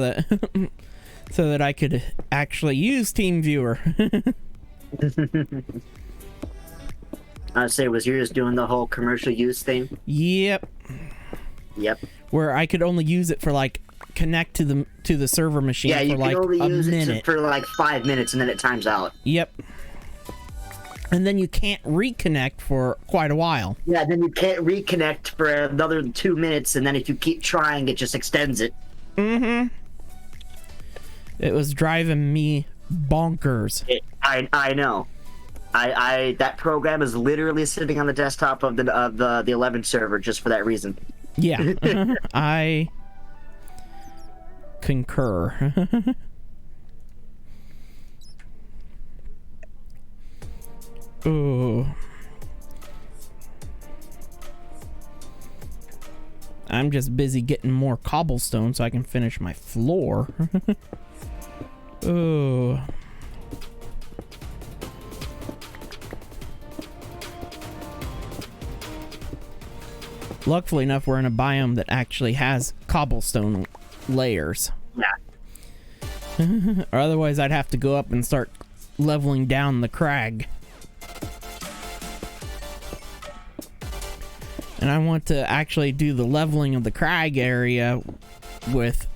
that I could actually use TeamViewer. I'd say, was yours doing the whole commercial use thing? Yep. Where I could only use it for like connect to the server machine for like a minute. Yeah, you can only use it for like 5 minutes and then it times out. Yep. And then you can't reconnect for quite a while. Yeah, then you can't reconnect for another 2 minutes, and then if you keep trying, it just extends it. Mm-hmm. It was driving me bonkers. I know. I that program is literally sitting on the desktop of the 11 server just for that reason. Yeah. I concur. Oh. I'm just busy getting more cobblestone so I can finish my floor. Oh. Luckily enough, we're in a biome that actually has cobblestone layers. Yeah. Or otherwise, I'd have to go up and start leveling down the crag. And I want to actually do the leveling of the crag area with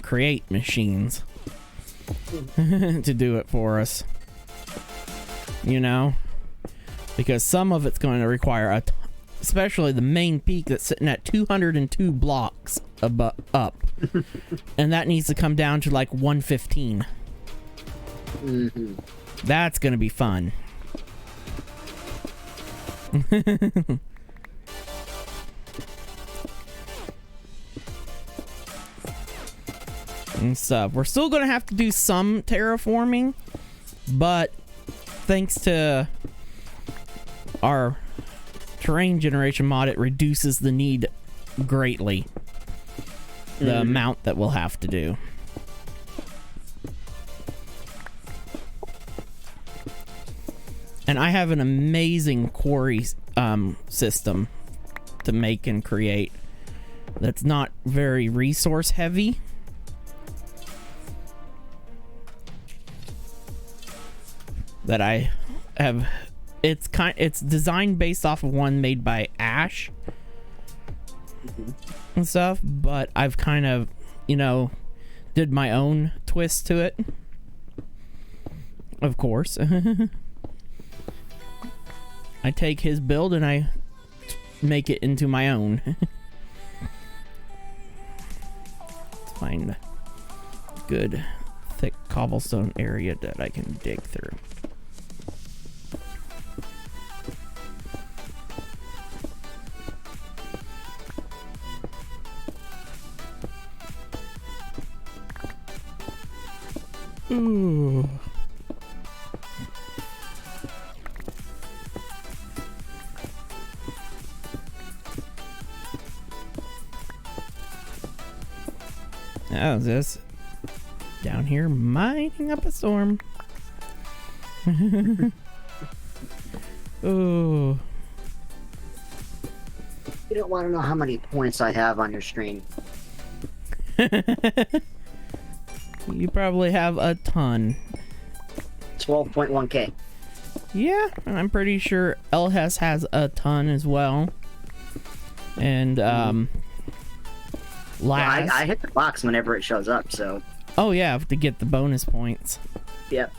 create machines to do it for us. You know? Because some of it's going to require especially the main peak that's sitting at 202 blocks up. And that needs to come down to like 115. Mm-hmm. That's going to be fun. And stuff. We're still going to have to do some terraforming, but thanks to our terrain generation mod, it reduces the need greatly. The amount that we'll have to do. And I have an amazing quarry system to make and create that's not very resource heavy. That I have. It's designed based off of one made by Ash and stuff, but I've kind of, did my own twist to it. Of course. I take his build and I make it into my own. Let's find a good thick cobblestone area that I can dig through. Ooh. How's this? Down here mining up a storm. Oh. You don't want to know how many points I have on your stream. You probably have a ton. 12.1k. Yeah, I'm pretty sure Elhes has a ton as well. And Well, I hit the box whenever it shows up, so. Oh yeah, to get the bonus points. Yep.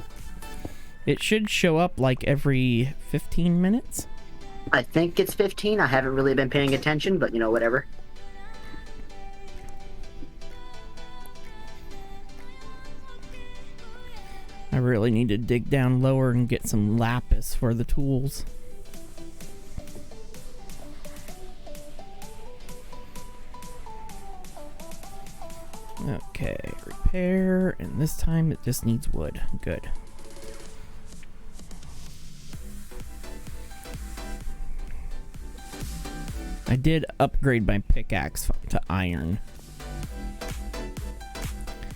It should show up like every 15 minutes. I think it's 15. I haven't really been paying attention, but you know, whatever. I really need to dig down lower and get some lapis for the tools. Okay, repair, and this time it just needs wood. Good. I did upgrade my pickaxe to iron.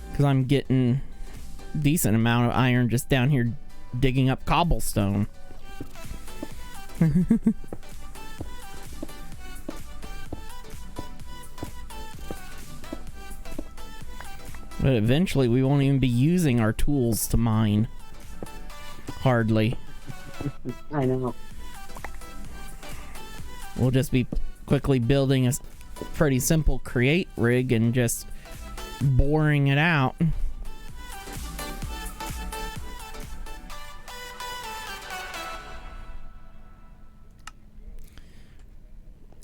Because I'm getting a decent amount of iron just down here digging up cobblestone. But eventually we won't even be using our tools to mine. Hardly. I know. We'll just be quickly building a pretty simple create rig and just boring it out.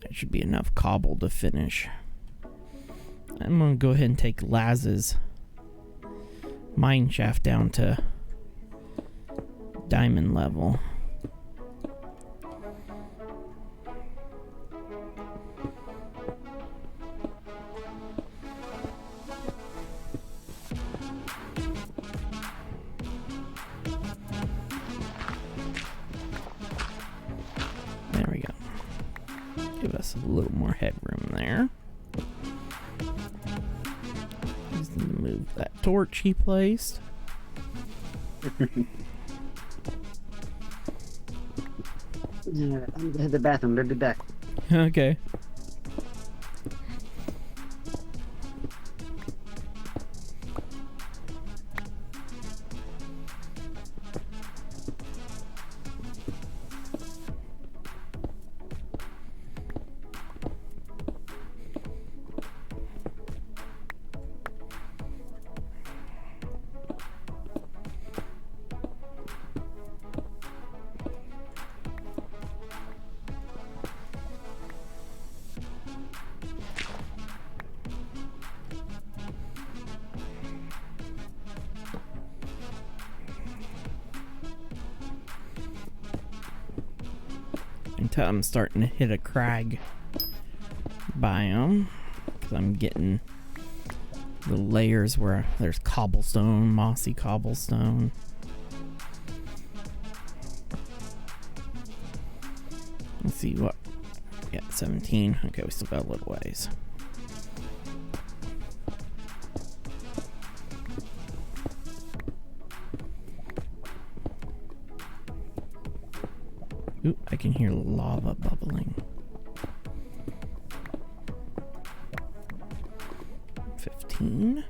That should be enough cobble to finish. I'm gonna go ahead and take Laz's mine shaft down to diamond level. There we go. Give us a little more headroom there. Just need to move that torch he placed. Yeah, I'm gonna hit the bathroom. I'll be back. Okay. Until I'm starting to hit a crag biome, because I'm getting the layers where there's cobblestone, mossy cobblestone. Let's see what. Yeah, 17. Okay, we still got a little ways. Ooh, I can hear lava bubbling. 15.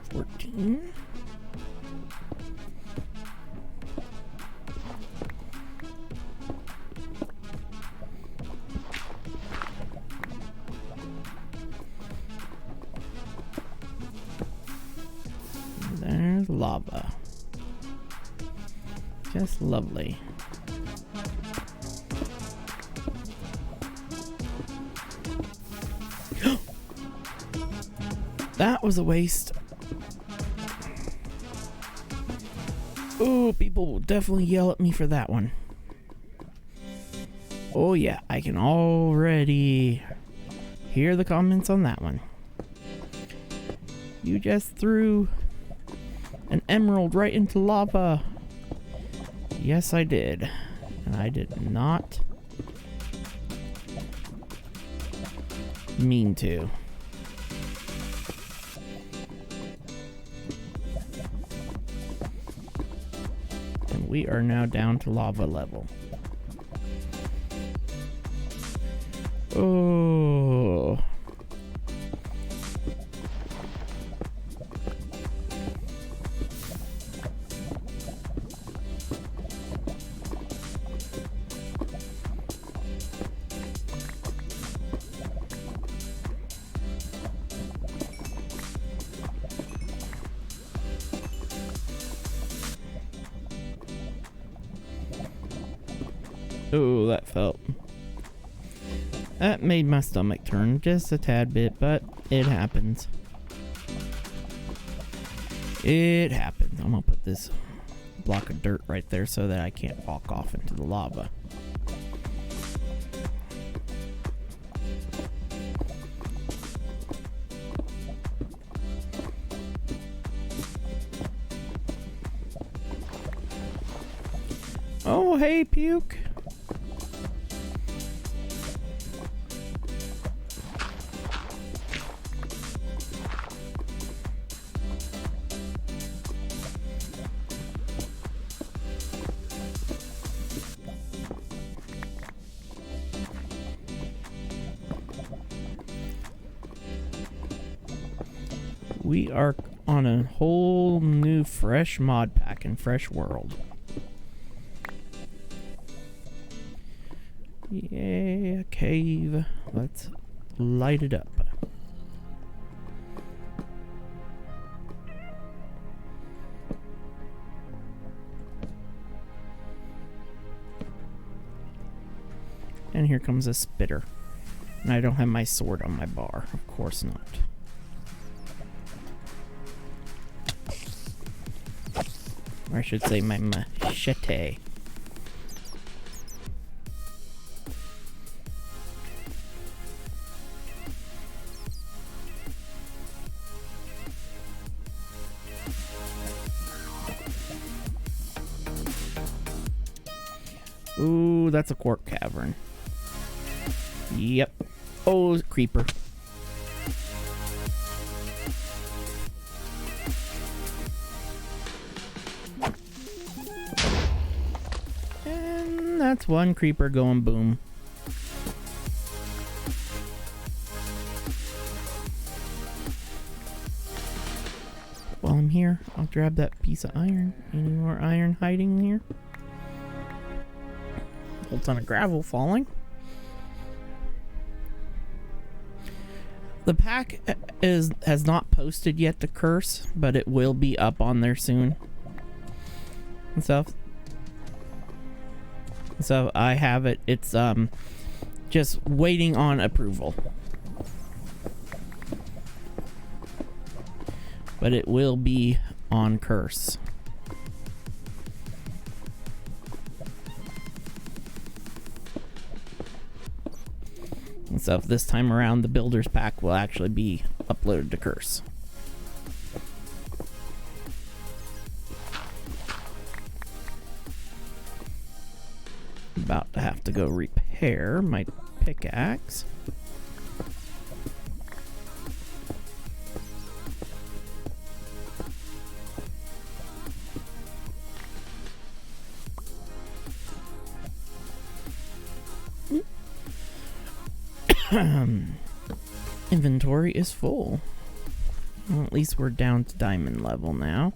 14. 'There's lava. Just lovely. That was a waste. Oh, people will definitely yell at me for that one. Oh yeah, I can already hear the comments on that one. You just threw an emerald right into lava. Yes, I did. And I did not mean to. And we are now down to lava level. Oh. Oh, that felt. That made my stomach turn just a tad bit, but it happens. It happens. I'm gonna put this block of dirt right there so that I can't walk off into the lava. Oh, hey, Puke. We are on a whole new fresh mod pack in Fresh World. Yay, a cave. Let's light it up. And here comes a spitter. And I don't have my sword on my bar. Of course not. Or I should say my machete. Ooh, that's a quark cavern. Yep. Oh, creeper. And that's one creeper going boom. While I'm here, I'll grab that piece of iron. Any more iron hiding here? Whole ton of gravel falling. The pack has not posted yet to Curse, but it will be up on there soon. And stuff. So I have it. It's just waiting on approval. But it will be on Curse. And so this time around, the Builder's Pack will actually be uploaded to Curse. About to have to go repair my pickaxe. Inventory is full. Well, at least we're down to diamond level now.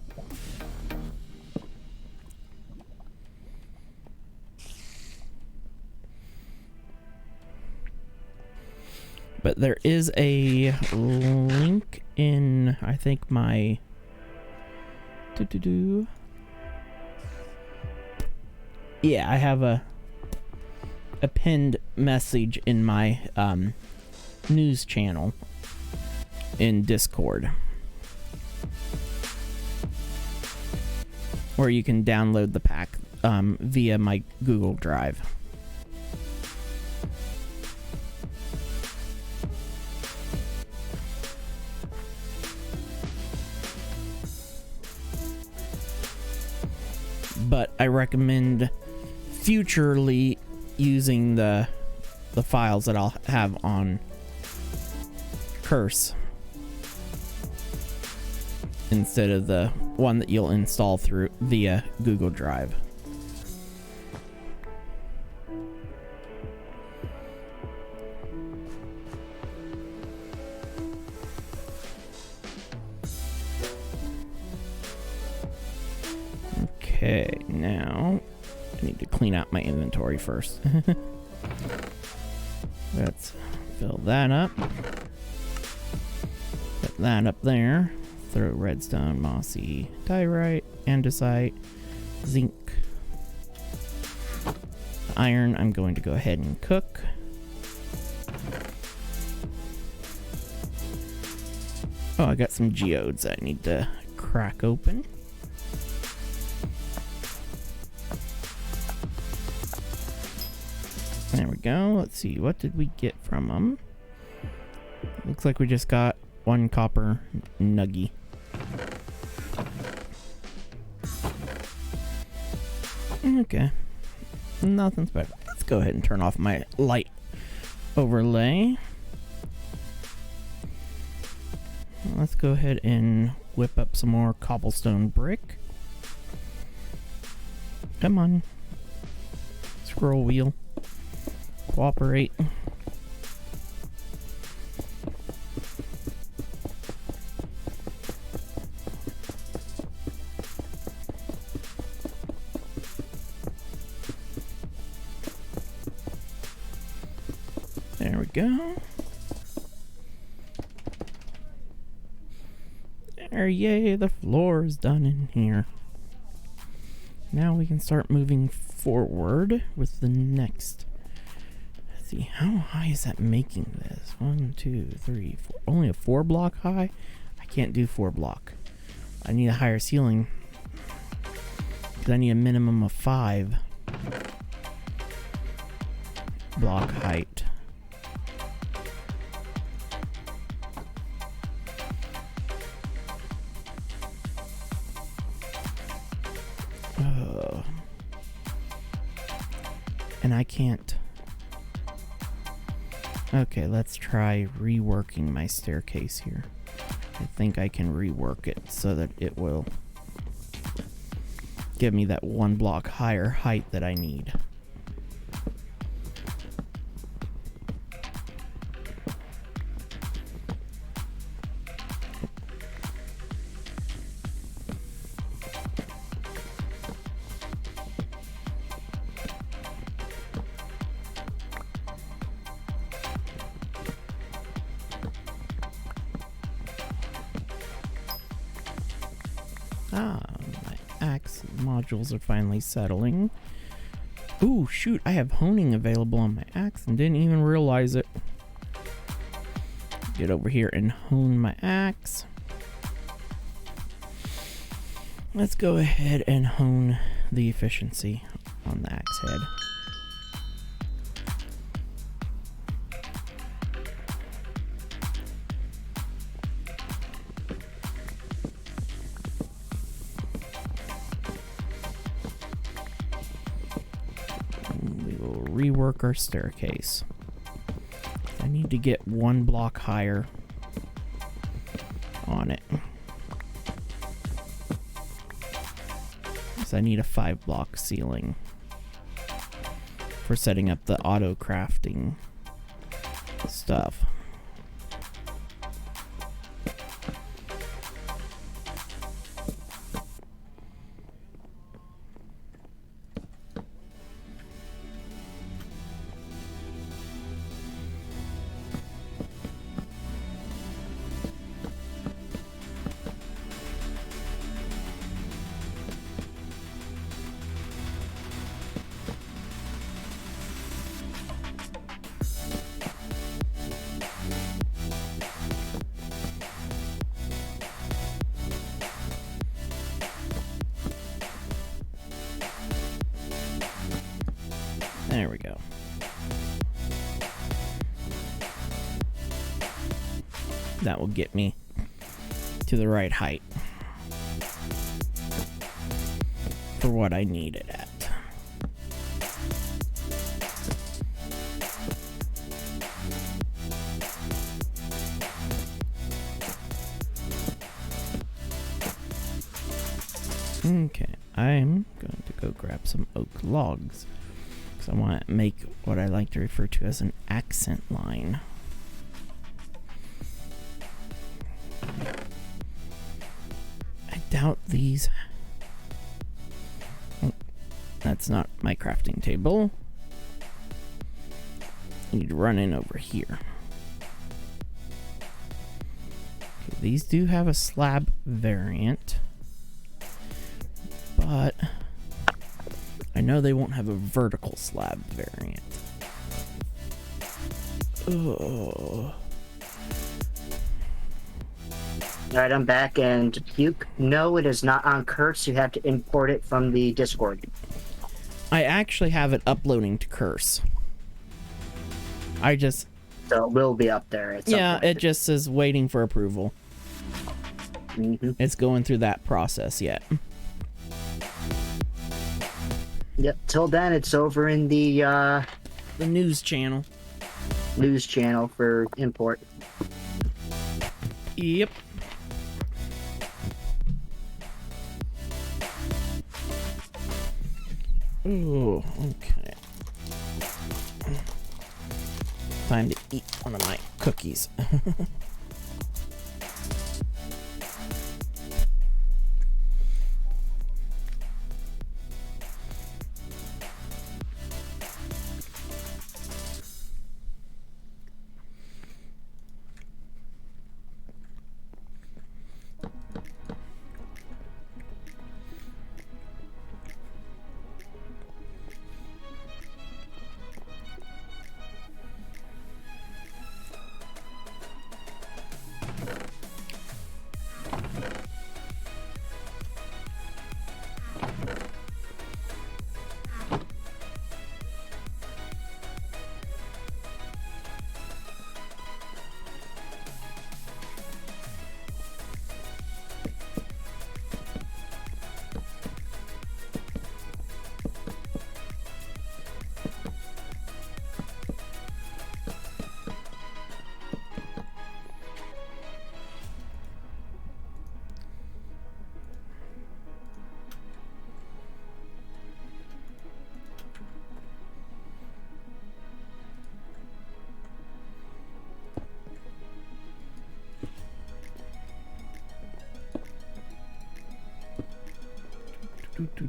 But there is a link in, I think, my... Yeah, I have a pinned message in my news channel in Discord, where you can download the pack via my Google Drive. but I recommend futurely using the files that I'll have on Curse instead of the one that you'll install through via Google Drive. Okay, now I need to clean out my inventory first. Let's fill that up. Put that up there. Throw redstone, mossy, diorite, andesite, zinc. The iron I'm going to go ahead and cook. Oh, I got some geodes I need to crack open. There we go. Let's see. What did we get from them? Looks like we just got one copper nuggy. Okay. Nothing special. Let's go ahead and turn off my light overlay. Let's go ahead and whip up some more cobblestone brick. Come on. Scroll wheel. Cooperate. There we go. There, yay, the floor is done in here. Now we can start moving forward with the next. Let's see, how high is that making this? 1, 2, 3, 4. Only a 4 block high? I can't do 4 block. I need a higher ceiling. Because I need a minimum of 5 block height. And I can't. Okay, let's try reworking my staircase here. I think I can rework it so that it will give me that 1 block higher height that I need. Ah, my axe modules are finally settling. Ooh, shoot, I have honing available on my axe and didn't even realize it. Get over here and hone my axe. Let's go ahead and hone the efficiency on the axe head. Rework our staircase. I need to get 1 block higher on it. So I need a 5 block ceiling for setting up the auto crafting stuff. There we go. That will get me to the right height for what I need it at. Okay, I'm going to go grab some oak logs because I want to make what I like to refer to as an accent line. I doubt these... Oh, that's not my crafting table. I need to run in over here. Okay, these do have a slab variant, but I know they won't have a vertical slab variant. Oh. Alright, I'm back, and no, it is not on Curse. You have to import it from the Discord. I actually have it uploading to Curse. So it will be up there at some point. It just says waiting for approval. Mm-hmm. It's going through that process yet. Yep, till then, it's over in the news channel. News channel for import. Yep. Oh, okay. Time to eat one of my cookies.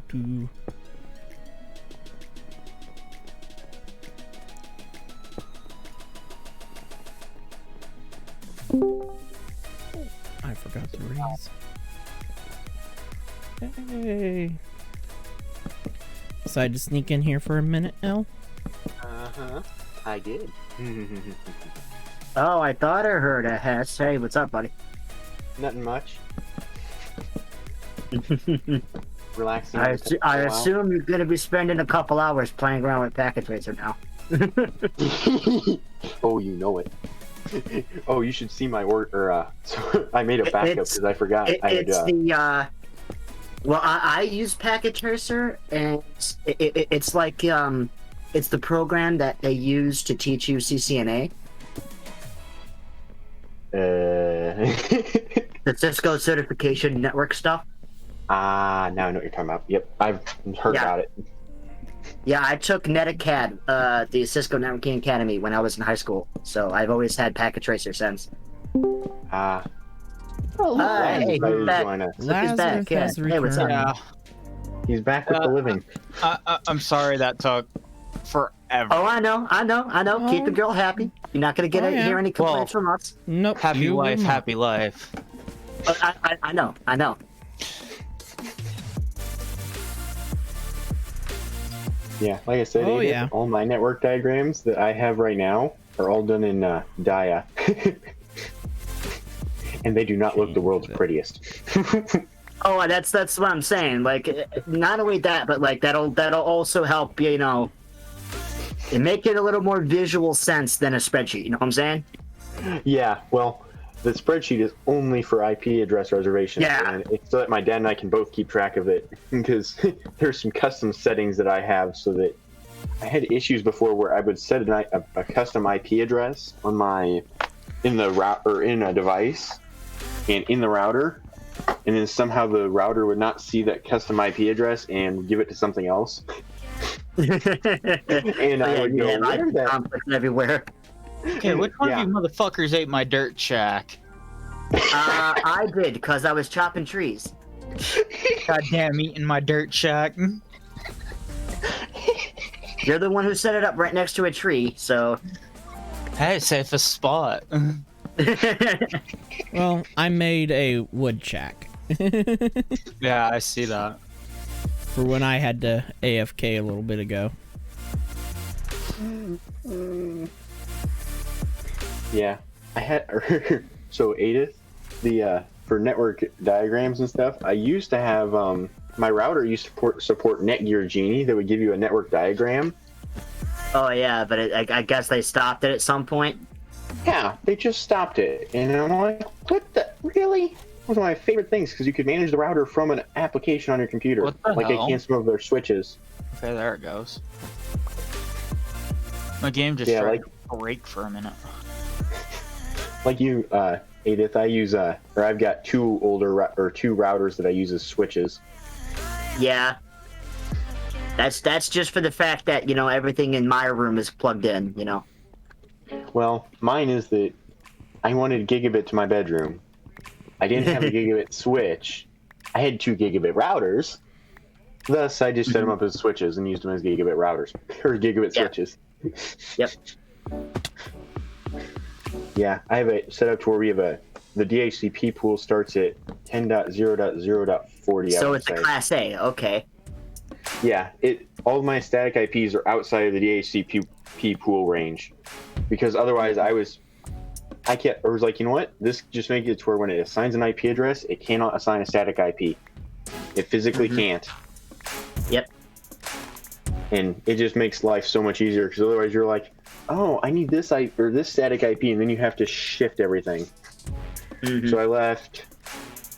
Do. I forgot to raise. Hey. Decided to sneak in here for a minute, El? Uh-huh. I did. Oh, I thought I heard a hiss. Hey, what's up, buddy? Nothing much. Relaxing. I assume you're going to be spending a couple hours playing around with Packet Tracer now. Oh, you know it. Oh, you should see my so I made a backup because I forgot. Well, I use Packet Tracer, and it's like it's the program that they use to teach you CCNA. The Cisco Certification Network stuff. Now I know what you're talking about. Yep, I've heard about it. Yeah, I took NetAcad, the Cisco Networking Academy, when I was in high school. So I've always had Packet Tracer since. Hey, he's back. Lazarus He's back. Yeah. has Hey, what's up? Yeah. He's back with the living. I'm sorry that took forever. Oh, I know. Oh. Keep the girl happy. You're not gonna hear any complaints from us. Nope. Happy wife, happy life. I know. Yeah, like I said, all my network diagrams that I have right now are all done in Dia. And they do not look the world's prettiest. Oh, that's what I'm saying. Like, not only that, but like that'll also help, you know, make it a little more visual sense than a spreadsheet. You know what I'm saying? Yeah, well, the spreadsheet is only for IP address reservations. Yeah. And it's so that my dad and I can both keep track of it, because there's some custom settings that I have so that I had issues before where I would set a custom IP address on in a device and in the router, and then somehow the router would not see that custom IP address and give it to something else. And I would go, where that conflict everywhere. Okay, which one of you motherfuckers ate my dirt shack? I did, because I was chopping trees. Goddamn, eating my dirt shack. You're the one who set it up right next to a tree, so... Hey, safest spot. Well, I made a wood shack. Yeah, I see that. For when I had to AFK a little bit ago. Yeah, I had so Edith, for network diagrams and stuff, I used to have my router used to support Netgear Genie that would give you a network diagram. Oh yeah, but I guess they stopped it at some point. Yeah, they just stopped it, and I'm like, what the really? It was one of my favorite things because you could manage the router from an application on your computer, What the like hell? they can some of their switches. Okay, there it goes. My game just tried to break for a minute. Like you, Edith, I've got two routers that I use as switches. Yeah. That's just for the fact that, everything in my room is plugged in, Well, mine is that I wanted gigabit to my bedroom. I didn't have a gigabit switch. I had 2 gigabit routers. Thus, I just set them up as switches and used them as gigabit routers or gigabit switches. Yep. Yeah, I have it set up to where we have the DHCP pool starts at 10.0.0.40. So it's a Class A, okay. Yeah, all of my static IPs are outside of the DHCP pool range, because otherwise I was like, you know what? This just makes it to where when it assigns an IP address, it cannot assign a static IP. It physically can't. Yep. And it just makes life so much easier, because otherwise you're like, oh, I need this this static IP, and then you have to shift everything. So I left.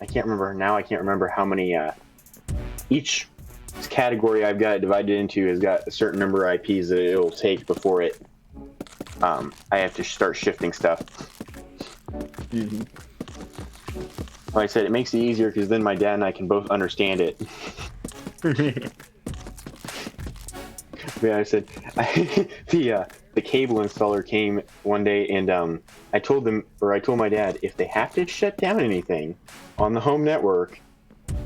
I can't remember how many. Each category I've got it divided into has got a certain number of IPs that it'll take before it. I have to start shifting stuff. Like I said, it makes it easier because then my dad and I can both understand it. Yeah, I said the cable installer came one day, and I told my dad, if they have to shut down anything on the home network,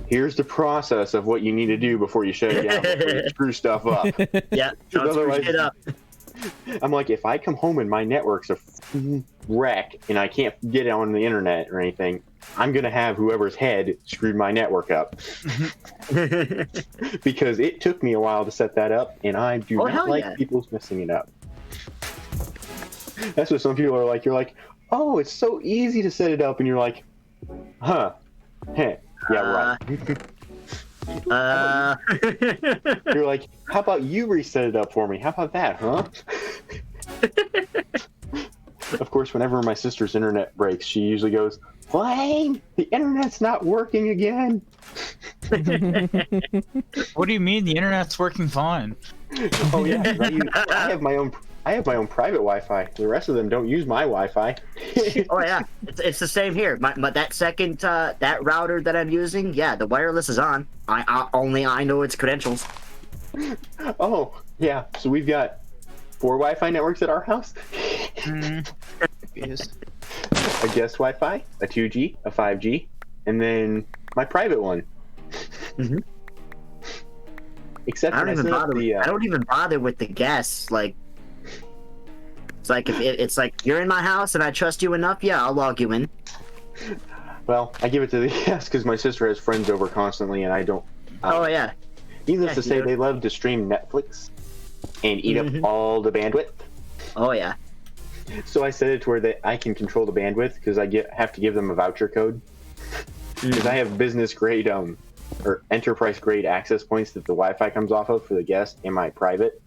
here's the process of what you need to do before you shut it down, before you screw stuff up. Yeah, don't screw shit up. I'm like, if I come home and my network's a wreck and I can't get on the internet or anything, I'm gonna have whoever's head screwed my network up. Because it took me a while to set that up, and I do not like people messing it up. That's what some people are like. You're like, oh, it's so easy to set it up, and you're like, huh, heh, yeah, right. You're like, how about you reset it up for me? How about that, huh? Of course, whenever my sister's internet breaks, she usually goes, Blaine, the internet's not working again. What do you mean the internet's working fine? Oh yeah, I have my own private Wi-Fi. The rest of them don't use my Wi-Fi. Oh yeah, it's the same here. That second that router that I'm using, yeah, the wireless is on. I know its credentials. Oh yeah, so we've got 4 Wi-Fi networks at our house. Yes. A guest Wi-Fi, a 2G, a 5G, and then my private one. Except I don't even bother with the guests. Like, it's like if it's like you're in my house and I trust you enough, yeah, I'll log you in. Well, I give it to the guests because my sister has friends over constantly, and I don't. Oh yeah. Needless to say, they love to stream Netflix and eat up all the bandwidth. Oh yeah. So I set it to where I can control the bandwidth because I have to give them a voucher code. Because I have business grade or enterprise grade access points that the Wi-Fi comes off of for the guest and my private.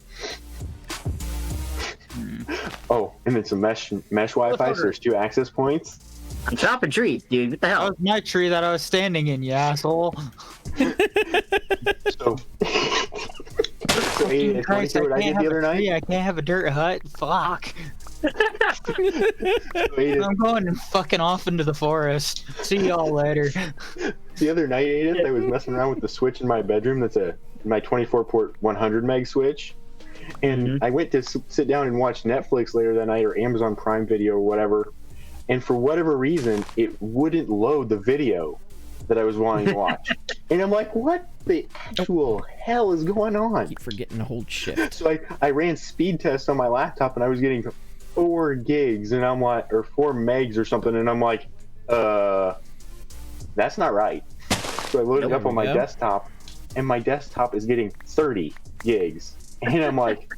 Oh, and then some mesh Wi-Fi, so there's 2 access points. I'm chopping trees, dude. What the That hell? was my tree that I was standing in, you asshole. So, so Aiden, it's funny Christ, I what I can't did the have other a night. tree. I can't have a dirt hut. Fuck. So Aiden, I'm going fucking off into the forest. See y'all later. the other night, Aiden, I was messing around with the switch in my bedroom. That's my 24-port 100 meg switch. And I went to sit down and watch Netflix later that night, or Amazon Prime Video, or whatever. And for whatever reason, it wouldn't load the video that I was wanting to watch. And I'm like, what the actual hell is going on? Keep forgetting to hold shift. So I ran speed tests on my laptop, and I was getting 4 gigs, and I'm like, or 4 megs or something, and I'm like, that's not right. So I loaded There up on we my go. desktop, and my desktop is getting 30 gigs. And I'm like,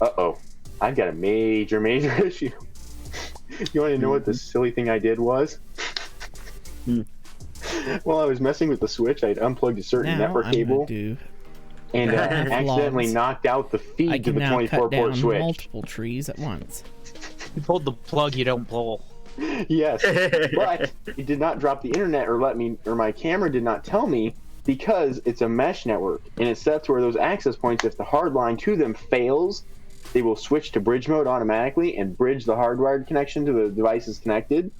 uh-oh, I've got a major issue. You want to know what the silly thing I did was? While I was messing with the switch, I'd unplugged a certain Now network I'm cable gonna do. and accidentally Logs. knocked out the I feed to can the now cut 24-port down switch. multiple trees at once. You pulled the plug you don't pull. Yes, but it did not drop the internet or my camera did not tell me, because it's a mesh network and it's set to where those access points, if the hard line to them fails, they will switch to bridge mode automatically and bridge the hardwired connection to the devices connected.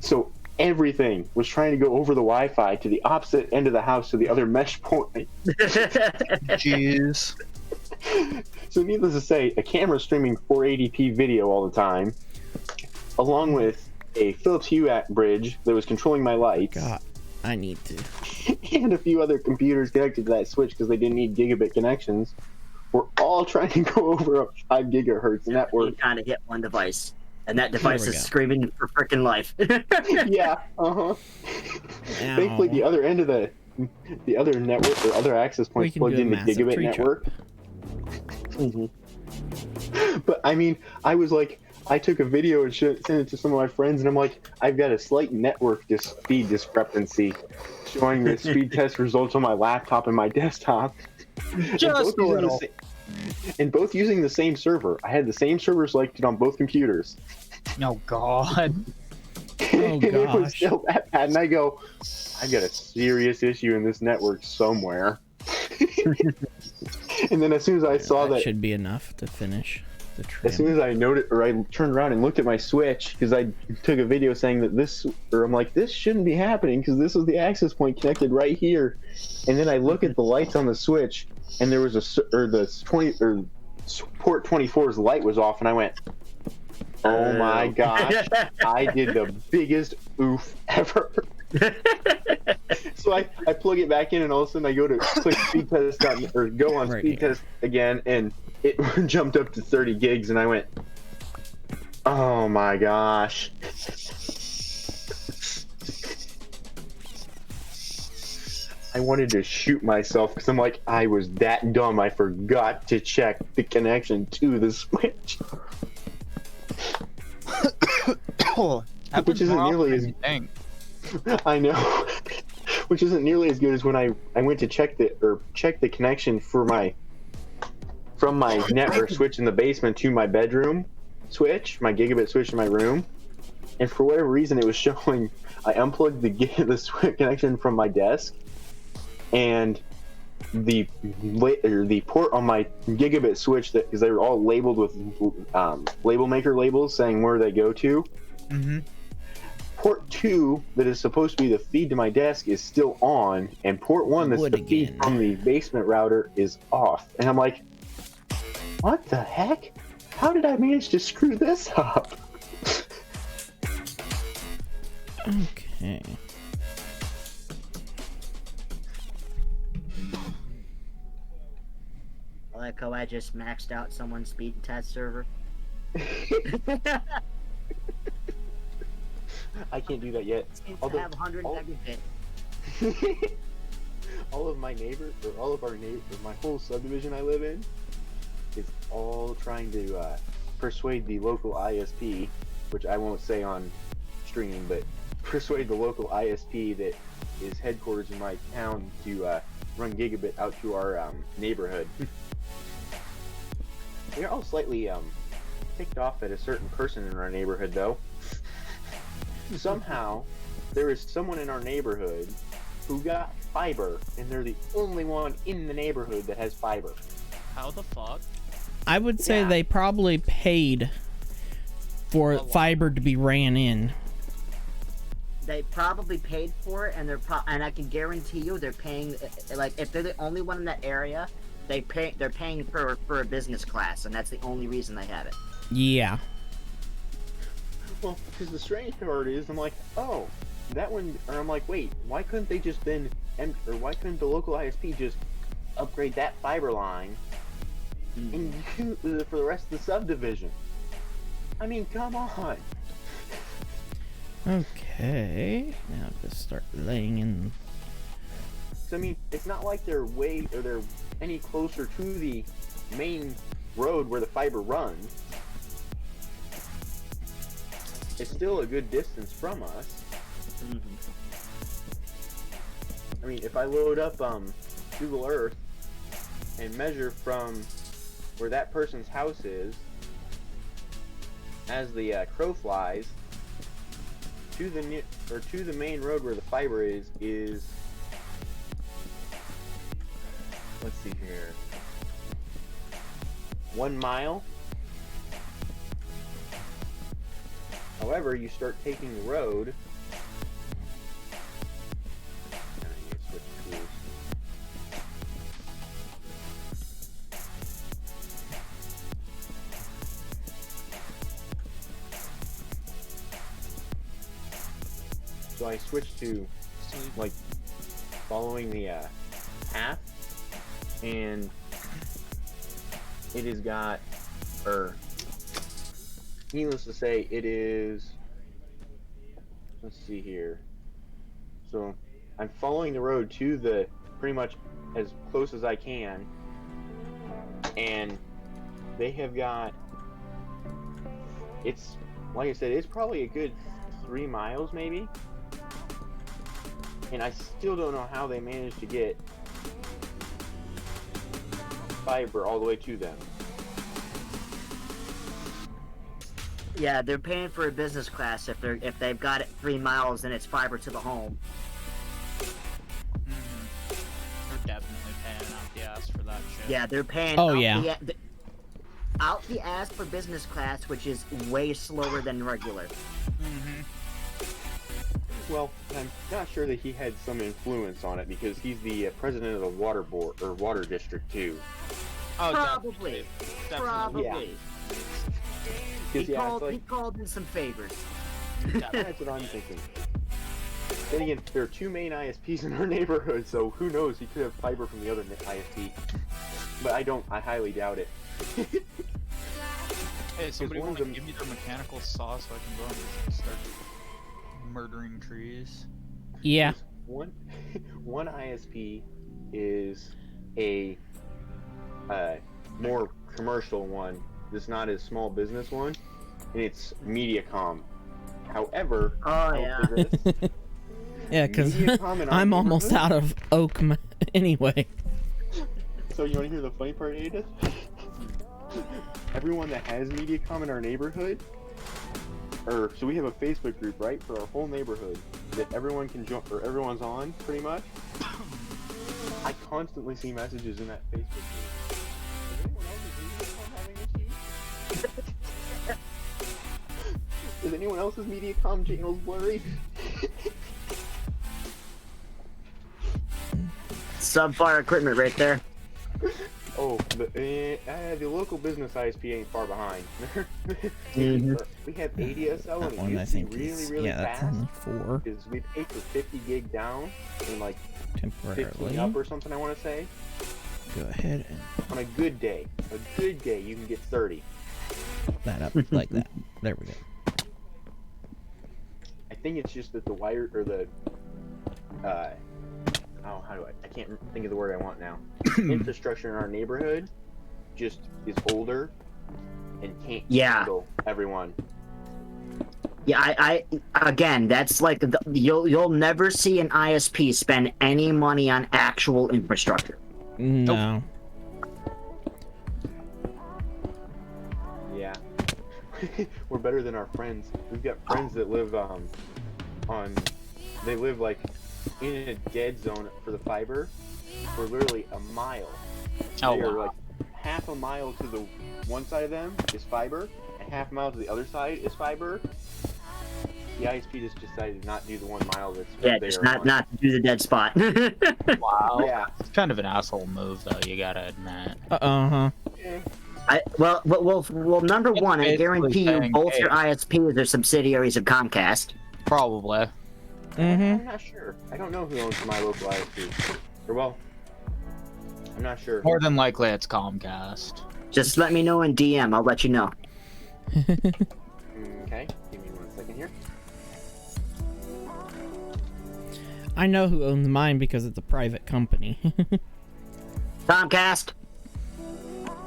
So everything was trying to go over the Wi-Fi to the opposite end of the house to the other mesh point. Jeez. So needless to say, a camera streaming 480p video all the time, along with a Philips Hue bridge that was controlling my lights, God, I need to. and a few other computers connected to that switch because they didn't need gigabit connections, were all trying to go over a 5 gigahertz network. You kind of hit one device, and that device we is go. screaming for freaking life. Yeah, Thankfully, the other end of the other network or other access We points can plugged do a in the massive gigabit tree network. But I mean, I was like, I took a video and sent it to some of my friends, and I'm like, I've got a slight network speed discrepancy showing the speed test results on my laptop and my desktop. Just a little. And both using the same server. I had the same server selected on both computers. Oh god. Oh And it was gosh. still that bad. And I go, I've got a serious issue in this network somewhere. And then as soon as I saw that that, should be enough to finish the trim. as soon as I noted, or I turned around and looked at my switch, because I took a video saying that I'm like, this shouldn't be happening because this is the access point connected right here. And then I look at the lights on the switch, and there was port 24's light was off, and I went, oh my gosh, I did the biggest oof ever. So I plug it back in, and all of a sudden I go to click speed test or go on Right speed here. test again, and it jumped up to 30 gigs, and I went, oh my gosh. I wanted to shoot myself because I'm like, I was that dumb. I forgot to check the connection to the switch. Which isn't nearly as I know, which isn't nearly as good as when I went to check the connection from my network switch in the basement to my bedroom switch, my gigabit switch in my room, and for whatever reason it was showing. I unplugged the switch connection from my desk, and the port on my gigabit switch, that because they were all labeled with label maker labels saying where they go to. Port 2, that is supposed to be the feed to my desk, is still on, and port 1, that's the feed from the basement router, is off. And I'm like, what the heck? How did I manage to screw this up? Okay. I like how I just maxed out someone's speed test server. I can't do that yet. Seems Although- to have 100 all- megabit. All of my neighbors, or all of our neighbors, my whole subdivision I live in, is all trying to persuade the local ISP, which I won't say on stream, but persuade the local ISP that is headquarters in my town to run gigabit out to our neighborhood. They're all slightly ticked off at a certain person in our neighborhood, though. somehow there is someone in our neighborhood who got fiber, and they're the only one in the neighborhood that has fiber. How the fuck? I would say they probably paid for fiber to be ran in. They probably paid for it, and and I can guarantee you they're paying. Like, if they're the only one in that area, they're paying for a business class, and that's the only reason they have it. Yeah. Well, because the strange part is, I'm like, oh, that one, or I'm like, wait, why couldn't they just then, or why couldn't the local ISP just upgrade that fiber line and use it for the rest of the subdivision? I mean, come on. Okay. Now just start laying in. So, I mean, it's not like they're any closer to the main road where the fiber runs. It's still a good distance from us. I mean, if I load up Google Earth and measure from where that person's house is, as the crow flies, to the main road where the fiber is let's see here, 1 mile. However, you start taking the road. I need to switch tools. So I switched to like following the path, and it has got, or needless to say, it is, let's see here. So I'm following the road to the, pretty much as close as I can, and they have got, it's, like I said, it's probably a good 3 miles maybe, and I still don't know how they managed to get fiber all the way to them. Yeah, they're paying for a business class if they've got it 3 miles and it's fiber to the home. They're definitely paying out the ass for that shit. Yeah, they're paying. Out the ass for business class, which is way slower than regular. Well, I'm not sure that he had some influence on it because he's the president of the water board or water district too. Oh, Probably. definitely. Probably. Yeah. He called in some favors. That's what I'm thinking. Then again, there are 2 main ISPs in our neighborhood, so who knows? He could have fiber from the other ISP. But I highly doubt it. Hey, somebody want to give me their mechanical saw so I can go and start murdering trees? Yeah. One ISP is a more commercial one. It's not a small business one, and it's MediaCom. However, yeah, because I'm almost out of oak anyway. So you want to hear the funny part, Ada? Everyone that has MediaCom in our neighborhood, so we have a Facebook group, right, for our whole neighborhood that everyone can join, or everyone's on, pretty much. I constantly see messages in that Facebook group. Does anyone else's MediaCom channels blurry? Subfire equipment right there. Oh, the local business ISP ain't far behind. We have ADSL, and it used to be really fast. That's only 4 because we pay for 50 gig down and like temporarily 15 up or something. I want to say. Go ahead and on a good day, you can get 30. That up like that. There we go. I think it's just that the wire or the I can't think of the word I want now. Infrastructure in our neighborhood just is older and can't handle everyone. Yeah, I again, that's like you'll never see an ISP spend any money on actual infrastructure. No. Yeah. we're better than our friends. We've got friends that live they live like in a dead zone for the fiber. We're literally a mile. Oh, they are wow. like half a mile to the one side of them is fiber, and half a mile to the other side is fiber. The ISP just decided to not do the 1 mile that's Yeah, there. just not do the dead spot. Wow. Yeah. It's kind of an asshole move, though, you gotta admit. Uh-huh. Eh, Well, number It's one, I basically guarantee you saying, both hey. your ISPs are subsidiaries of Comcast. Probably. Mm-hmm. I'm not sure. I don't know who owns my local ISP. Or well, I'm not sure. More than likely, it's Comcast. Just let me know in DM. I'll let you know. Okay, give me 1 second here. I know who owns mine because it's a private company. Comcast.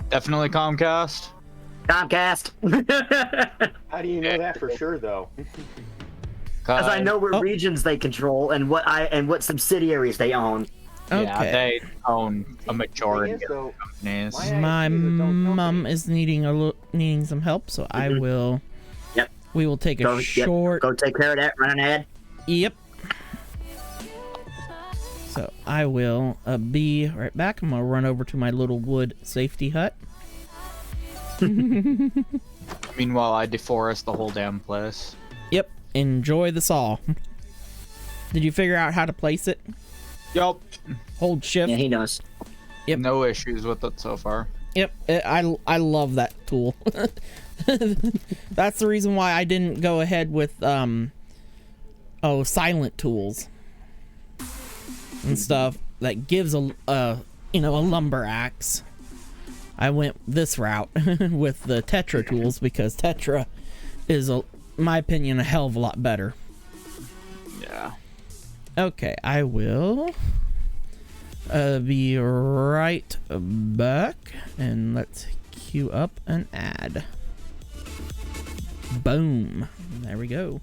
Definitely Comcast. Comcast. How do you know that for sure, though? Because I know what Oh. regions they control and what subsidiaries they own. Yeah, Okay. they own a majority Thing is, of though, companies. my- My ISP is its own mom company. is needing some help, so I Mhm. will. Yep. We will take a Go, short. Go take care of that. Run an ad. Yep. So I will be right back. I'm gonna run over to my little wood safety hut. Meanwhile, I deforest the whole damn place. Yep. Enjoy the saw. Did you figure out how to place it? Yup. Hold shift. Yeah, he knows. Yep. No issues with it so far. Yep. I love that tool. That's the reason why I didn't go ahead with silent tools and stuff that gives a lumber axe. I went this route with the Tetra tools because Tetra is, in my opinion, a hell of a lot better. Yeah. Okay, I will be right back, and let's queue up an ad. Boom. There we go.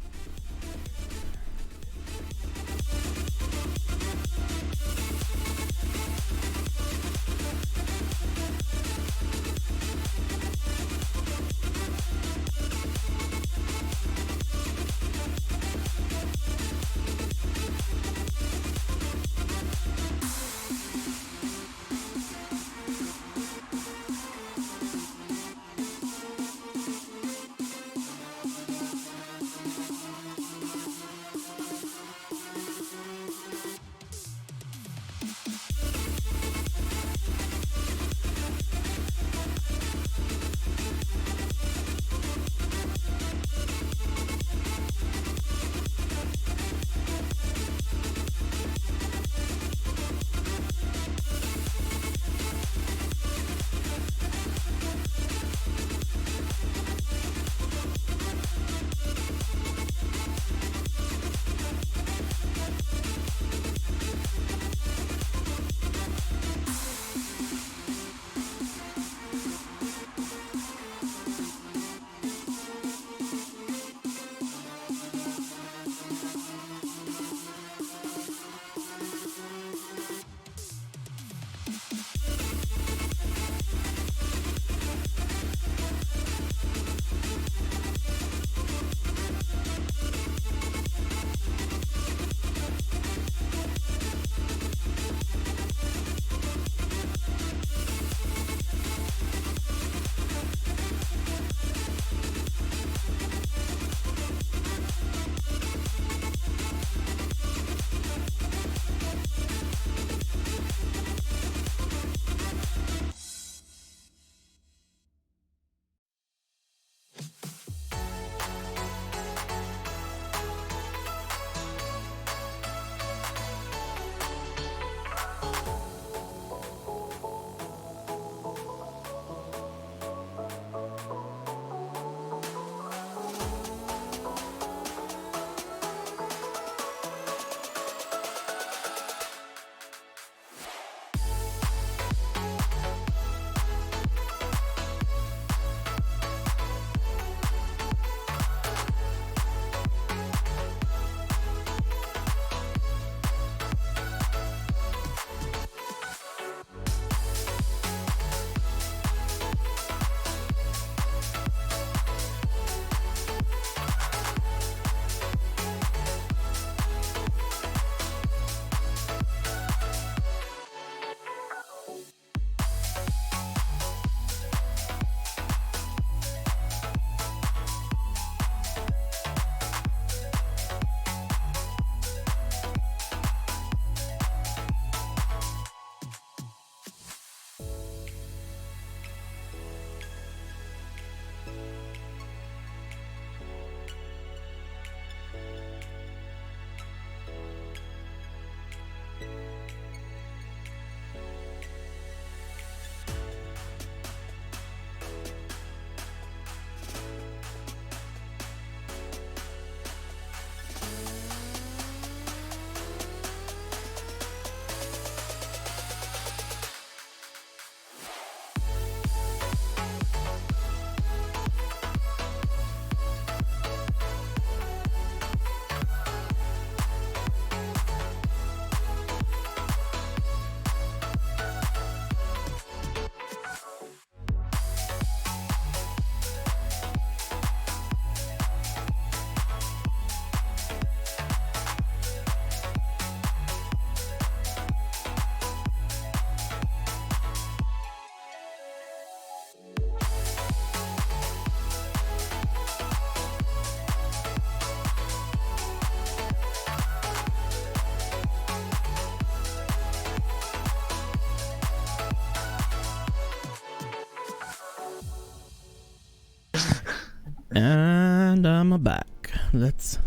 And I'm back. That's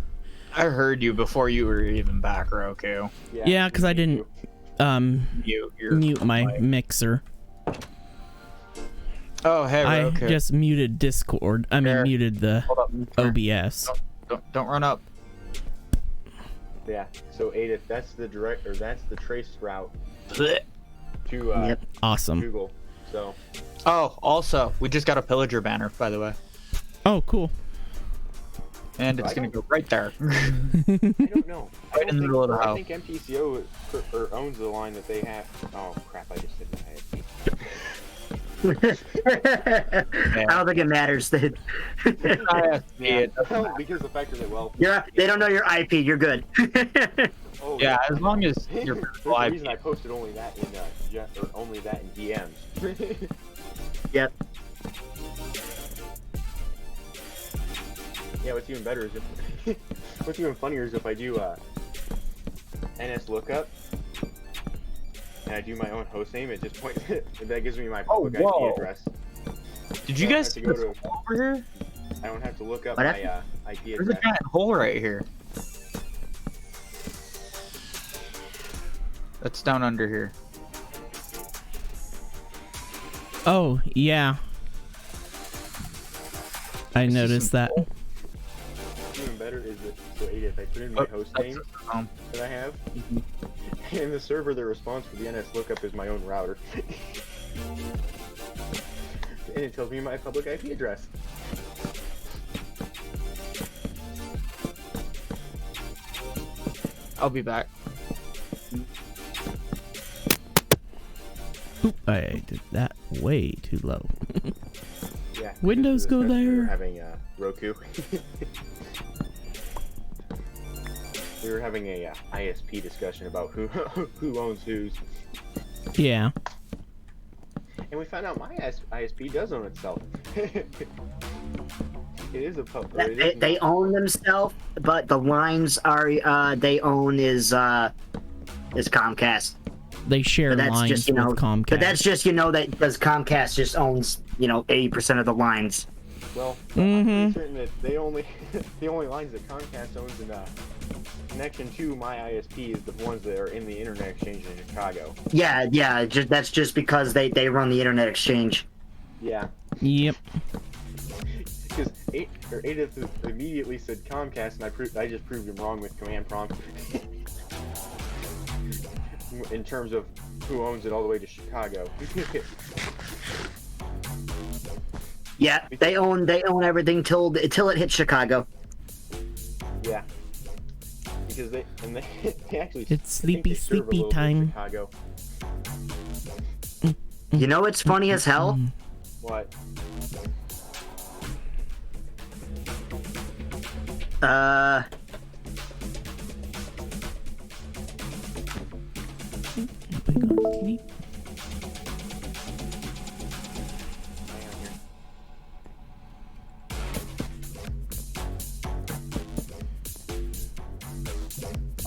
I heard you before you were even back, Roku. yeah, because I didn't mute my mic. mixer. Oh, hey, I Roku. just muted Discord. I mean, Here. muted the Hold up. OBS. Don't run up. Yeah. So Ada, that's the trace route Blech. to Yep. Awesome. Google. So Oh, also, we just got a pillager banner, by the way. Oh, cool. And it's going to go right there. I don't know. Right in the middle of the I house. think MTCO owns the line that they have. Oh crap! I just said that. I don't think it matters. That Well, because the fact that they don't know your IP. You're good. Oh, Yeah, as long as you're There's a live. reason I posted only that in DMs. Yep. Yeah, what's even better is if what's even funnier is if I do NS lookup and I do my own host name, it just points that gives me my public whoa. IP address. Did you I don't guys have see to go this to- hole over here? I don't have to look up What my happened? IP There's a address. giant hole right here. That's down under here. Oh, yeah. I This is noticed some that. hole. What's even better is that so Ada, if I put in my host name that I have, and the server that responds for the NS lookup is my own router. And it tells me my public IP address. I'll be back. Oop, I did that way too low. Yeah. Windows go We were there. having Roku. We were having a ISP discussion about who who owns whose, Yeah. and we found out my ISP does own itself. It is a pub. or it is They not. own themselves, but the lines are they own is Comcast. They share But that's lines just with Comcast. But that's just that because Comcast just owns 80% of the lines. Well, I'm Mhm. pretty certain that they only the only lines that Comcast owns in connection to my ISP is the ones that are in the internet exchange in Chicago. Yeah. That's just because they run the internet exchange. Yeah, Yep. because Edith immediately said Comcast, and I just proved him wrong with command prompt. In terms of who owns it all the way to Chicago. Yeah, they own everything till it hits Chicago. Yeah. Because they actually. It's I think they serve a sleepy little bit in time. Chicago. You know what's funny as hell? What? Hang on here.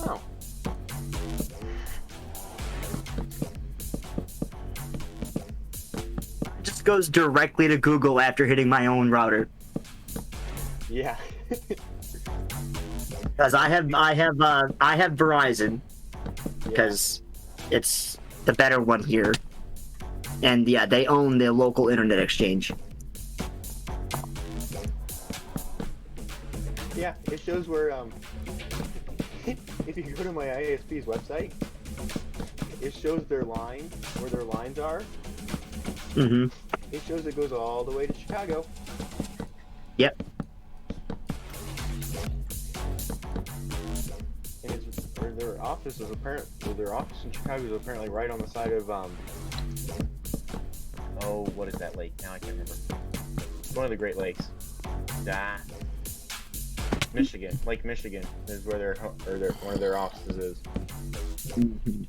Oh. It just goes directly to Google after hitting my own router. Yeah. Because I have Verizon, because it's the better one here. And yeah, they own the local internet exchange. Yeah, it shows where if you go to my ISP's website, it shows their line, where their lines are. Mm-hmm. It shows it goes all the way to Chicago. Yep. And their office is their office in Chicago is apparently right on the side of oh, what is that lake? Now I can't remember. It's one of the Great Lakes. Michigan. Lake Michigan is where one of their offices is. Mm-hmm.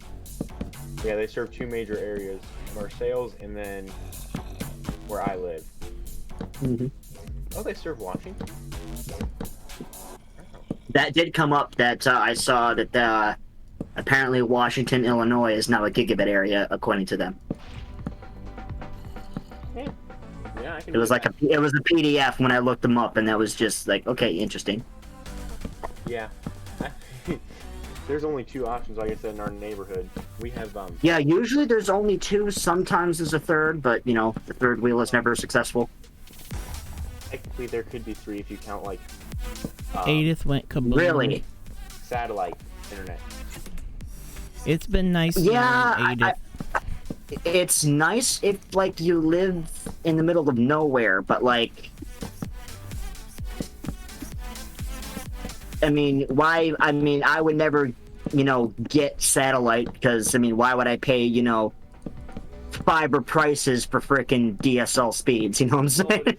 Yeah, they serve two major areas, Marseilles and then where I live. Mm-hmm. Oh, they serve Washington? That did come up that I saw that apparently Washington, Illinois is now a gigabit area according to them. Yeah, I can. It was like a PDF when I looked them up, and that was just like, okay, interesting. Yeah. There's only two options, like I said, in our neighborhood. We have Yeah, usually there's only two. Sometimes there's a third, but you know, the third wheel is never successful. Technically, there could be three if you count like. Edith went kaboom. Really? Satellite internet. It's been nice. Yeah, Edith. it's nice if like you live in the middle of nowhere, but like, I mean, why? I mean, I would never, you know, get satellite because I mean, why would I pay, you know, fiber prices for frickin' DSL speeds? You know what I'm saying?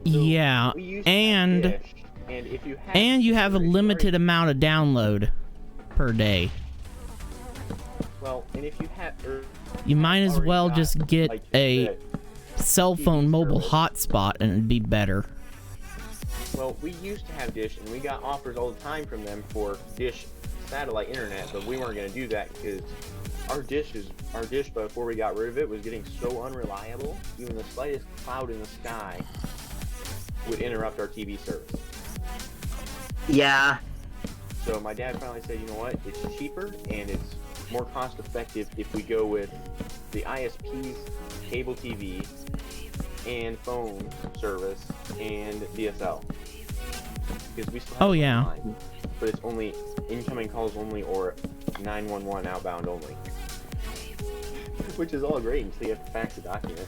Yeah, and if you have you have a limited amount of download per day. Well, and if you have, you might as well just get like, a cell phone mobile hotspot and it'd be better. Well, we used to have Dish, and we got offers all the time from them for Dish satellite internet, but we weren't going to do that because our dish before we got rid of it was getting so unreliable. Even the slightest cloud in the sky would interrupt our TV service. Yeah. So my dad finally said, you know what, it's cheaper and it's more cost effective if we go with the ISP's cable TV and phone service and DSL. Because we still have line, but it's only incoming calls only or 911 outbound only. Which is all great until you have to fax a document.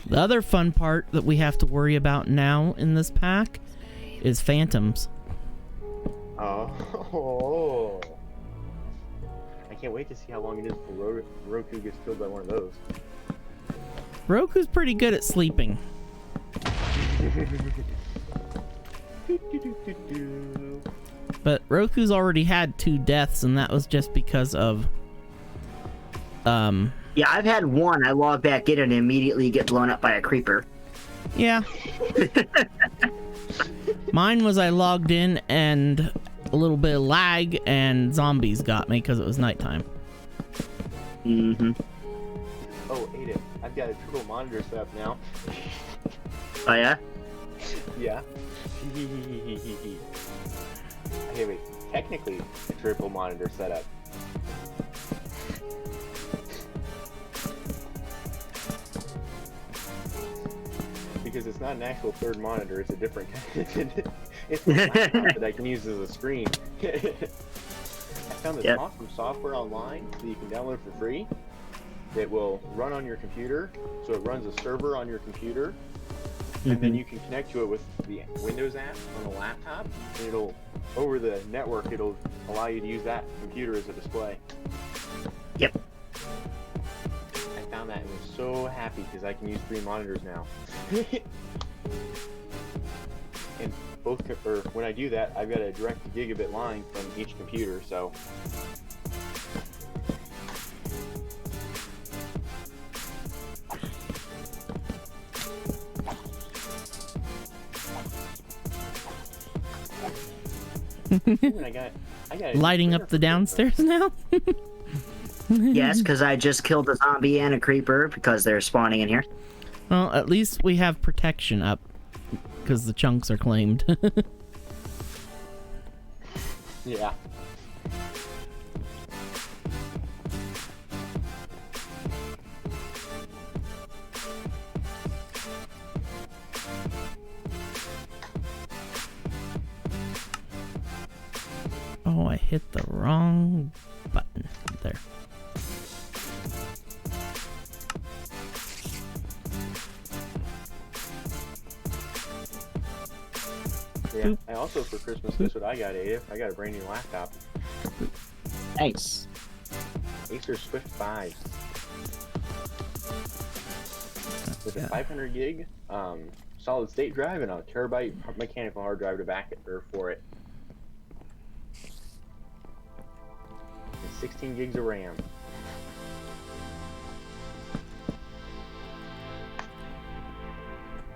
The other fun part that we have to worry about now in this pack is phantoms. Oh. I can't wait to see how long it is before Roku gets killed by one of those. Roku's pretty good at sleeping. But Roku's already had 2 deaths, and that was just because of Yeah, I've had one. I log back in and immediately get blown up by a creeper. Yeah. Mine was I logged in and a little bit of lag and zombies got me because it was nighttime. Mm-hmm. Oh, Aiden, I've got a triple monitor set up now. Oh, yeah? Yeah. Hey, wait. Technically, a triple monitor setup. Because it's not an actual third monitor, it's a different kind. It's a laptop that I can use as a screen. I found this awesome software online that you can download for free that will run on your computer. So it runs a server on your computer, and then you can connect to it with the Windows app on the laptop, and it'll, over the network, it'll allow you to use that computer as a display. Yep. I found that and was so happy because I can use 3 monitors now. And when I do that, I've got a direct gigabit line from each computer, so. Ooh, I got Lighting up the downstairs now? Yes, because I just killed a zombie and a creeper because they're spawning in here. Well, at least we have protection up because the chunks are claimed. Yeah. hit the wrong button. There. Yeah, Boop. I also, for Christmas, guess what I got, Ada? I got a brand new laptop. Nice. Acer Swift 5. With a Yeah. 500 gig solid state drive and a terabyte mechanical hard drive to back it or for it. And 16 gigs of RAM.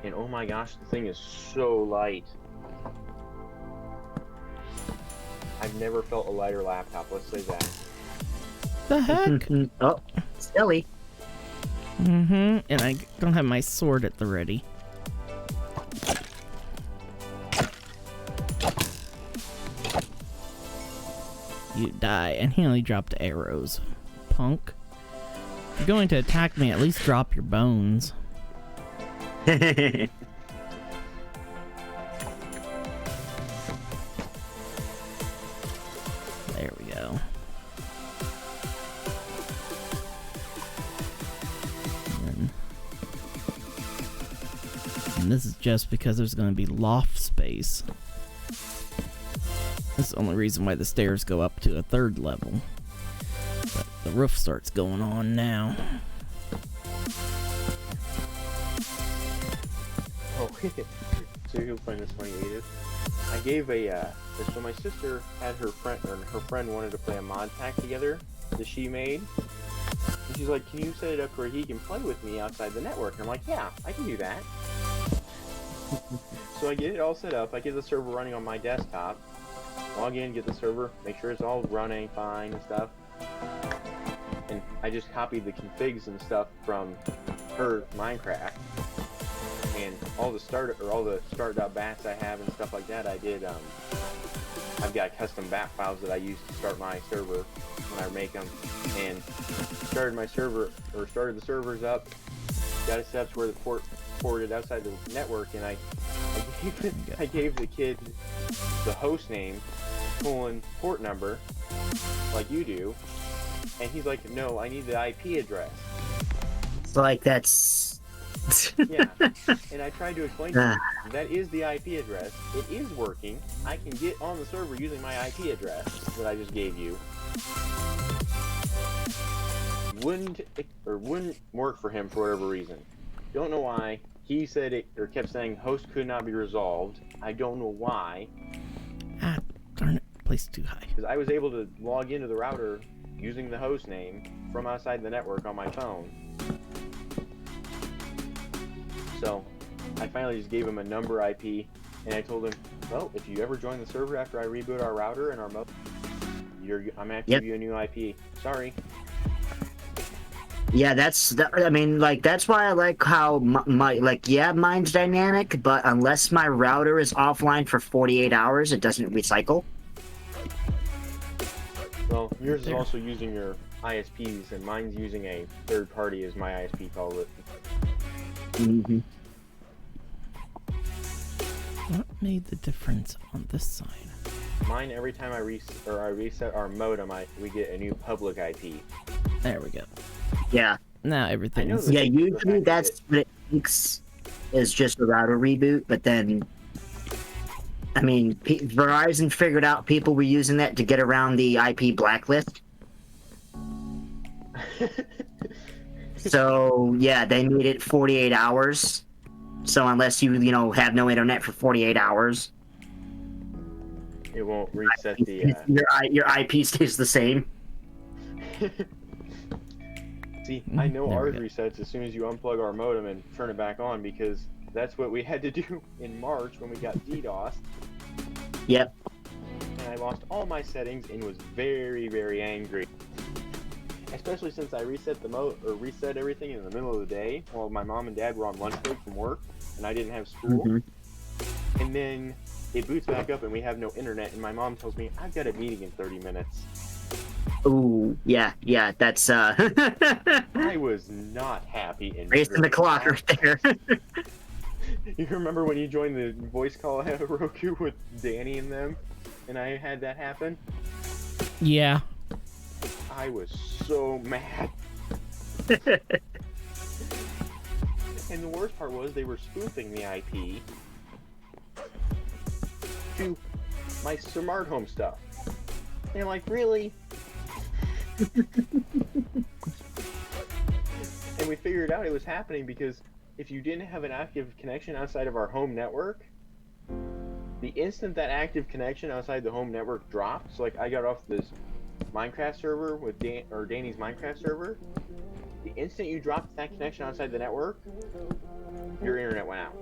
And oh my gosh, the thing is so light. I've never felt a lighter laptop, let's say that. The heck? Oh, silly. And I don't have my sword at the ready. You die, and he only dropped arrows. Punk. If you're going to attack me, at least drop your bones. There we go. And this is just because there's going to be loft space. That's the only reason why the stairs go up to a 3rd level. But the roof starts going on now. Oh, so you'll find this funny, Edith. I gave so my sister had her friend wanted to play a mod pack together that she made. And she's like, can you set it up where he can play with me outside the network? And I'm like, yeah, I can do that. So I get it all set up, I get the server running on my desktop, log in, get the server, make sure it's all running fine and stuff. And I just copied the configs and stuff from her Minecraft. And all the start.bats I have and stuff like that, I did, I've got custom bat files that I use to start my server when I make them. And started the servers up, got it set up to where the ported outside the network, and I gave the kid the host name, port number, like you do, and he's like, no, I need the IP address. It's like that's... Yeah, and I tried to explain to him, that is the IP address, it is working, I can get on the server using my IP address that I just gave you. Wouldn't work for him for whatever reason. Don't know why. He said it, or kept saying, host could not be resolved. I don't know why. Ah, darn it. Place too high. Because I was able to log into the router using the host name from outside the network on my phone. So, I finally just gave him a number IP, and I told him, well, if you ever join the server after I reboot our router and our I'm going to have to give you a new IP. Sorry. Yeah, that's why I like how mine's dynamic, but unless my router is offline for 48 hours, it doesn't recycle. Well, yours is also using your ISPs, and mine's using a third party, as my ISP calls it. Mm-hmm. What made the difference on this side? Mine, every time I reset our modem, we get a new public IP. There we go. Yeah. Now everything's... Yeah, usually that's what it takes, is just a router reboot, but then... I mean, Verizon figured out people were using that to get around the IP blacklist. So, yeah, they made it 48 hours. So unless you have no internet for 48 hours... It won't reset your IP stays the same. See, I know ours resets as soon as you unplug our modem and turn it back on, because that's what we had to do in March when we got DDoSed. Yep. And I lost all my settings and was very, very angry. Especially since I reset reset everything in the middle of the day while my mom and dad were on lunch break from work and I didn't have school. Mm-hmm. And then it boots back up and we have no internet, and my mom tells me I've got a meeting in 30 minutes. Ooh, yeah, that's I was not happy and racing the clock right there. You remember when you joined the voice call at Roku with Danny and them, and I had that happen? Yeah. I was so mad. And the worst part was they were spoofing the IP to my smart home stuff. And I'm like, really? And we figured out it was happening because if you didn't have an active connection outside of our home network, the instant that active connection outside the home network dropped, so like I got off this Minecraft server with Danny's Minecraft server, the instant you dropped that connection outside the network, your internet went out.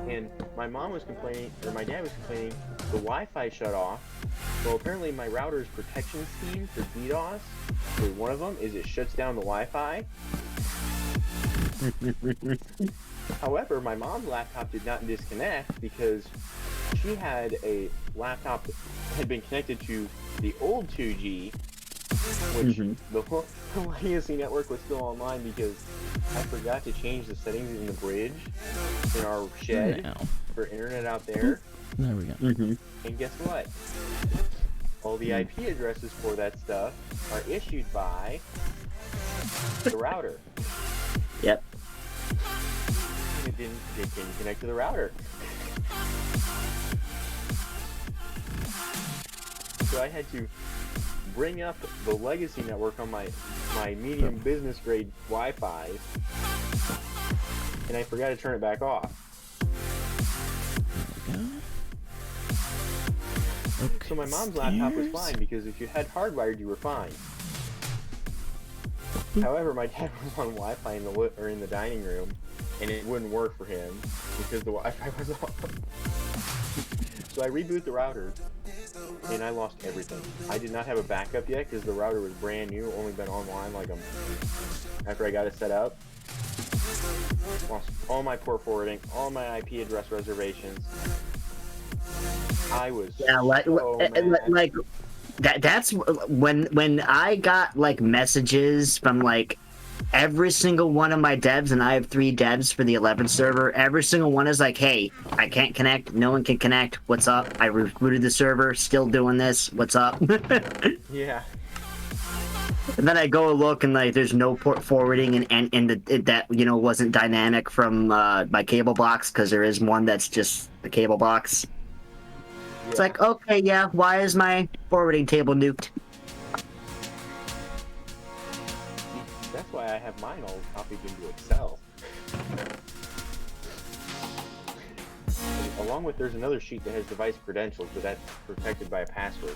And my mom was complaining, or my dad was complaining, the Wi-Fi shut off. Well, apparently my router's protection scheme for DDoS, or one of them, is it shuts down the Wi-Fi. However, my mom's laptop did not disconnect because she had a laptop that had been connected to the old 2G, which the whole legacy network was still online because I forgot to change the settings in the bridge in our shed for internet out there. There we go. And guess what? All the IP addresses for that stuff are issued by the router. Yep. It didn't connect to the router. So I had to bring up the legacy network on my medium business grade Wi-Fi, and I forgot to turn it back off. Okay. So my mom's laptop was fine because if you had hardwired, you were fine. However, my dad was on Wi-Fi in the dining room, and it wouldn't work for him because the Wi-Fi was off. So I reboot the router, and I lost everything. I did not have a backup yet because the router was brand new, only been online like after I got it set up. Lost all my port forwarding, all my IP address reservations. I was that's when I got like messages from like every single one of my devs, and I have 3 devs for the 11th server. Every single one is like, hey, I can't connect, no one can connect, what's up? I rebooted the server, still doing this, what's up? Yeah. And then I go look and like there's no port forwarding and that wasn't dynamic from my cable box, because there is one that's just the cable box. Yeah. It's like, okay, yeah, why is my forwarding table nuked? That's why I have mine all copied into Excel. Along with, there's another sheet that has device credentials, but that's protected by a password.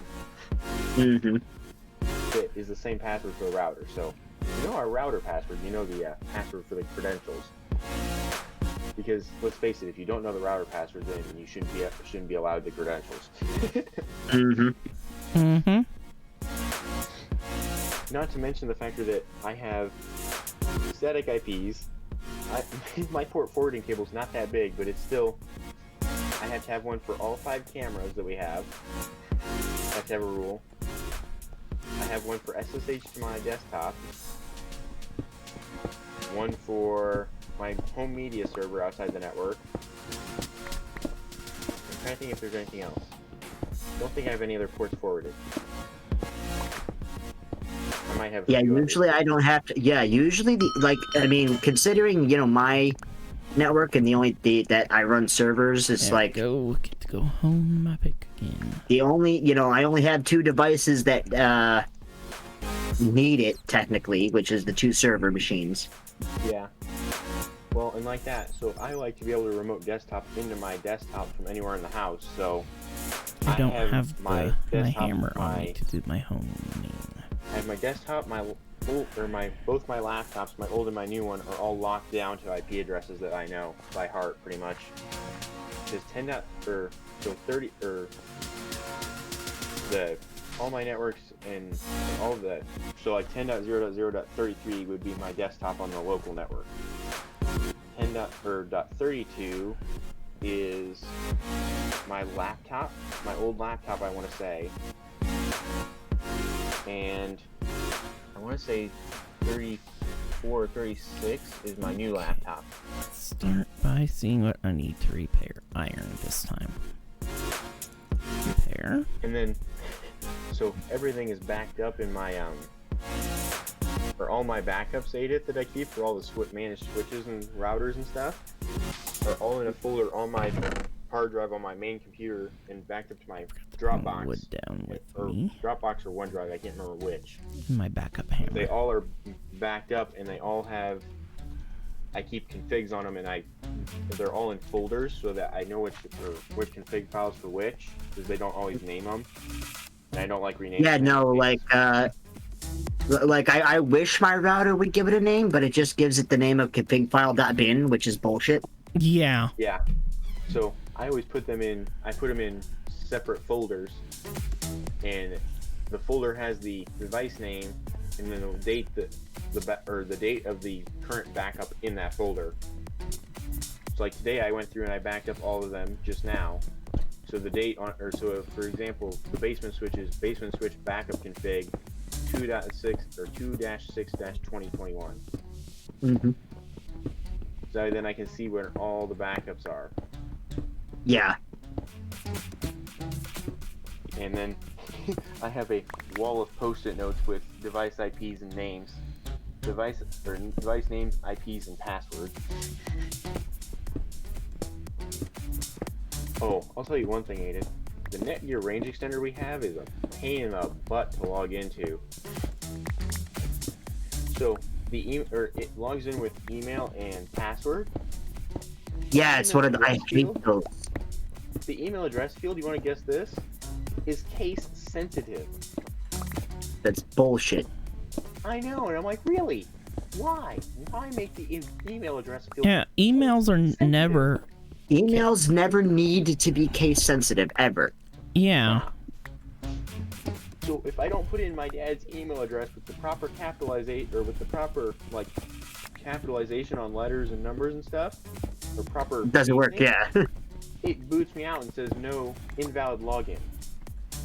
It is the same password for the router, so you know our router password, you know the password for the credentials. Because let's face it, if you don't know the router password, then you shouldn't be allowed the credentials. Not to mention the factor that I have static IPs. My port forwarding table is not that big, but it's still. I have to have one for all 5 cameras that we have. I have to have a rule. I have one for SSH to my desktop. One for my home media server outside the network. I'm trying to think if there's anything else. I don't think I have any other ports forwarded. I might have. Yeah, usually I don't have to. Yeah, usually considering my network and that I run servers, it's like get to go home my pick again. The only I only have 2 devices that need it technically, which is the 2 server machines. Yeah. Well, and like that, so I like to be able to remote desktop into my desktop from anywhere in the house, so I don't have my hammer on me to do my home. I have my desktop, both my laptops, my old and my new one, are all locked down to IP addresses that I know by heart, pretty much. Because all my networks and all of that, so like 10.0.0.33 would be my desktop on the local network. 10.32 is my laptop, my old laptop, I want to say. And I want to say 34 or 36 is my new laptop. Start by seeing what I need to repair. Iron this time. Repair. There. And then, so everything is backed up in my for all my backups that I keep for all the managed switches and routers and stuff are all in a folder on my hard drive on my main computer and backed up to my Dropbox. Wood down with or me. Dropbox or OneDrive, I can't remember which. My backup hammer. They all are backed up and they all have. I keep configs on them and they're all in folders so that I know which config files for which, because they don't always name them. And I don't like renaming. Yeah, no, like I wish my router would give it a name, but it just gives it the name of configfile.bin, which is bullshit. Yeah. Yeah. So I always put them in separate folders, and the folder has the device name and then the date the date of the current backup in that folder. So like today I went through and I backed up all of them just now. So the date on, or so for example, the basement switch backup config 2.6 or 2-6-2021. Mm-hmm. So then I can see where all the backups are. Yeah. And then I have a wall of post-it notes with device IPs and names. Device names, IPs, and passwords. Oh, I'll tell you one thing, Aiden. The Netgear range extender we have is a pain in the butt to log into. So it logs in with email and password. Yeah, it's one of the I hate those. The email address field, you want to guess this? Is case sensitive. That's bullshit. I know, and I'm like, really? Why? Why make the email address field? Yeah, emails are never. Emails never need to be case sensitive ever. Yeah. So if I don't put in my dad's email address with the proper capitalization or with the proper capitalization on letters and numbers and stuff, or proper It doesn't work. Yeah. it boots me out and says no invalid login.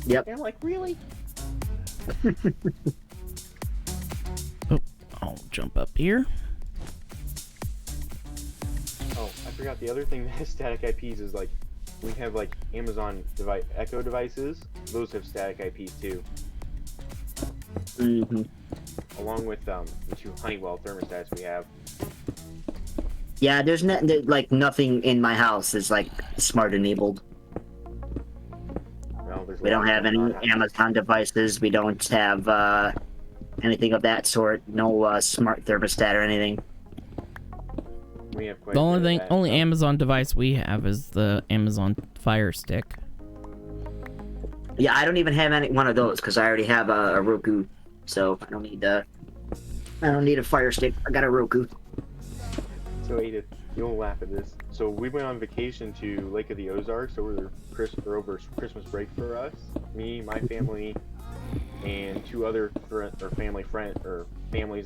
Yep. And I'm like, really? Oh, I'll jump up here. Oh, I forgot the other thing that has static IPs is like, we have like Amazon Echo devices. Those have static IPs too. Mm-hmm. Along with the two Honeywell thermostats we have. Yeah, there's nothing in my house is like smart enabled. Well, We don't have any Amazon devices. We don't have anything of that sort. No smart thermostat or anything. We have quite The a only bit of thing, that only stuff. Amazon device we have is the Amazon Fire Stick. Yeah, I don't even have one of those because I already have a Roku, so I don't need a Fire Stick. I got a Roku. So Edith, you'll laugh at this. So we went on vacation to Lake of the Ozarks over Christmas break for us. Me, my family, and two other families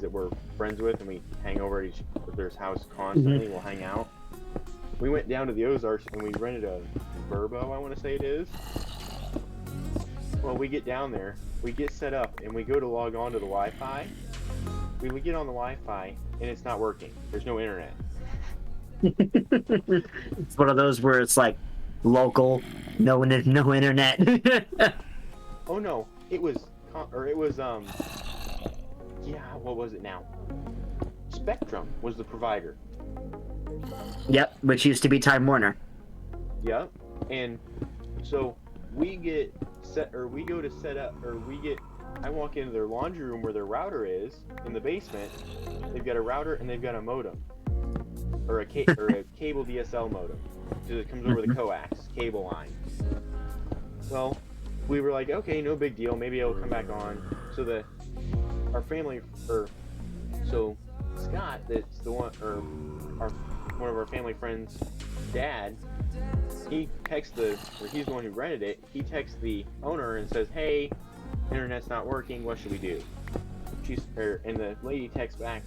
that we're friends with, and we hang over at each other's house constantly. We'll hang out. We went down to the Ozarks and we rented a Verbo, I want to say it is. Well, we get down there, we get set up, and we go to log on to the Wi-Fi. We get on the Wi-Fi, and it's not working. There's no internet. It's one of those where it's like local, no internet. Oh no, it was what was it now? Spectrum was the provider. Yep, which used to be Time Warner. Yep. And so I walk into their laundry room where their router is in the basement. They've got a router and they've got a modem. Or a cable DSL modem. Because it comes over the coax cable line. Well, we were like, okay, no big deal. Maybe it'll come back on. So Scott, that's the one, or one of our family friends' dad, he's the one who rented it. He texts the owner and says, "Hey, internet's not working. What should we do?" And the lady texts back,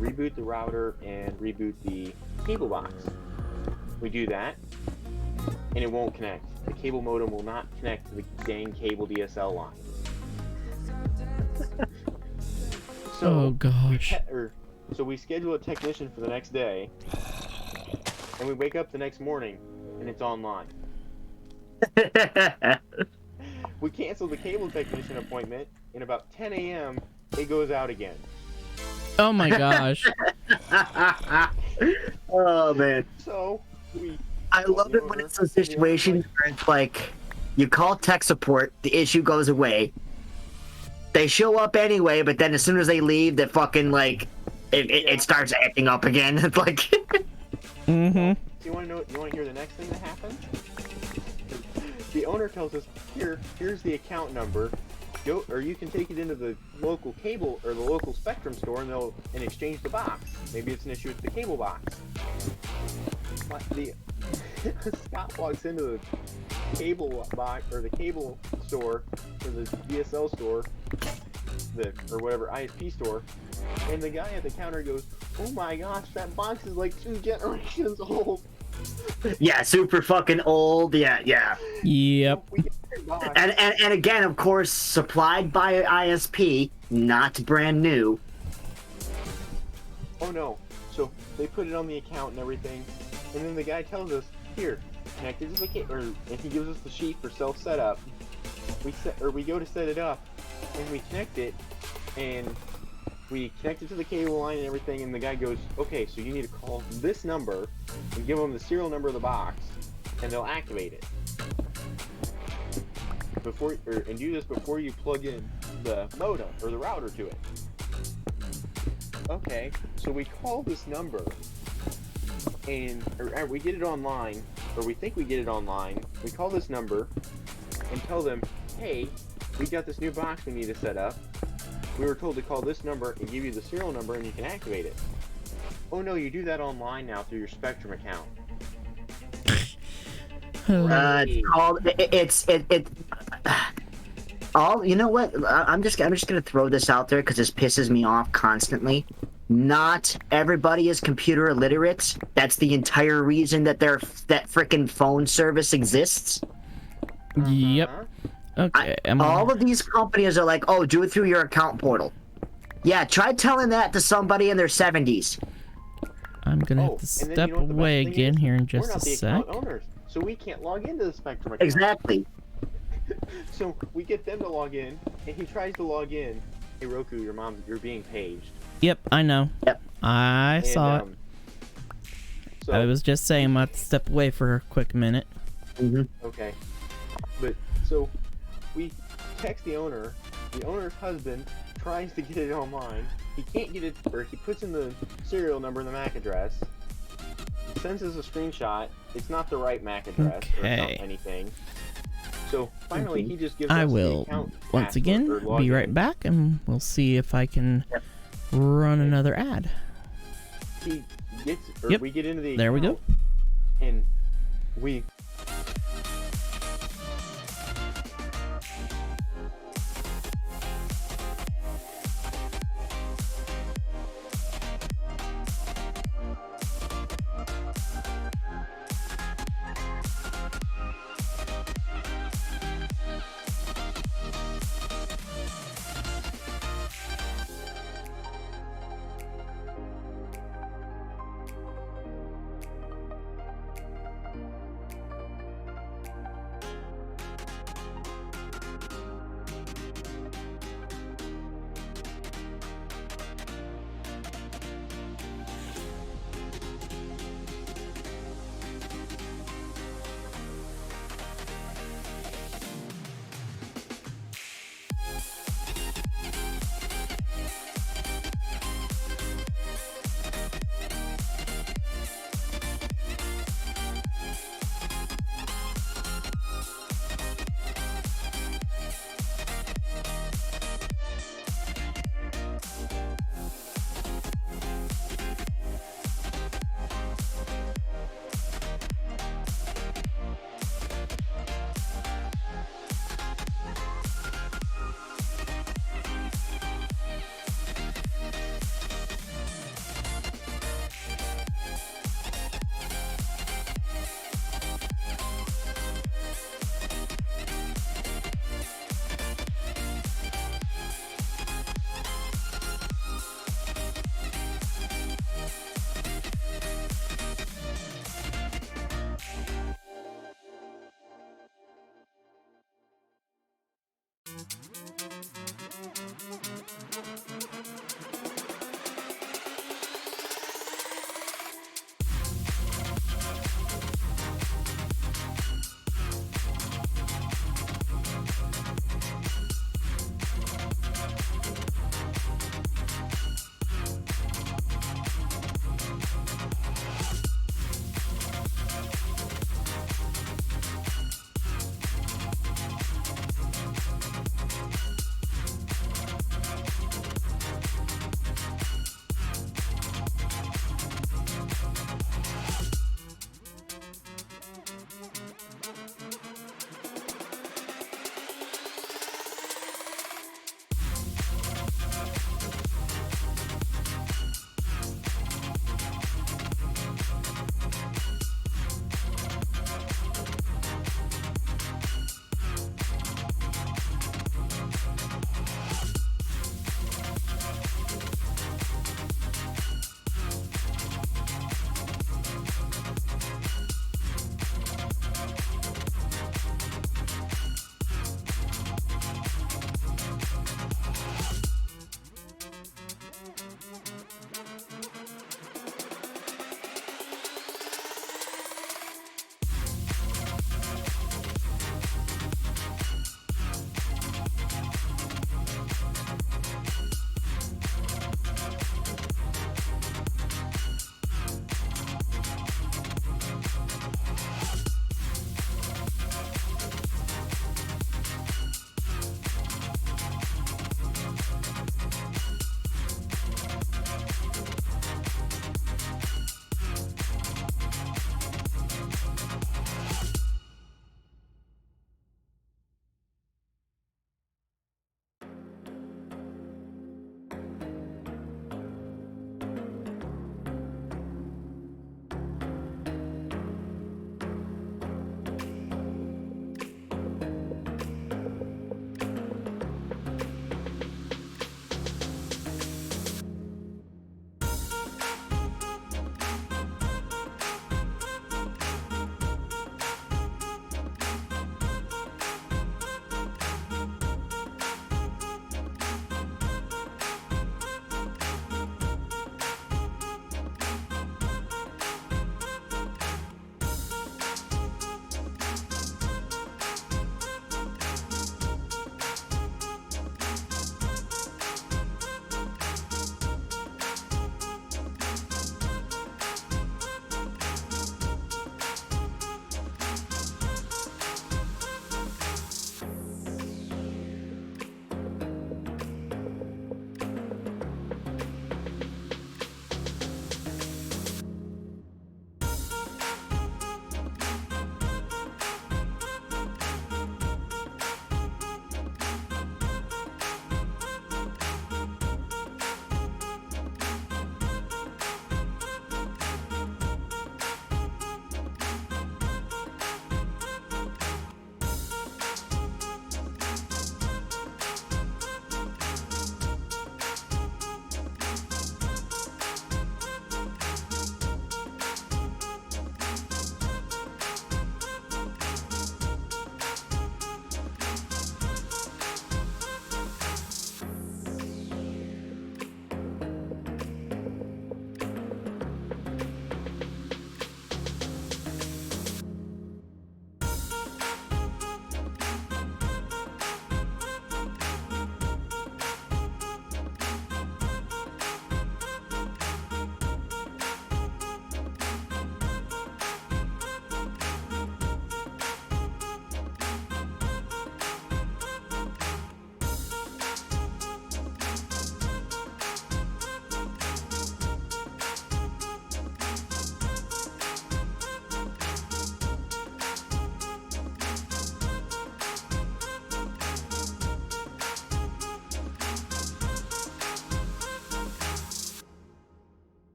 "Reboot the router and reboot the cable box." We do that, and it won't connect. The cable modem will not connect to the dang cable DSL line. Oh gosh. So we schedule a technician for the next day, and we wake up the next morning, and it's online. we cancel the cable technician appointment, and about 10 a.m. it goes out again. Oh my gosh. Oh man. So I love it when it's a situation where it's like you call tech support, the issue goes away. They show up anyway, but then as soon as they leave, they fucking like it starts acting up again. It's like Mm-hmm. You want to know? You want to hear the next thing that happened? The owner tells us, here's the account number. Go, or you can take it into the local cable or the local Spectrum store, and they'll exchange the box. Maybe it's an issue with the cable box. But Scott walks into the cable box or the cable store or the DSL store, or whatever ISP store, and the guy at the counter goes, "Oh my gosh, that box is like 2 generations old." yeah, super fucking old. Yeah. Yep. And again, of course, supplied by an ISP, not brand new. Oh no! So they put it on the account and everything, and then the guy tells us, "Here, connect it to the cable," and he gives us the sheet for self setup. We go to set it up, and we connect it, and we connect it to the cable line and everything, and the guy goes, "Okay, so you need to call this number and give them the serial number of the box, and they'll activate it. And do this before you plug in the modem or the router to it." Okay, so we call this number, or we get it online, or we think we get it online. We call this number and tell them, "Hey, we got this new box we need to set up. We were told to call this number and give you the serial number and you can activate it." Oh no, you do that online now through your Spectrum account. It's called all. You know what? I'm just gonna throw this out there because this pisses me off constantly. Not everybody is computer illiterate. That's the entire reason that that frickin' phone service exists. Yep. Okay. All of these companies are like, "Oh, do it through your account portal." Yeah, try telling that to somebody in their 70s. I'm gonna have to step away again here in just a sec. We're not the account owners, so we can't log into the Spectrum account. Exactly. So we get them to log in, and he tries to log in. "Hey Roku, you're being paged." Yep, I know. Yep. I saw it. So, I was just saying I'm gonna have to step away for a quick minute. Mm-hmm. Okay. But so we text the owner. The owner's husband tries to get it online. He can't get it, or he puts in the serial number and the MAC address. He sends us a screenshot. It's not the right MAC address or anything. So finally, he just gives us the account once again be right back, and we'll see if I can run another ad. He gets, we get into the account, there we go, and we.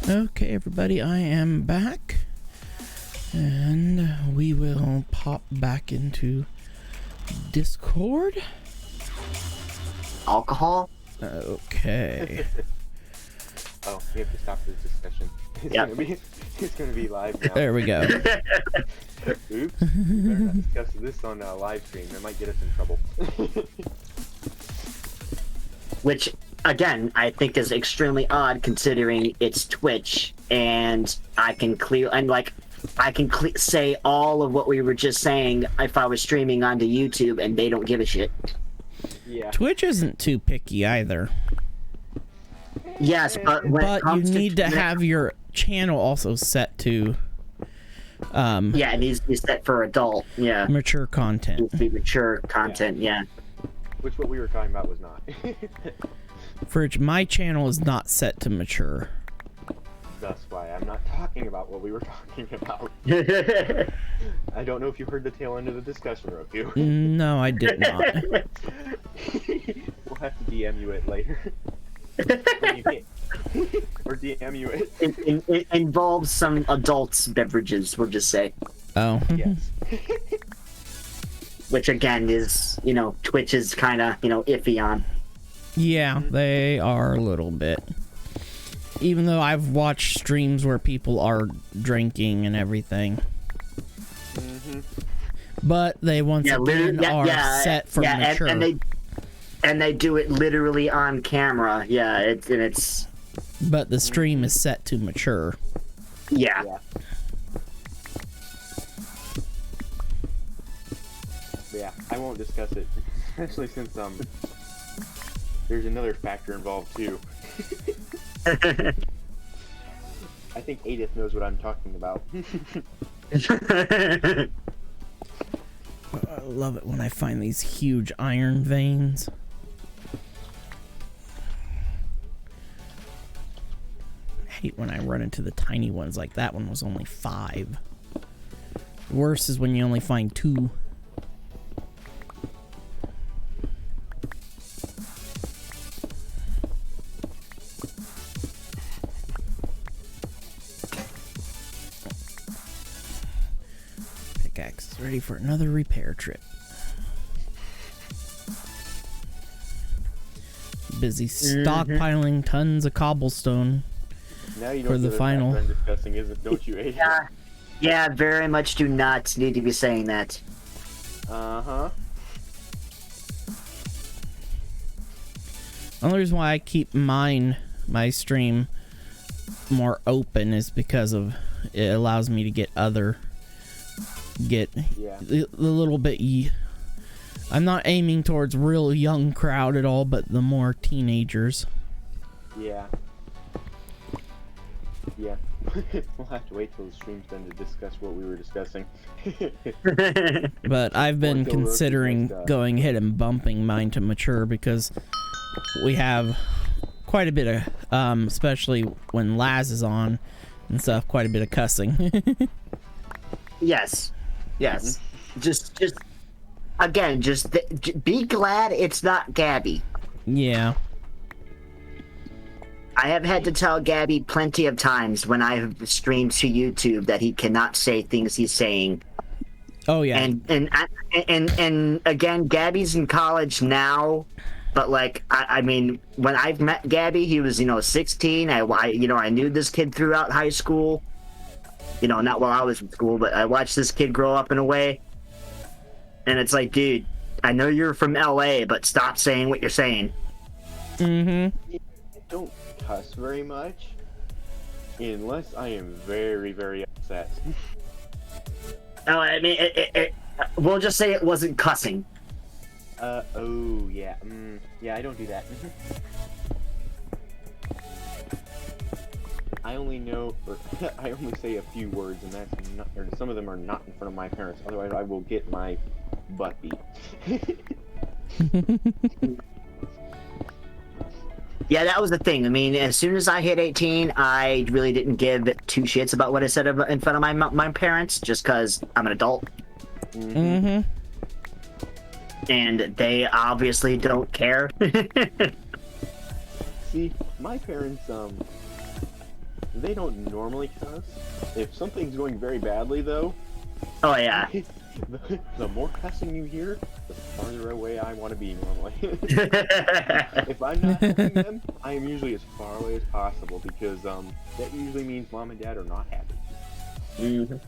Okay, everybody, I am back. And we will pop back into Discord. Alcohol? Okay. Oh, we have to stop this discussion. It's gonna be live now. There we go. Oops. We better not discuss this on live stream. It might get us in trouble. Which, again, I think is extremely odd considering it's Twitch, and I can say all of what we were just saying if I was streaming onto YouTube, and they don't give a shit. Yeah. Twitch isn't too picky either. Yes, but when it But you comes need to have your channel also set to yeah, it needs to be set for adult. Yeah, mature it content. needs to be mature content. Yeah. Which what we were talking about was not. My channel is not set to mature. That's why I'm not talking about what we were talking about. I don't know if you heard the tail end of the discussion, Roku. No, I did not. We'll have to DM you it later. Or DM you it. It involves some adults beverages, we'll just say. Oh. Yes. Which again is, Twitch is kind of, iffy on. Yeah, they are a little bit. Even though I've watched streams where people are drinking and everything. Mm-hmm. But they once again are set for mature. And they do it literally on camera. Yeah, it's. But the stream is set to mature. Yeah. Yeah, I won't discuss it, especially since there's another factor involved too. I think Edith knows what I'm talking about. I love it when I find these huge iron veins. I hate when I run into the tiny ones, like that one was only 5. Worse is when you only find 2. Pickaxe is ready for another repair trip. Busy stockpiling tons of cobblestone. Now you know For the final. I'm discussing, don't you, Edith? Yeah, very much do not need to be saying that. Uh-huh. The only reason why I keep my stream more open is because of it allows me to get the little bit. I'm not aiming towards real young crowd at all, but the more teenagers. Yeah. Yeah. We'll have to wait till the stream's done to discuss what we were discussing. But I've been considering going ahead and bumping mine to mature because we have quite a bit of, especially when Laz is on and stuff, quite a bit of cussing. Yes. Just again, be glad it's not Gabby. Yeah. I have had to tell Gabby plenty of times when I have streamed to YouTube that he cannot say things he's saying. Oh yeah. And again, Gabby's in college now, but like I mean, when I've met Gabby, he was 16. I knew this kid throughout high school. Not while I was in school, but I watched this kid grow up in a way. And it's like, dude, I know you're from LA, but stop saying what you're saying. Mm-hmm. Don't cuss very much unless I am very, very upset. No, I mean, we'll just say it wasn't cussing. Oh, yeah. Yeah, I don't do that. I only say a few words, and that's not, or some of them are not in front of my parents. Otherwise, I will get my butt beat. Yeah, that was the thing. I mean, as soon as I hit 18, I really didn't give 2 shits about what I said in front of my parents, just because I'm an adult. Mm-hmm. And they obviously don't care. See, my parents, they don't normally cuss. If something's going very badly, though, Oh yeah. the more cussing you hear, the farther away I want to be normally. If I'm not helping them, I am usually as far away as possible because that usually means mom and dad are not happy. Mhm.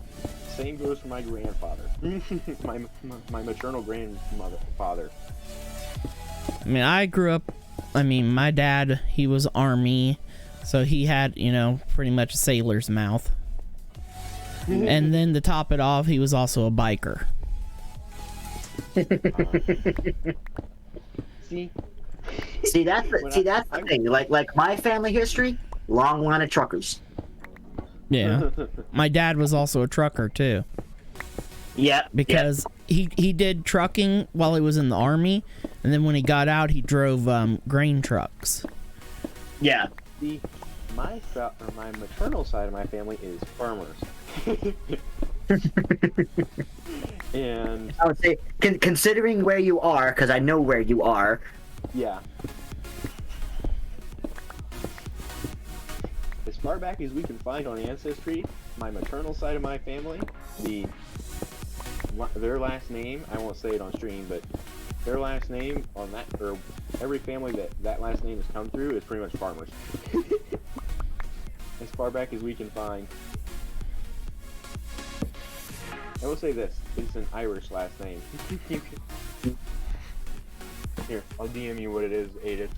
Same goes for my grandfather, my maternal grandfather. I mean, I grew up. I mean, my dad, he was Army, so he had, you know, pretty much a sailor's mouth. And then to top it off, he was also a biker. See, that's the thing. Like my family history, long line of truckers. Yeah. My dad was also a trucker too. Yep. Because he did trucking while he was in the Army, and then when he got out, he drove grain trucks. Yeah. See, my maternal side of my family is farmers. And I would say, considering where you are, because I know where you are. Yeah. As far back as we can find on Ancestry, my maternal side of my family, their last name, I won't say it on stream, but their last name on that, or every family that last name has come through is pretty much farmers. As far back as we can find. I will say this, it's an Irish last name. Here, I'll DM you what it is, Aiden.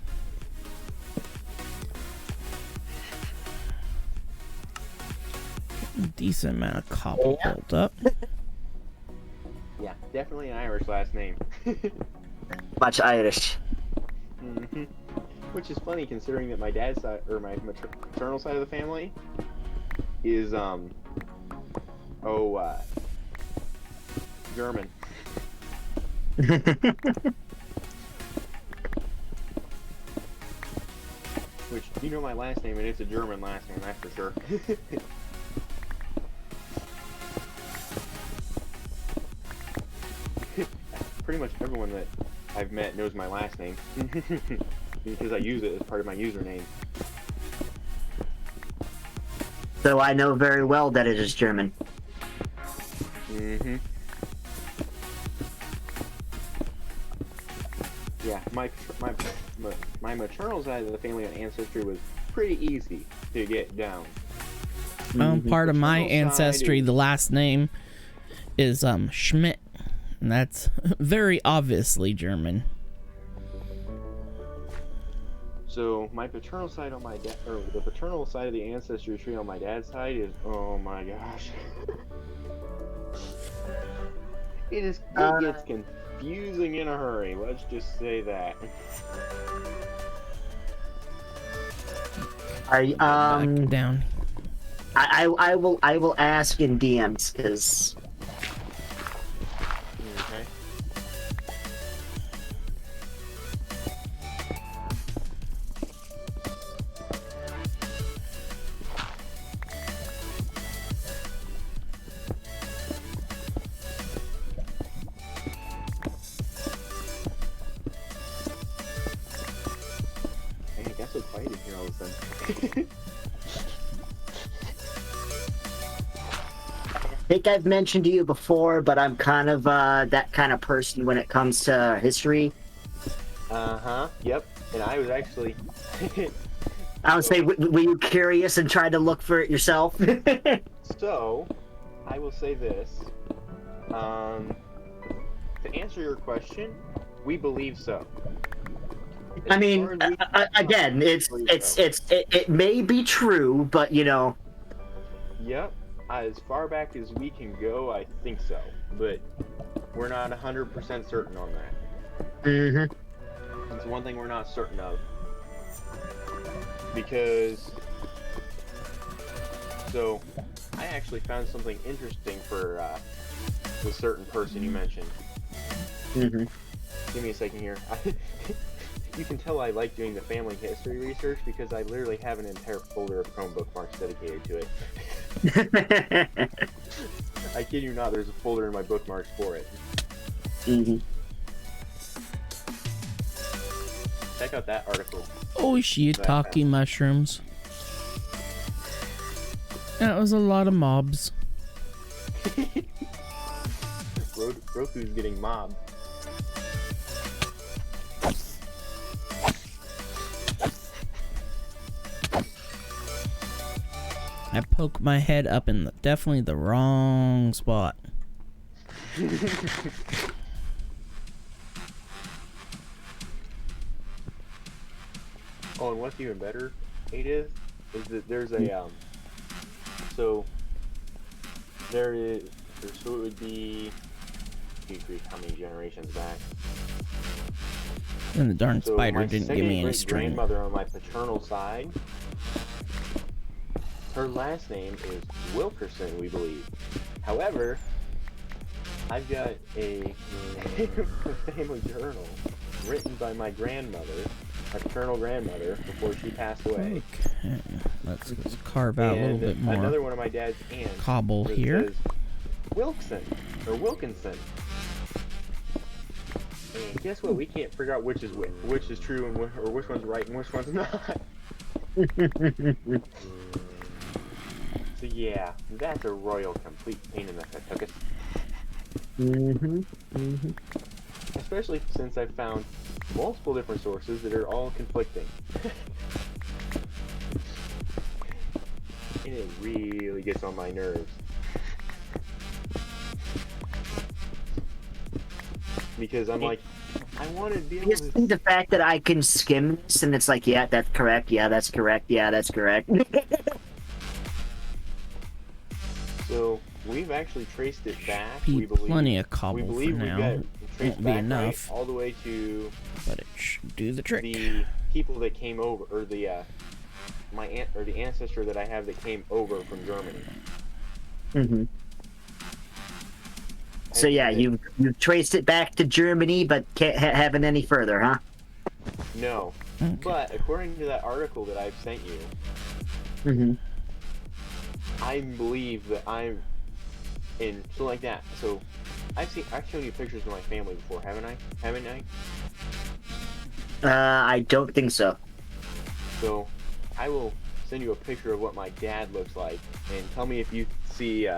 Decent amount of cobble built up. Yeah, definitely an Irish last name. Much Irish. Mm-hmm. Which is funny considering that my dad's side, or my maternal side of the family, is German. Which, you know my last name, and it's a German last name, that's for sure. Pretty much everyone that I've met knows my last name. Because I use it as part of my username. So I know very well that it is German. Mm-hmm. Yeah, my maternal side of the family on Ancestry was pretty easy to get down. Part of my ancestry, the last name is Schmidt, and that's very obviously German. So my paternal side on my dad, or the paternal side of the ancestry tree on my dad's side is, oh my gosh, it gets confusing in a hurry. Let's just say that. Back down. I will ask in DMs because. Okay. Hey, I guess we're fighting here all of a sudden. I think I've mentioned to you before, but I'm kind of that kind of person when it comes to history. Yep. And I was actually. I would say, were you curious and tried to look for it yourself? So, I will say this. To answer your question, we believe so. I mean, again, it may be true, but you know. Yep. As far back as we can go, I think so. But we're not 100% certain on that. Mm-hmm. It's one thing we're not certain of. Because... So, I actually found something interesting for the certain person you mentioned. Mm-hmm. Give me a second here. You can tell I like doing the family history research because I literally have an entire folder of Chrome bookmarks dedicated to it. I kid you not, there's a folder in my bookmarks for it. Mm-hmm. Check out that article. Oh, shiitake mushrooms. That was a lot of mobs. Roku's getting mobbed. I poke my head up in definitely the wrong spot. Oh, and what's even better, Edith, is that there's a so there is, so it would be, how many generations back? And the darn So spider my didn't give me any second string. grandmother on my paternal side, her last name is Wilkerson, we believe. However, I've got a family journal written by my grandmother, my paternal grandmother, before she passed away. Okay, let's carve out a little bit more. Another one of my dad's aunts. Cobble here. Says Wilkinson. And guess what? We can't figure out which is true and or which one's right and which one's not. So yeah, that's a royal complete pain in the tuchus. Especially since I've found multiple different sources that are all conflicting. And it really gets on my nerves. Because I'm like, I want to be able Just think the fact that I can skim this and it's like, yeah, that's correct, yeah, that's correct, yeah, that's correct. So we've actually traced it back. Be We believe plenty of cobble we for believe we now. got it traced Won't be back enough. right, all the way to But it should do the trick. the people that came over, or the my aunt, or the ancestor that I have that came over from Germany. So yeah, you've traced it back to Germany, but can't have it any further, huh? No, Okay. but according to that article that I've sent you, I believe that I'm in so like that. So I've shown you pictures of my family before, haven't I? I don't think so. So I will send you a picture of what my dad looks like, and tell me if you see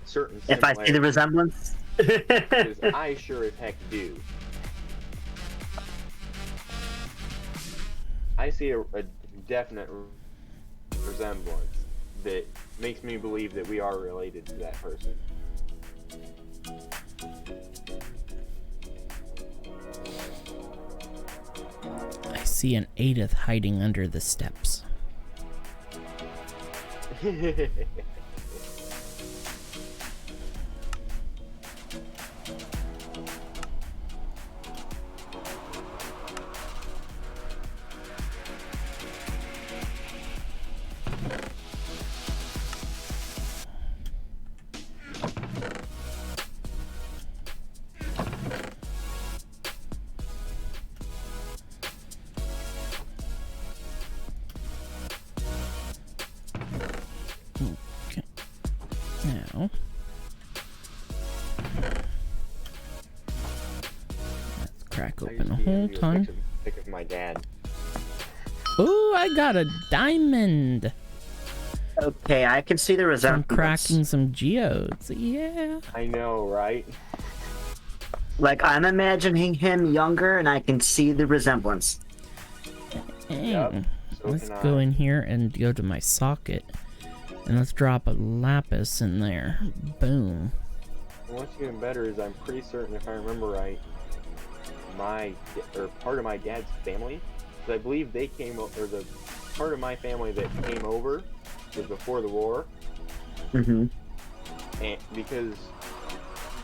certain If I see the resemblance? because I sure as heck do. I see a definite resemblance that makes me believe that we are related to that person. I see an Edith hiding under the steps. Okay. Now, let's crack open a whole ton. Pick of my dad. Ooh, I got a diamond Okay, I can see the from resemblance. cracking some geodes. Yeah. I know, right? Like, I'm imagining him younger, and I can see the resemblance. Yep. Dang. So Let's can go I. in here and go to my socket. And let's drop a lapis in there. Boom. And what's even better is I'm pretty certain, if I remember right, part of my dad's family, because I believe they came over, or the part of my family that came over was before the war, Mm-hmm. and because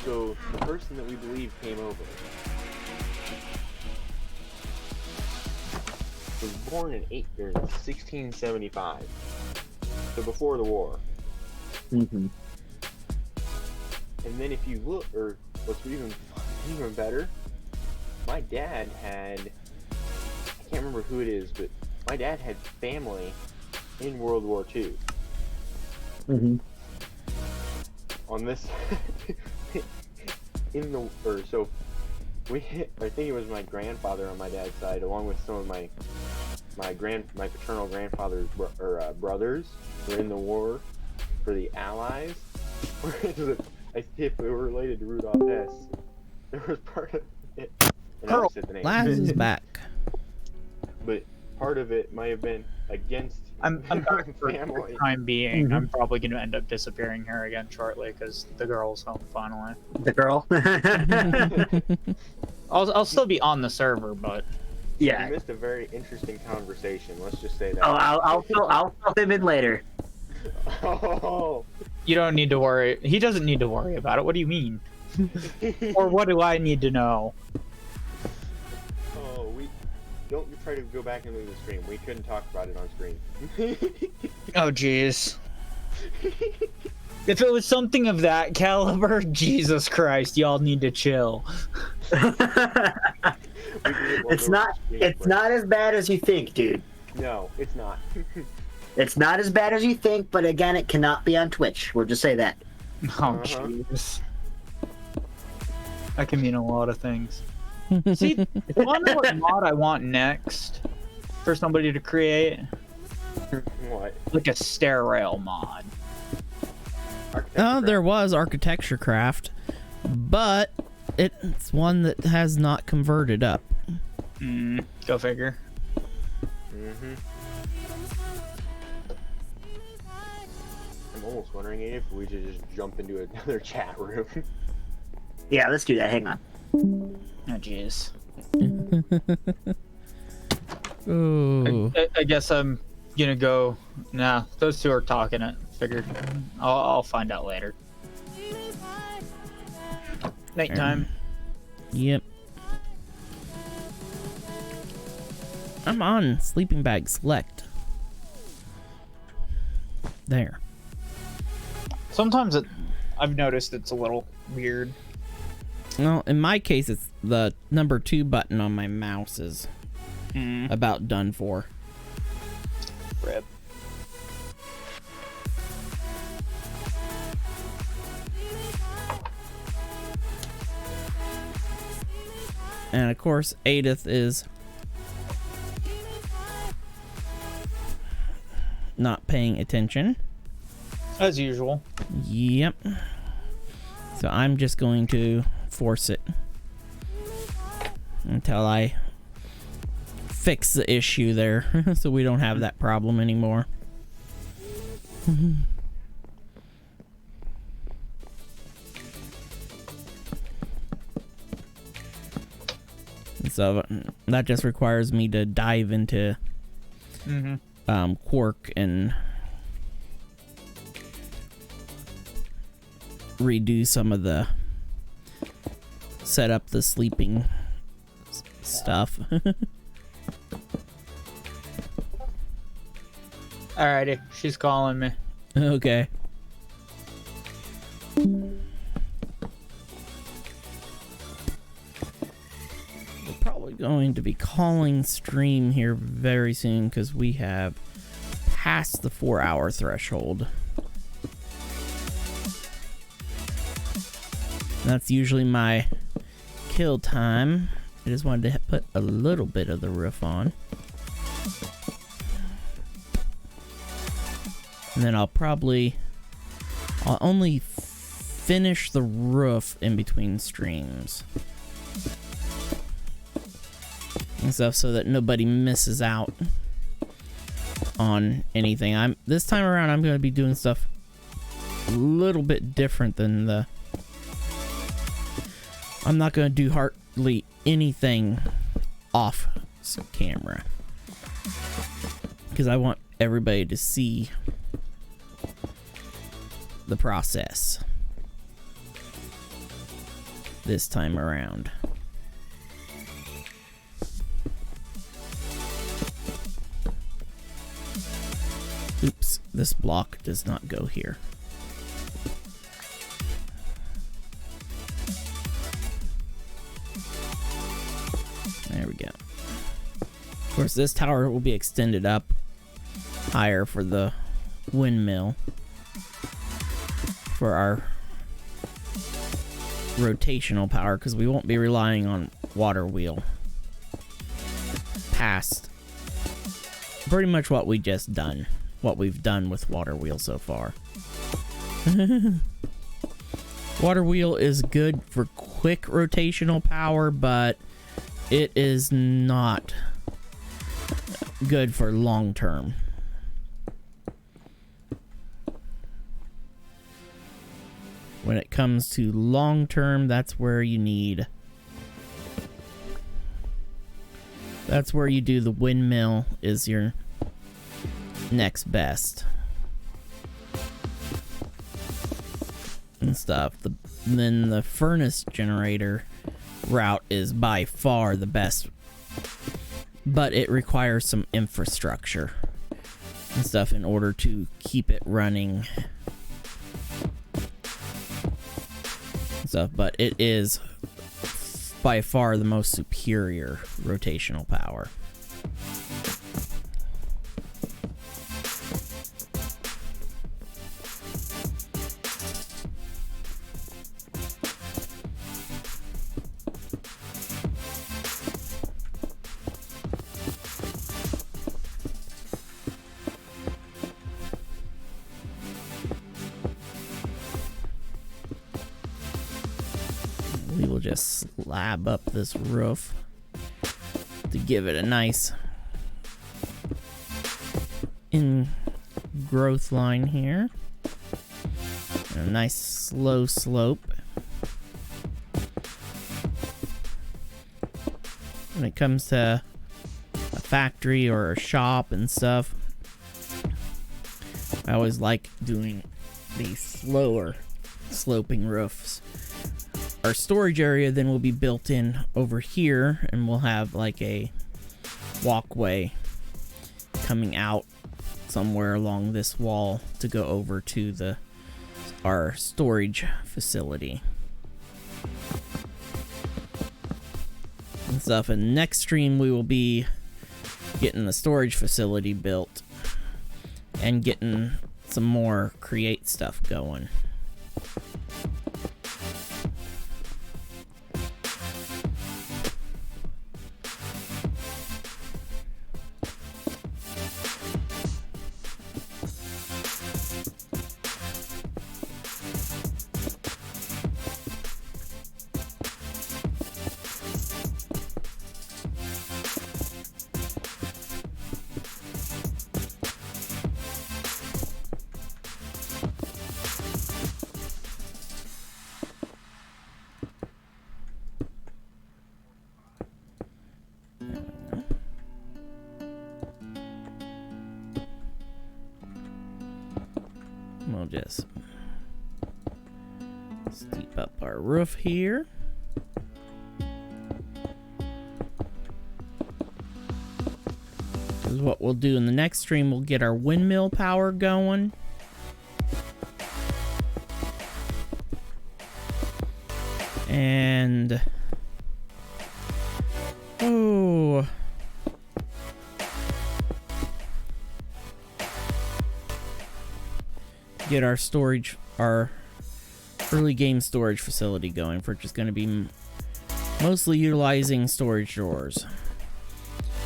so the person that we believe came over was born in 1675, so before the war. Mm-hmm. And then if you look, or what's even better, my dad had, I can't remember who it is, but my dad had family in World War II. Mm-hmm. On this, so I think it was my grandfather on my dad's side, along with some of my paternal grandfather's brothers were in the war. for the Allies. If it were related to Rudolph Hess, there was part of it. And I Pearl. said the name. Laz is back. But part of it might have been against I'm back for the family. time being. I'm probably going to end up disappearing here again shortly because the girl's home finally. The girl. I'll still be on the server, but You Yeah. missed a very interesting conversation. Let's just say that. Oh, I'll fill him in later. Oh. you don't need to worry. He doesn't need to worry about it. What do you mean? Or what do I need to know? Oh, don't try to go back and leave the stream. We couldn't talk about it on screen. Oh, jeez. If it was something of that caliber, Jesus Christ, y'all need to chill. It's not as bad as you think, dude. No, it's not. It's not as bad as you think, but again, it cannot be on Twitch. We'll just say that. Oh, jeez. That can mean a lot of things. See, you want to know what mod I want next for somebody to create? What? Like a stair rail mod. Oh, there was Architecture Craft, but it's one that has not converted up. Go figure. Mm-hmm. I'm almost wondering if we should just jump into another chat room. Yeah, let's do that. Hang on. Oh, jeez. Ooh. I guess I'm gonna go. Nah, those two are talking it. Figured. I'll find out later. Nighttime. Yep. I'm on sleeping bag select. There. Sometimes I've noticed it's a little weird. Well, in my case, it's the number 2 button on my mouse is about done for. Rip. And of course, Edith is not paying attention. As usual. Yep. So I'm just going to force it until I fix the issue there so we don't have that problem anymore. So that just requires me to dive into Quark and redo some of the set up the sleeping stuff. Alrighty, she's calling me. Okay. We're probably going to be calling stream here very soon because we have passed the 4-hour threshold. That's usually my kill time. I just wanted to put a little bit of the roof on. And then I'll only finish the roof in between streams. And stuff so that nobody misses out on anything. This time around I'm going to be doing stuff a little bit different than I'm not going to do hardly anything off camera because I want everybody to see the process this time around. Oops, this block does not go here. There we go. Of course, this tower will be extended up higher for the windmill for our rotational power because we won't be relying on water wheel past pretty much what we've done with water wheel so far. Water wheel is good for quick rotational power, but it is not good for long term. When it comes to long term, that's where you do the windmill is your next best. And stuff. Then the furnace generator route is by far the best, but it requires some infrastructure and stuff in order to keep it running and stuff, but it is by far the most superior rotational power. We will just slab up this roof to give it a nice growth line here. And a nice slow slope. When it comes to a factory or a shop and stuff, I always like doing these slower sloping roofs. Our storage area then will be built in over here, and we'll have like a walkway coming out somewhere along this wall to go over to our storage facility and stuff. And next stream we will be getting the storage facility built and getting some more create stuff going. We'll just steep up our roof here. This is what we'll do in the next stream. We'll get our windmill power going. And get our storage, our early game storage facility going, for just going to be mostly utilizing storage drawers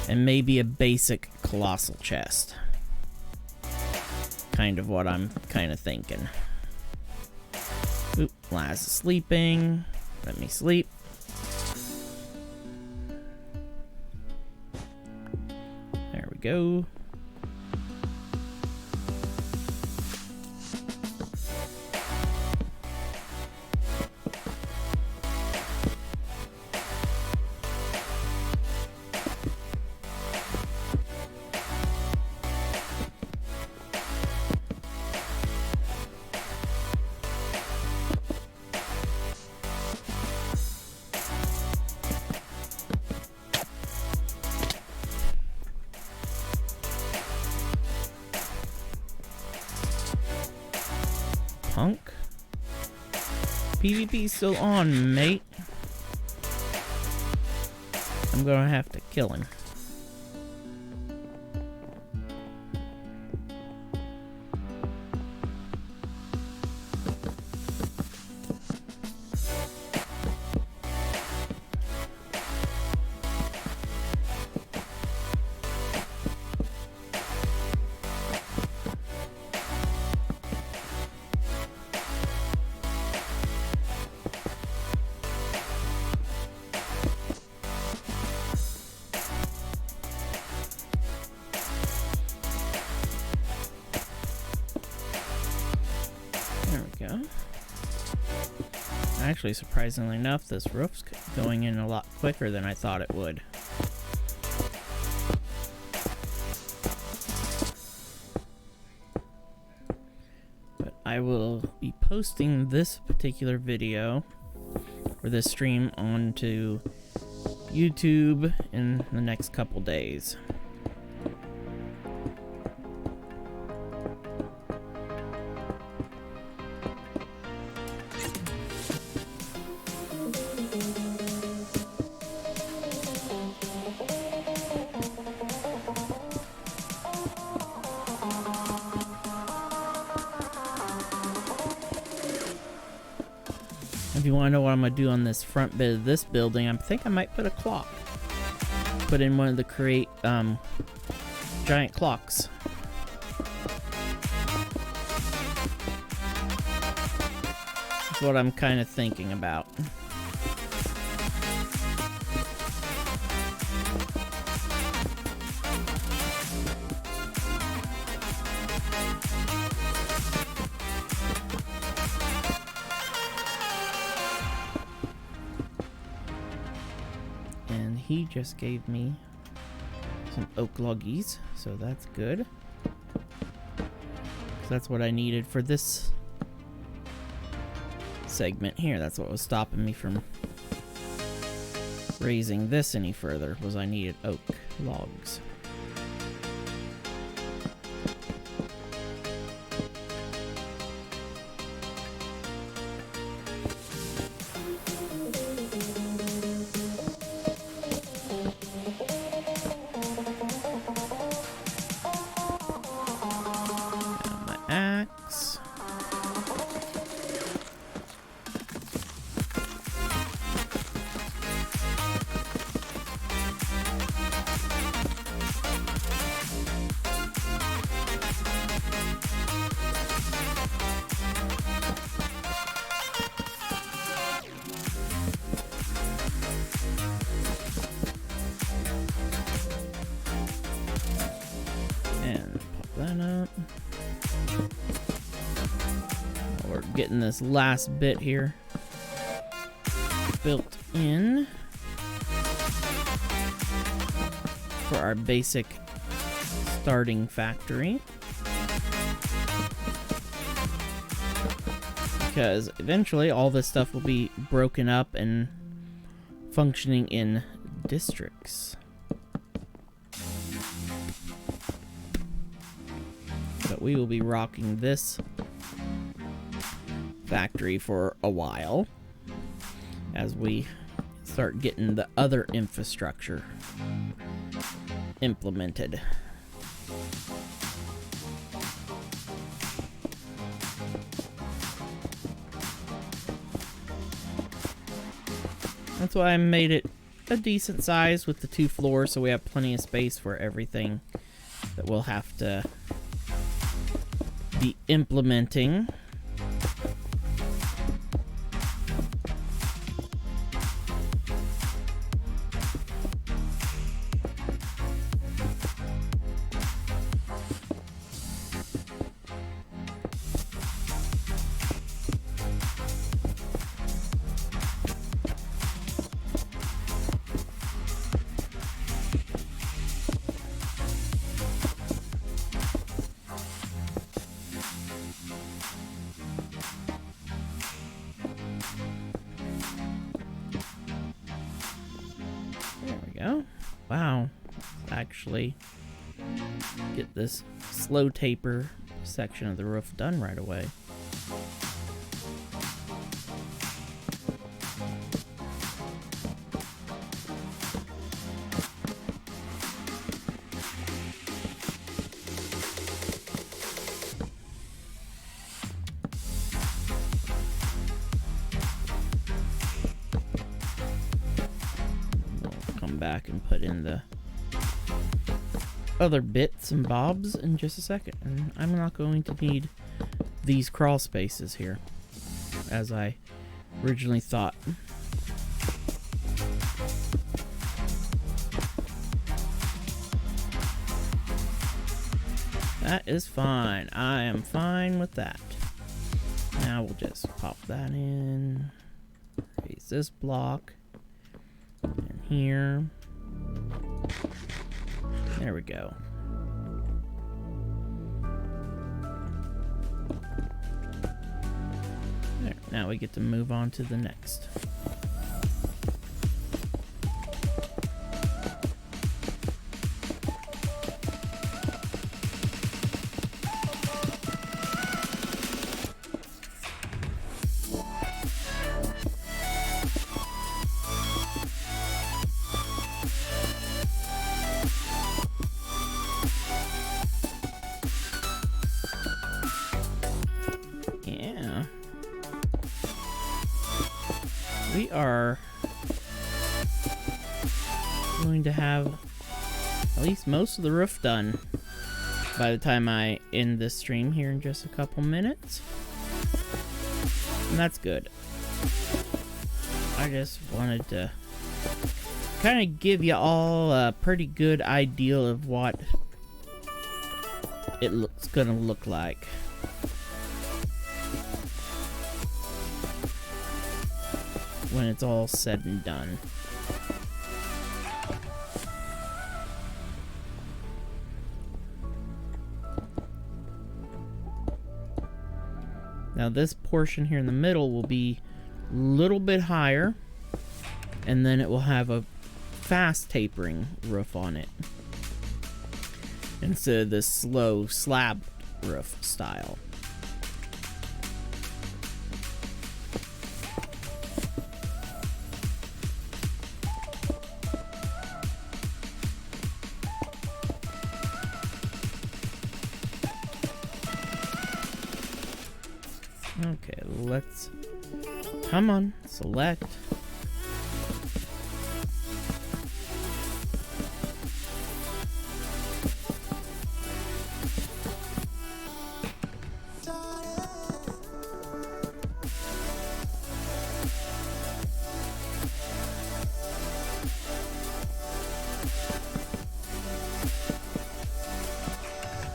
and maybe a basic colossal chest. Kind of what I'm kind of thinking. Oop, Laz is sleeping. Let me sleep. There we go. Punk. PvP's still on, mate. I'm gonna have to kill him. Actually, surprisingly enough, this roof's going in a lot quicker than I thought it would. But I will be posting this particular video, or this stream, onto YouTube in the next couple days. If you want to know what I'm going to do on this front bit of this building, I think I might put a clock. Put in one of the create giant clocks. That's what I'm kind of thinking about. He just gave me some oak loggies, so that's good. So that's what I needed for this segment here. That's what was stopping me from raising this any further, was I needed oak logs. Getting this last bit here built in for our basic starting factory, because eventually all this stuff will be broken up and functioning in districts. But we will be rocking this factory for a while as we start getting the other infrastructure implemented. That's why I made it a decent size with the 2 floors, so we have plenty of space for everything that we'll have to be implementing. Wow, actually get this slow taper section of the roof done right away. Back and put in the other bits and bobs in just a second, and I'm not going to need these crawl spaces here as I originally thought. That is fine. I am fine with that. Now we'll just pop that in. this block. And here. There we go. There, now we get to move on to the next. We are going to have at least most of the roof done by the time I end this stream here in just a couple minutes. And that's good. I just wanted to kind of give you all a pretty good idea of what it's gonna look like. When it's all said and done. Now this portion here in the middle will be a little bit higher, and then it will have a fast tapering roof on it instead of this slow slab roof style. Okay, let's... Come on, select.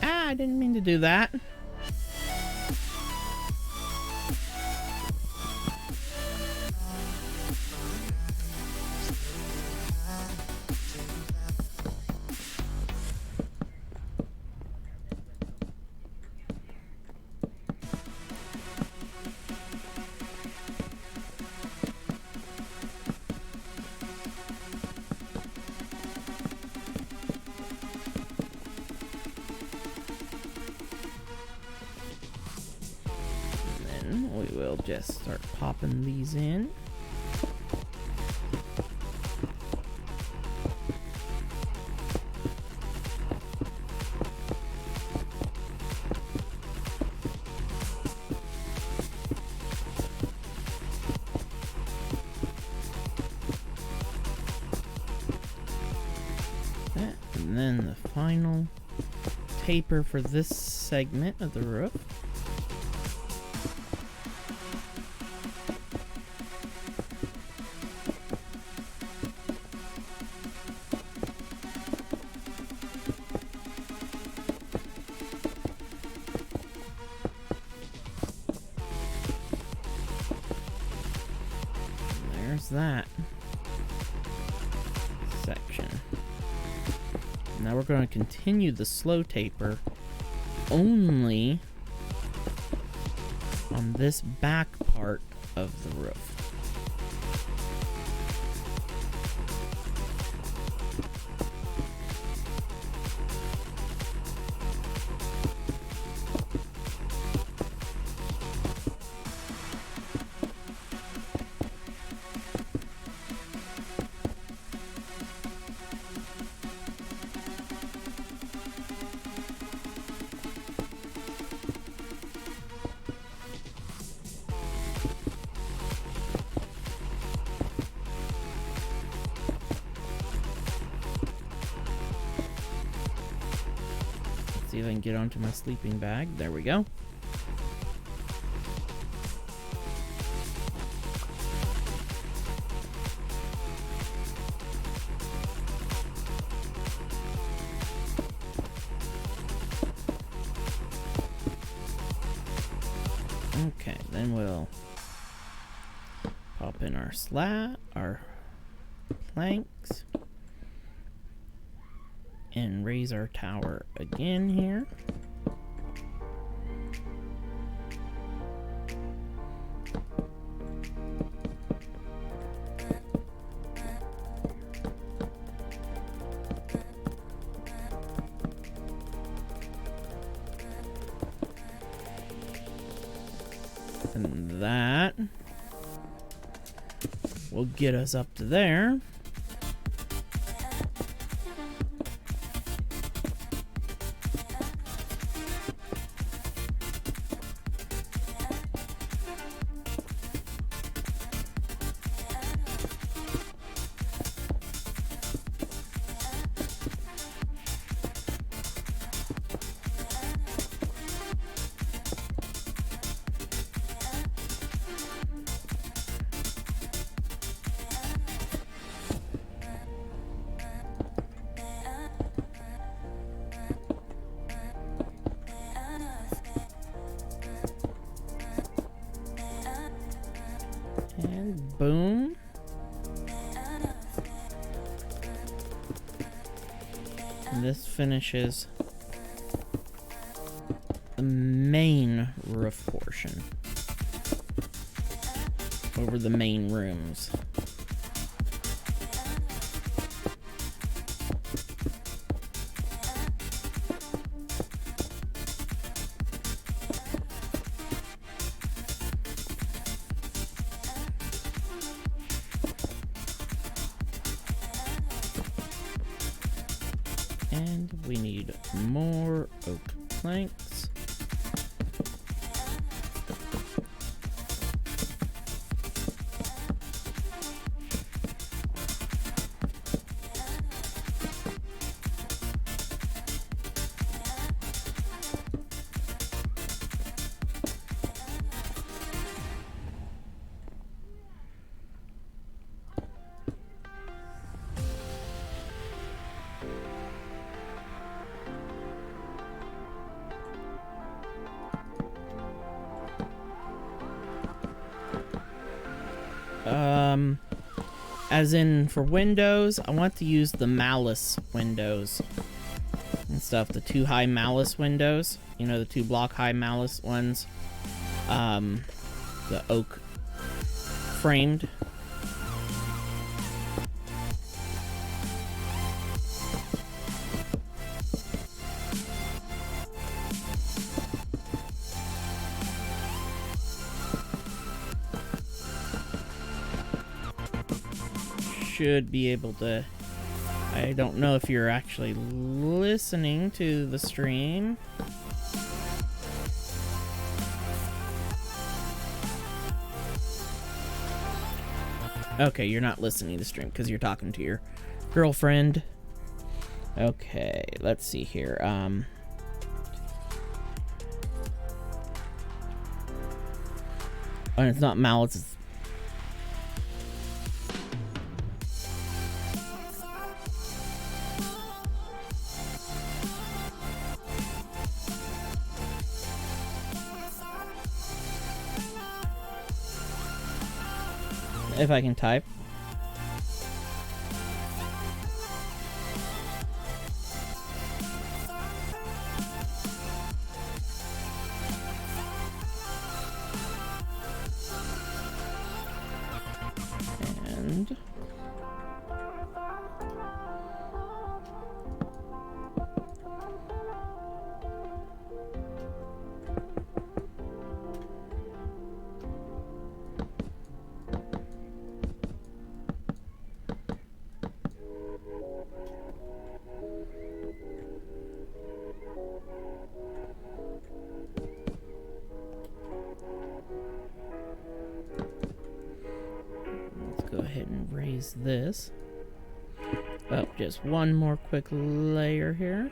Ah, I didn't mean to do that. We'll just start popping these in. And then the final taper for this segment of the roof. That section. Now we're going to continue the slow taper only on this back part of the roof. See if I can get onto my sleeping bag. There we go. Okay, then we'll pop drop in our our planks, and raise our tower again here. And that will get us up to there. And boom. And this finishes the main roof portion over the main rooms. And we need more oak planks. As in for windows, I want to use the malice windows and stuff, the 2 high malice windows, you know, the 2 block high malice ones, the oak framed. Should be able to. I don't know if you're actually listening to the stream. Okay, you're not listening to the stream because you're talking to your girlfriend. Okay, let's see here. And it's not malice, it's if I can type. And go ahead and raise this up just one more quick layer here.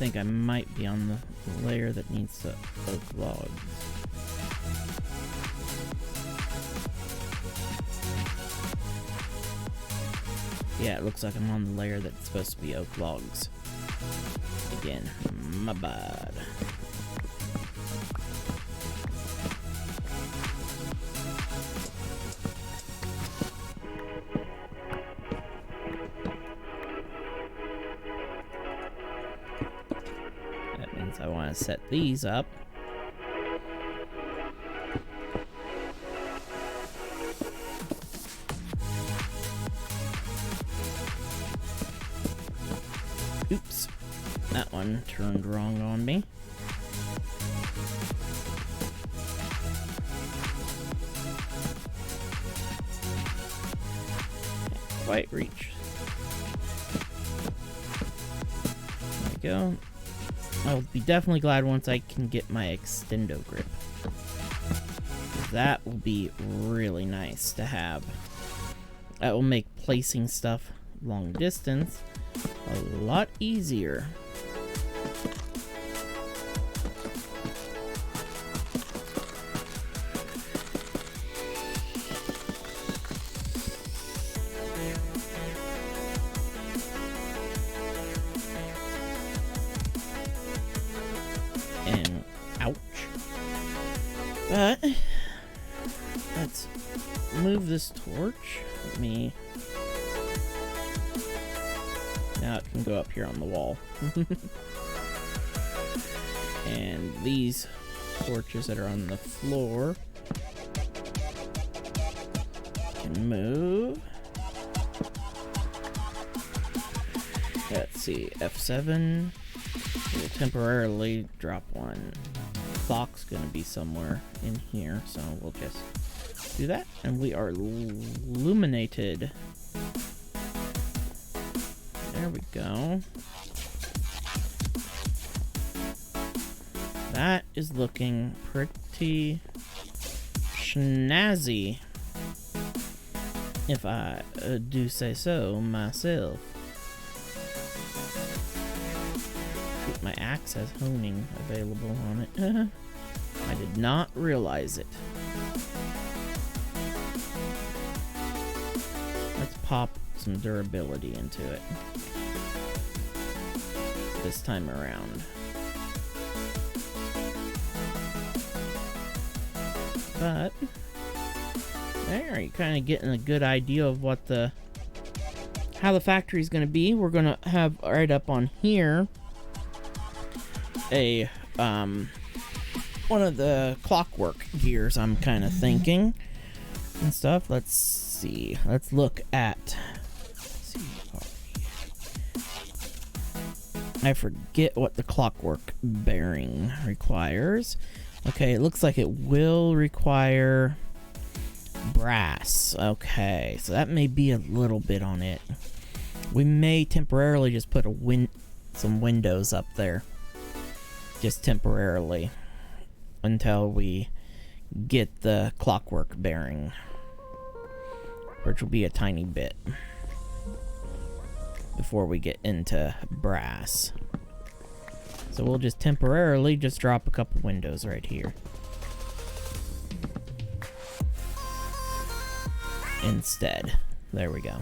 think I might be on the layer that needs the oak logs. Yeah, it looks like I'm on the layer that's supposed to be oak logs. Again, my bad. That means I want to set these up. Oops, that one turned wrong on me. Can't quite reach. There we go. I'll be definitely glad once I can get my extendo grip. That will be really nice to have. That will make placing stuff long distance a lot easier. And ouch. But let's move this torch. Let me. Now it can go up here on the wall. And these torches that are on the floor can move. Let's see, F7 will temporarily drop one. Clock's gonna be somewhere in here, so we'll just do that. And we are illuminated. There we go. That is looking pretty snazzy, if I do say so myself. My axe has honing available on it. I did not realize it. Let's pop some durability into it this time around. But there, you're kind of getting a good idea of what how the factory is going to be. We're going to have right up on here a one of the clockwork gears, I'm kind of thinking, and stuff. Let's see. Let's look at. I forget what the clockwork bearing requires. Okay, it looks like it will require brass. Okay, so that may be a little bit on it. We may temporarily just put some windows up there. Just temporarily. Until we get the clockwork bearing. Which will be a tiny bit. Before we get into brass. So we'll just temporarily just drop a couple windows right here. Instead. There we go.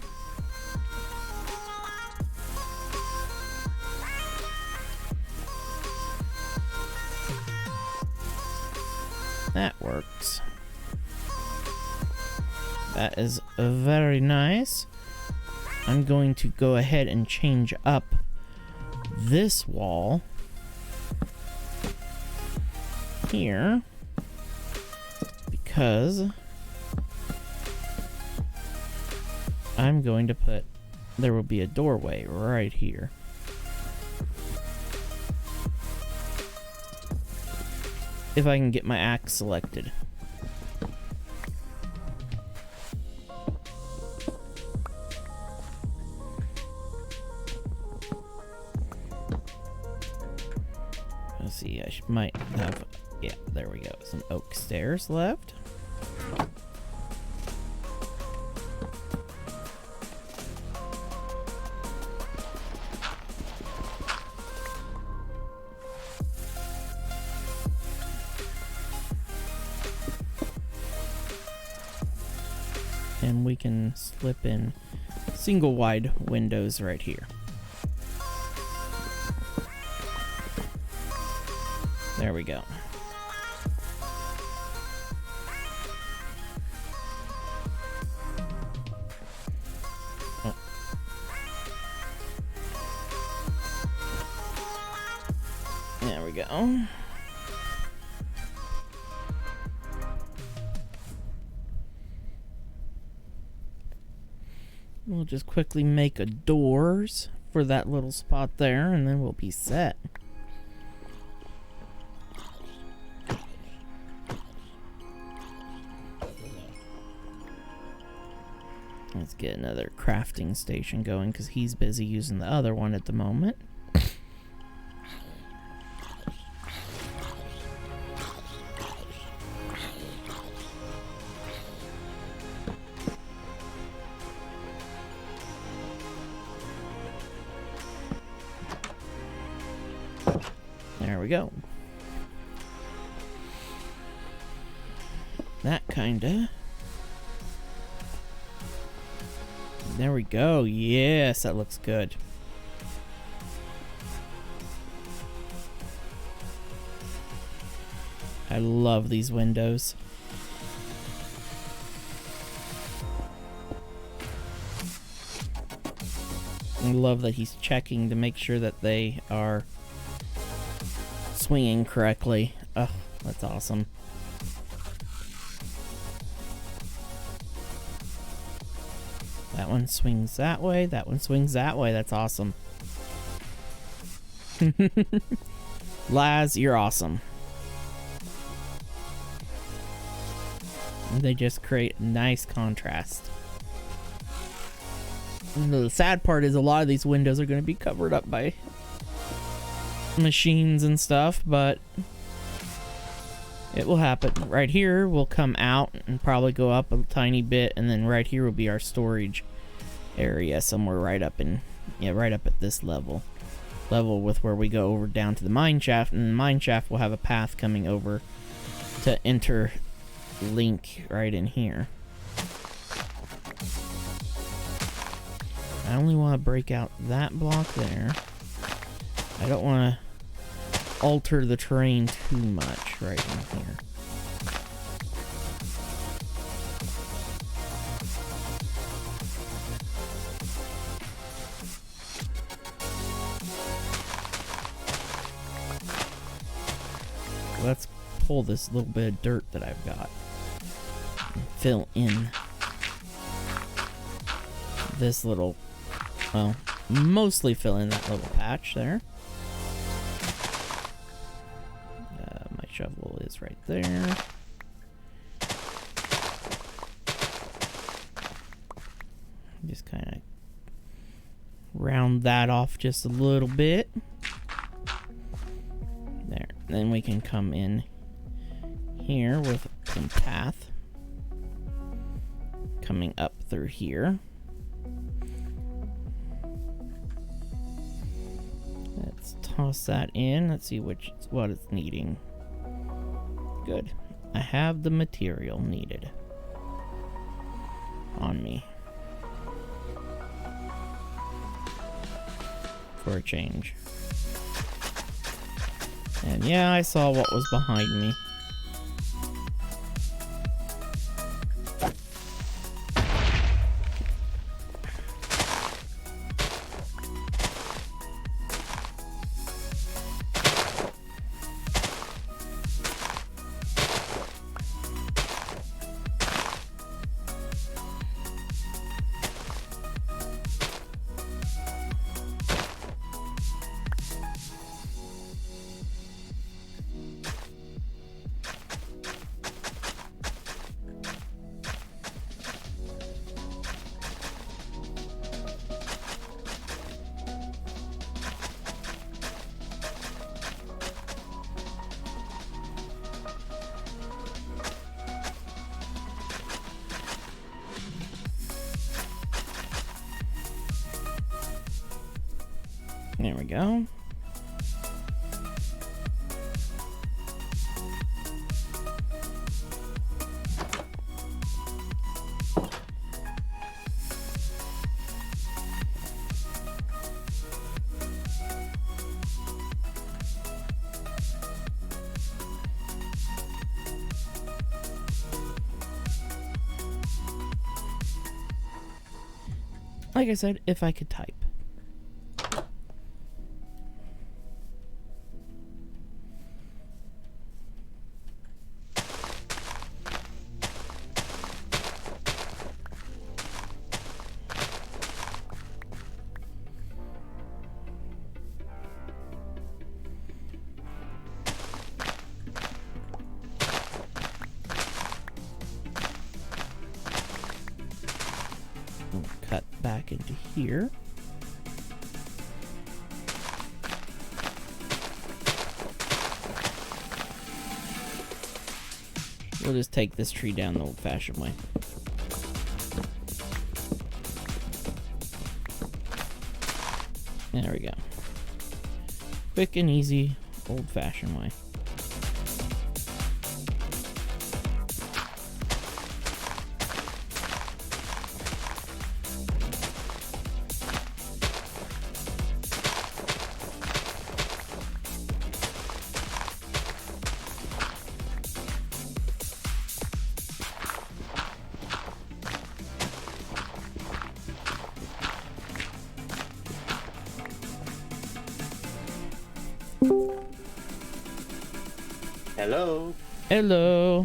That works. That is very nice. I'm going to go ahead and change up this wall here because I'm going to put, there will be a doorway right here. If I can get my axe selected. Let's see, I might have, yeah, there we go, some oak stairs left. And we can slip in single wide windows right here. There we go. Oh. There we go. We'll just quickly make a doors for that little spot there, and then we'll be set. Let's get another crafting station going because he's busy using the other one at the moment. There we go. That kinda. There we go. Yes, that looks good. I love these windows. I love that he's checking to make sure that they are swinging correctly. Oh, that's awesome. That one swings that way, that one swings that way. That's awesome. Laz, you're awesome. And they just create nice contrast. And the sad part is a lot of these windows are going to be covered up by machines and stuff, but it will happen. Right here will come out and probably go up a tiny bit, and then right here will be our storage area somewhere right up in, yeah, right up at this level with where we go over down to the mine shaft, and the mine shaft will have a path coming over to interlink right in here. I only want to break out that block there. I don't want to alter the terrain too much right in here. Let's pull this little bit of dirt that I've got and fill in this little, well, mostly fill in that little patch there. My shovel is right there. Just kind of round that off just a little bit. There. Then we can come in here with some path coming up through here. Let's toss that in. Let's see what it's needing. Good. I have the material needed on me for a change. And yeah, I saw what was behind me. There we go. Like I said, if I could type. Cut back into here. We'll just take this tree down the old-fashioned way. There we go. Quick and easy, old-fashioned way. Hello. Hello.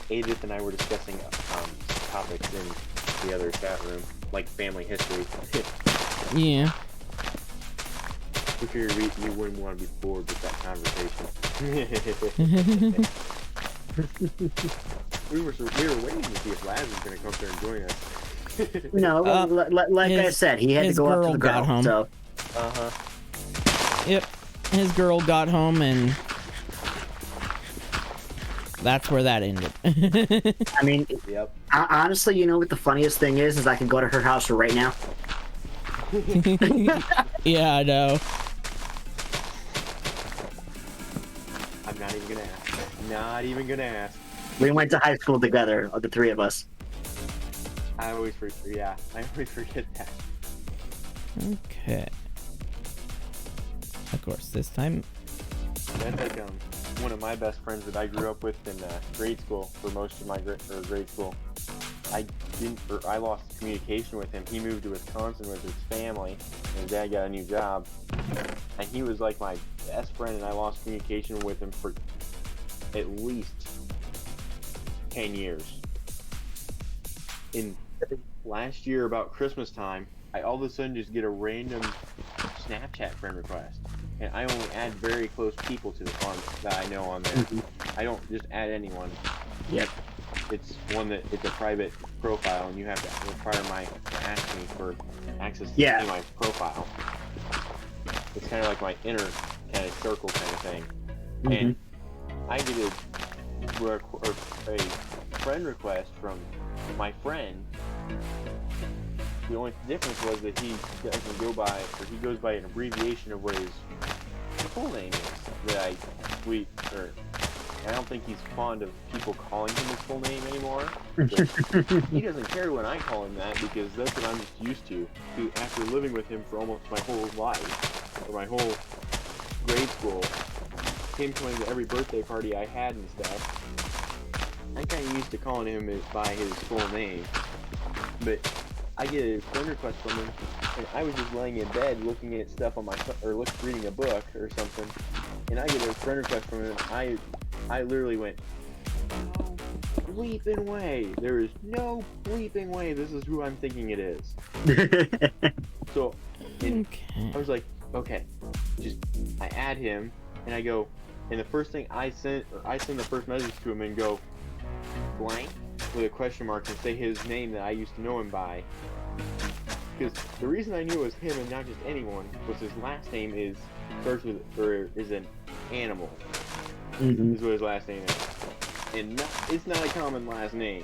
Edith and I were discussing topics in the other chat room, like family history. Yeah. We figured you wouldn't want to be bored with that conversation. we were waiting to see if Laz was going to come up there and join us. No, like I said, he had to go up to the girl. Got home. So. Yep. His girl got home, and that's where that ended. I mean, yep. Honestly, you know what the funniest thing is I can go to her house right now. Yeah, I know. I'm not even gonna ask. Not even gonna ask. We went to high school together, the three of us. I always forget that. Okay. Of course, this time. That's like one of my best friends that I grew up with in grade school for most of my grade school. I lost communication with him. He moved to Wisconsin with his family, and his dad got a new job. And he was like my best friend, and I lost communication with him for at least 10 years. In last year, about Christmas time, I all of a sudden just get a random Snapchat friend request. And I only add very close people to the farm that I know on there. I don't just add anyone. Yep. It's a private profile, and you have to ask me for access to see my profile. It's kind of like my inner kind of circle kind of thing. And I get a friend request from my friend. The only difference was that he goes by an abbreviation of what his full name is. I don't think he's fond of people calling him his full name anymore. He doesn't care when I call him that, because that's what I'm just used to. After living with him for almost my whole life, or my whole grade school, him coming to every birthday party I had and stuff, I kind of used to calling him by his full name. But I get a friend request from him, and I was just laying in bed looking at stuff on reading a book or something, and I get a friend request from him. I literally went, no bleeping way. There is no bleeping way this is who I'm thinking it is. So, I was like, okay, I add him, and I go, and the first thing I send the first message to him and go, blank, with a question mark, and say his name that I used to know him by. Because the reason I knew it was him and not just anyone was his last name is an animal. Is what his last name is. And it's not a common last name.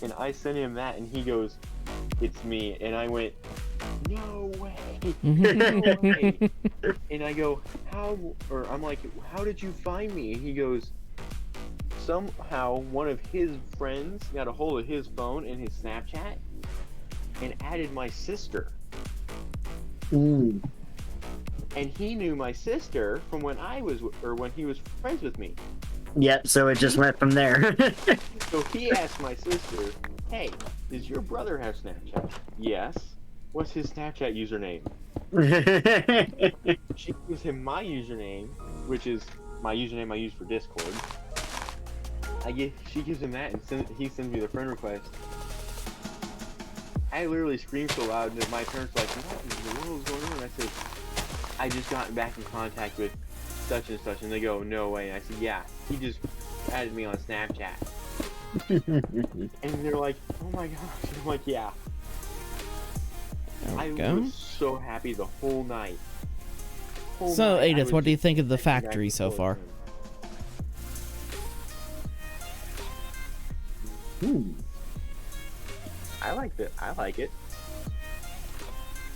And I sent him that, and he goes, it's me. And I went, no way. No way. And I go, I'm like, how did you find me? And he goes, somehow one of his friends got a hold of his phone and his Snapchat and added my sister. Ooh. And he knew my sister from when he was friends with me. Yep, so it just went from there. So he asked my sister, hey, Does your brother have Snapchat? Yes. What's his Snapchat username? She gives him my username, which is my username I use for Discord. She gives him that, and he sends me the friend request. I literally screamed so loud that my parents were like, "What in the world is going on?" And I said, "I just got back in contact with such and such," and they go, "No way." And I said, "Yeah, he just added me on Snapchat." And they're like, "Oh my gosh!" And I'm like, "Yeah." I was so happy the whole night. So, Edith, what do you think of the factory so far? I like it.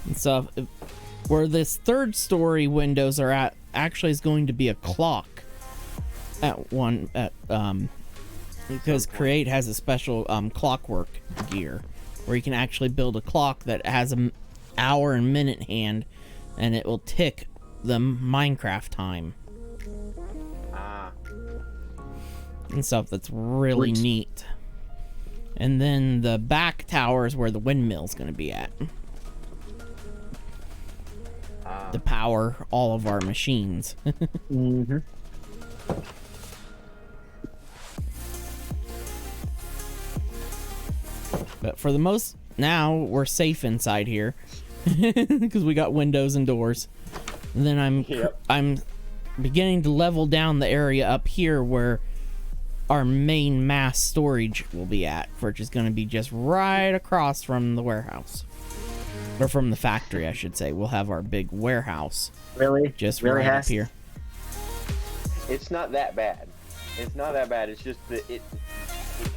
And so, where this third story windows are at, actually is going to be a clock because Create has a special clockwork gear where you can actually build a clock that has an hour and minute hand, and it will tick the Minecraft time and stuff. That's really neat. And then the back tower is where the windmill's going to be at to power all of our machines. But for the most, now we're safe inside here because we got windows and doors. And then I'm beginning to level down the area up here where our main mass storage will be at, which is going to be just right across from the warehouse, or from the factory, I should say. We'll have our big warehouse. Just right up here. It's not that bad. It's just that it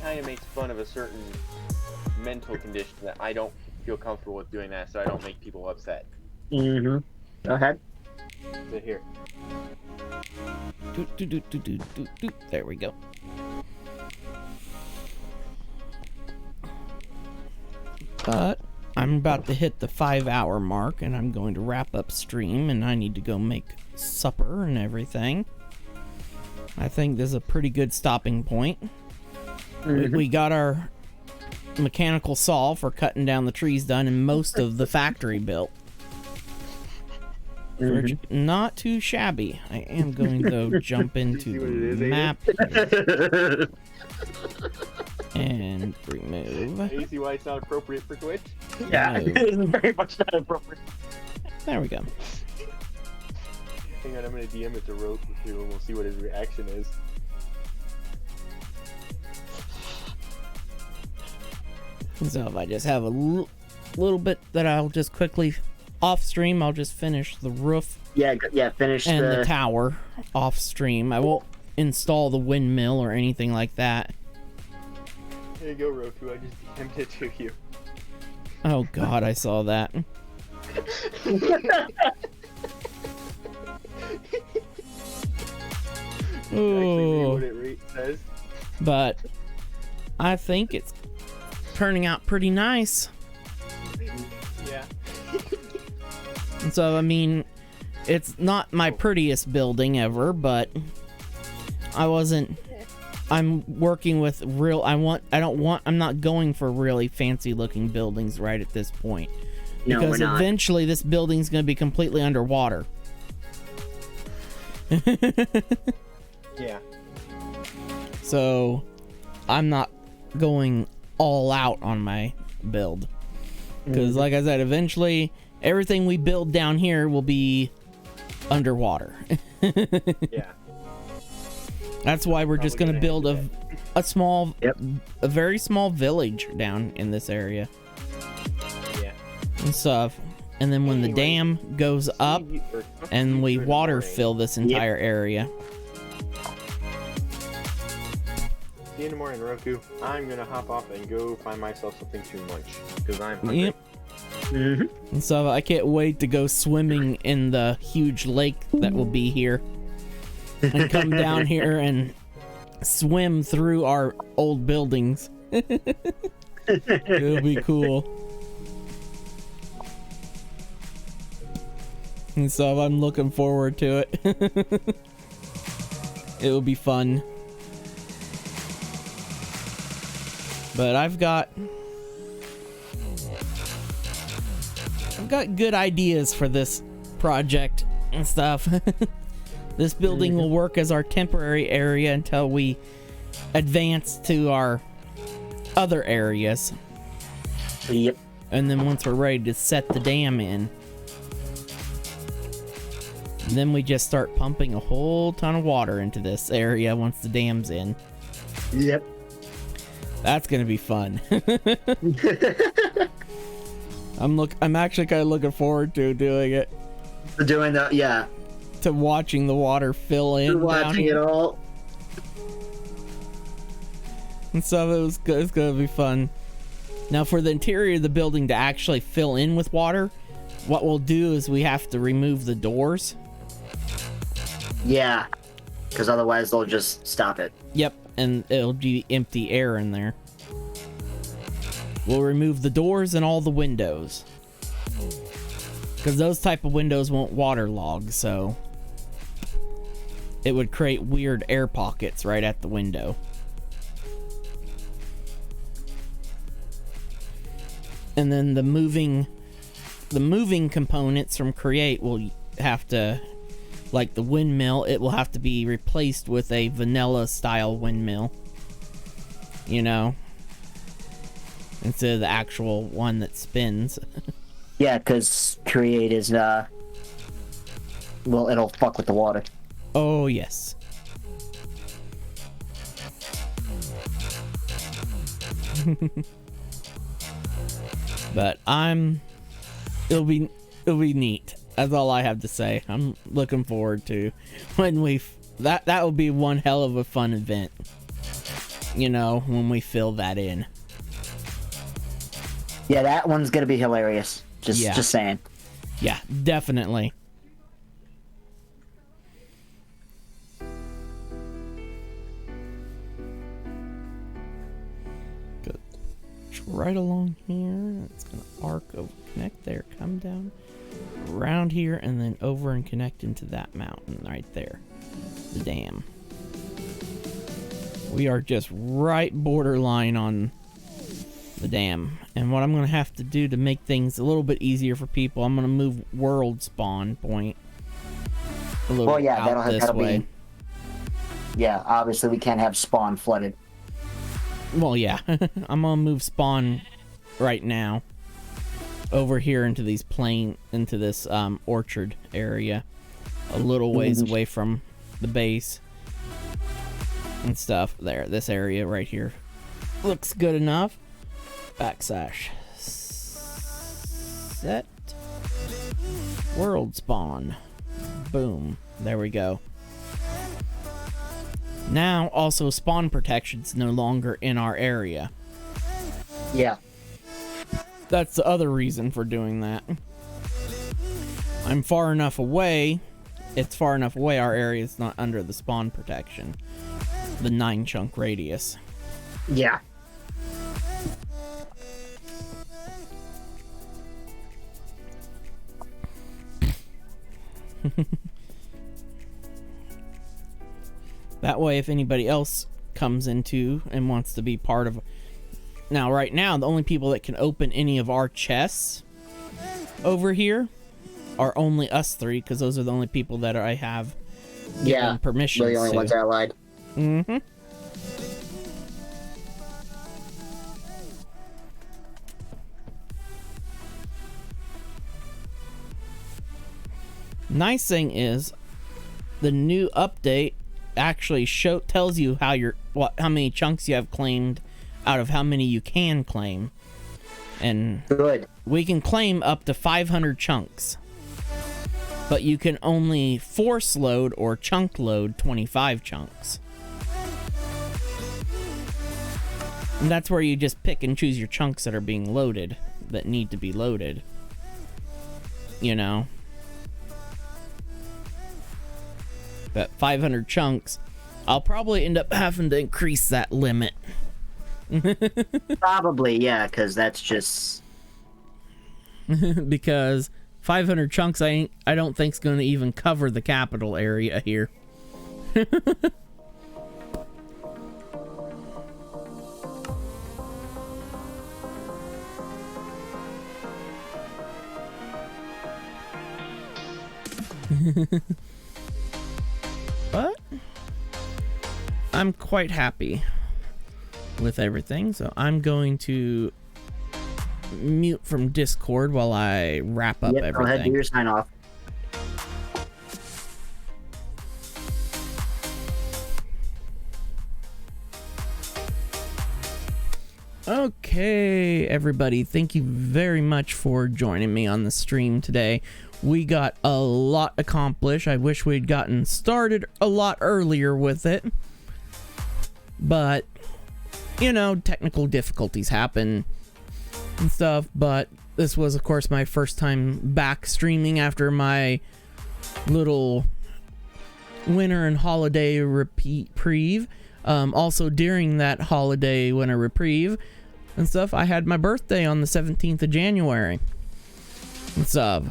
kind of makes fun of a certain mental condition that I don't feel comfortable with doing that, so I don't make people upset. Go ahead. So here. There we go. But I'm about to hit the 5-hour mark, and I'm going to wrap up stream, and I need to go make supper and everything. I think this is a pretty good stopping point. We got our mechanical saw for cutting down the trees done, and most of the factory built. Not too shabby. I am going to jump into the map and remove. You see why it's not appropriate for Twitch? Yeah, it is very much not appropriate. There we go. Hang on, I'm gonna DM it to Rope too, and we'll see what his reaction is. So if I just have a little bit that I'll just quickly off stream, I'll just finish the roof. Yeah, finish and the tower off stream. I won't install the windmill or anything like that. There you go, Roku. I just DM'd it to you. Oh God, I saw that. Actually, what it says. But I think it's turning out pretty nice. Yeah. And so, I mean, it's not my prettiest building ever, but I'm working with I'm not going for really fancy looking buildings right at this point. No, because we're not. Eventually this building's going to be completely underwater. Yeah. So I'm not going all out on my build. Because like I said, eventually everything we build down here will be underwater. Yeah. That's why we're just going to build a very small village down in this area. Yeah. And stuff. And then when the dam goes up and we water fill this entire area. See you in the morning, Roku. I'm gonna hop off and go find myself something to munch because I'm hungry. Yep. And so I can't wait to go swimming in the huge lake that will be here. And come down here and swim through our old buildings. It'll be cool. And so I'm looking forward to it. It will be fun. But I've got I've got good ideas for this project and stuff. This building will work as our temporary area until we advance to our other areas. Yep. And then once we're ready to set the dam in, then we just start pumping a whole ton of water into this area once the dam's in. Yep. That's gonna be fun. I'm actually kind of looking forward to doing it. Doing that, yeah. To watching the water fill in. Watching it all. And so it's gonna be fun. Now for the interior of the building to actually fill in with water, what we'll do is we have to remove the doors. Yeah, because otherwise they'll just stop it. Yep, and it'll be empty air in there. We'll remove the doors and all the windows, because those type of windows won't waterlog, so it would create weird air pockets right at the window. And then the moving components from Create will have to, like the windmill, it will have to be replaced with a vanilla style windmill, you know, instead of the actual one that spins. Yeah, because Create is well, it'll fuck with the water. Oh yes. But it'll be neat. That's all I have to say. I'm looking forward to when that will be one hell of a fun event. You know, when we fill that in. Yeah, that one's gonna be hilarious. Just saying. Yeah, definitely. Good. Right along here. It's gonna arc over, connect there, come down around here, and then over and connect into that mountain right there. The dam. We are just right borderline on the dam. And what I'm going to have to do to make things a little bit easier for people, I'm going to move world spawn point a little Well, yeah, out this way. be. Yeah, obviously we can't have spawn flooded. Well, yeah. I'm going to move spawn right now over here into this orchard area, a little ways away from the base and stuff. There, this area right here looks good enough. Backslash set world spawn. Boom, there we go. Now also spawn protection's no longer in our area. Yeah. That's the other reason for doing that. I'm far enough away. It's far enough away our area is not under the spawn protection. The 9 chunk radius. Yeah. That way if anybody else comes into and wants to be part of... Now, right now, the only people that can open any of our chests over here are only us three, because those are the only people that I have given permission to. We're the only ones that are allowed. Mm-hmm. Nice thing is, the new update actually tells you how many chunks you have claimed out of how many you can claim. And good. We can claim up to 500 chunks. But you can only force load or chunk load 25 chunks. And that's where you just pick and choose your chunks that are being loaded, that need to be loaded. You know? But 500 chunks, I'll probably end up having to increase that limit. Probably, yeah, because that's just... Because 500 chunks I don't think's going to even cover the capital area here. But I'm quite happy with everything, so I'm going to mute from Discord while I wrap up everything. Go ahead, do your sign off. Okay, everybody, thank you very much for joining me on the stream today. We got a lot accomplished. I wish we'd gotten started a lot earlier with it, but you know, technical difficulties happen and stuff. But this was, of course, my first time back streaming after my little winter and holiday reprieve. Also, during that holiday winter reprieve and stuff, I had my birthday on the 17th of January. And stuff.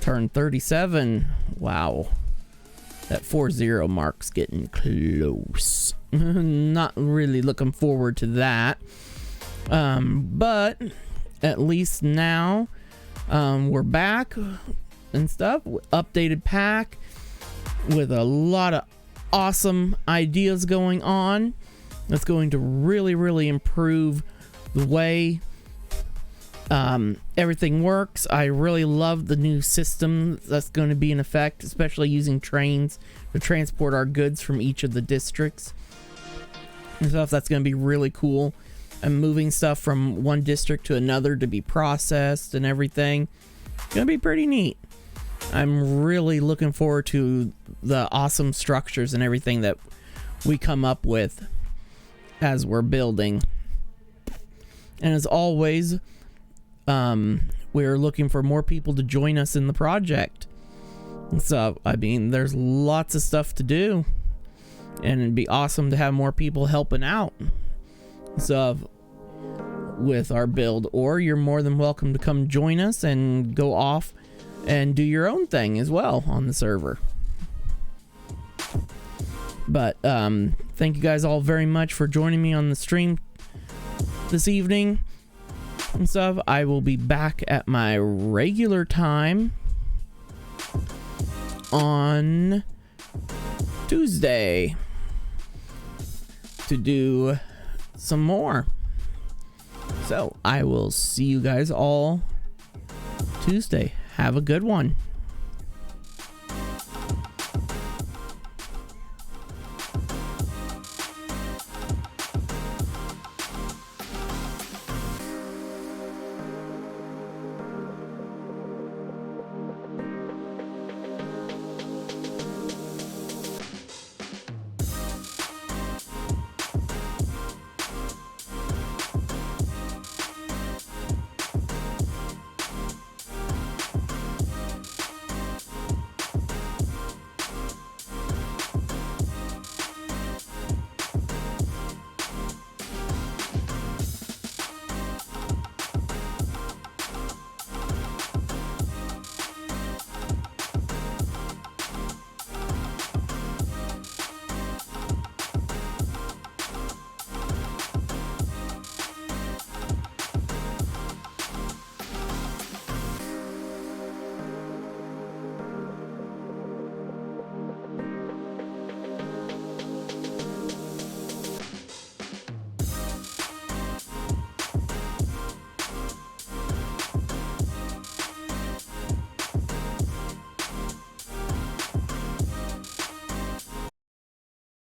Turned 37. Wow. That 40 mark's getting close. Not really looking forward to that. But at least now we're back and stuff. Updated pack with a lot of awesome ideas going on. That's going to really improve the way everything works. I really love the new system that's going to be in effect, especially using trains to transport our goods from each of the districts and stuff. That's going to be really cool. And moving stuff from one district to another to be processed and everything. It's going to be pretty neat. I'm really looking forward to the awesome structures and everything that we come up with as we're building. And as always, we're looking for more people to join us in the project. So, I mean, there's lots of stuff to do, and it'd be awesome to have more people helping out. So, with our build, or you're more than welcome to come join us and go off and do your own thing as well on the server. But thank you guys all very much for joining me on the stream this evening and stuff. I will be back at my regular time on Tuesday to do some more. So I will see you guys all Tuesday. Have a good one.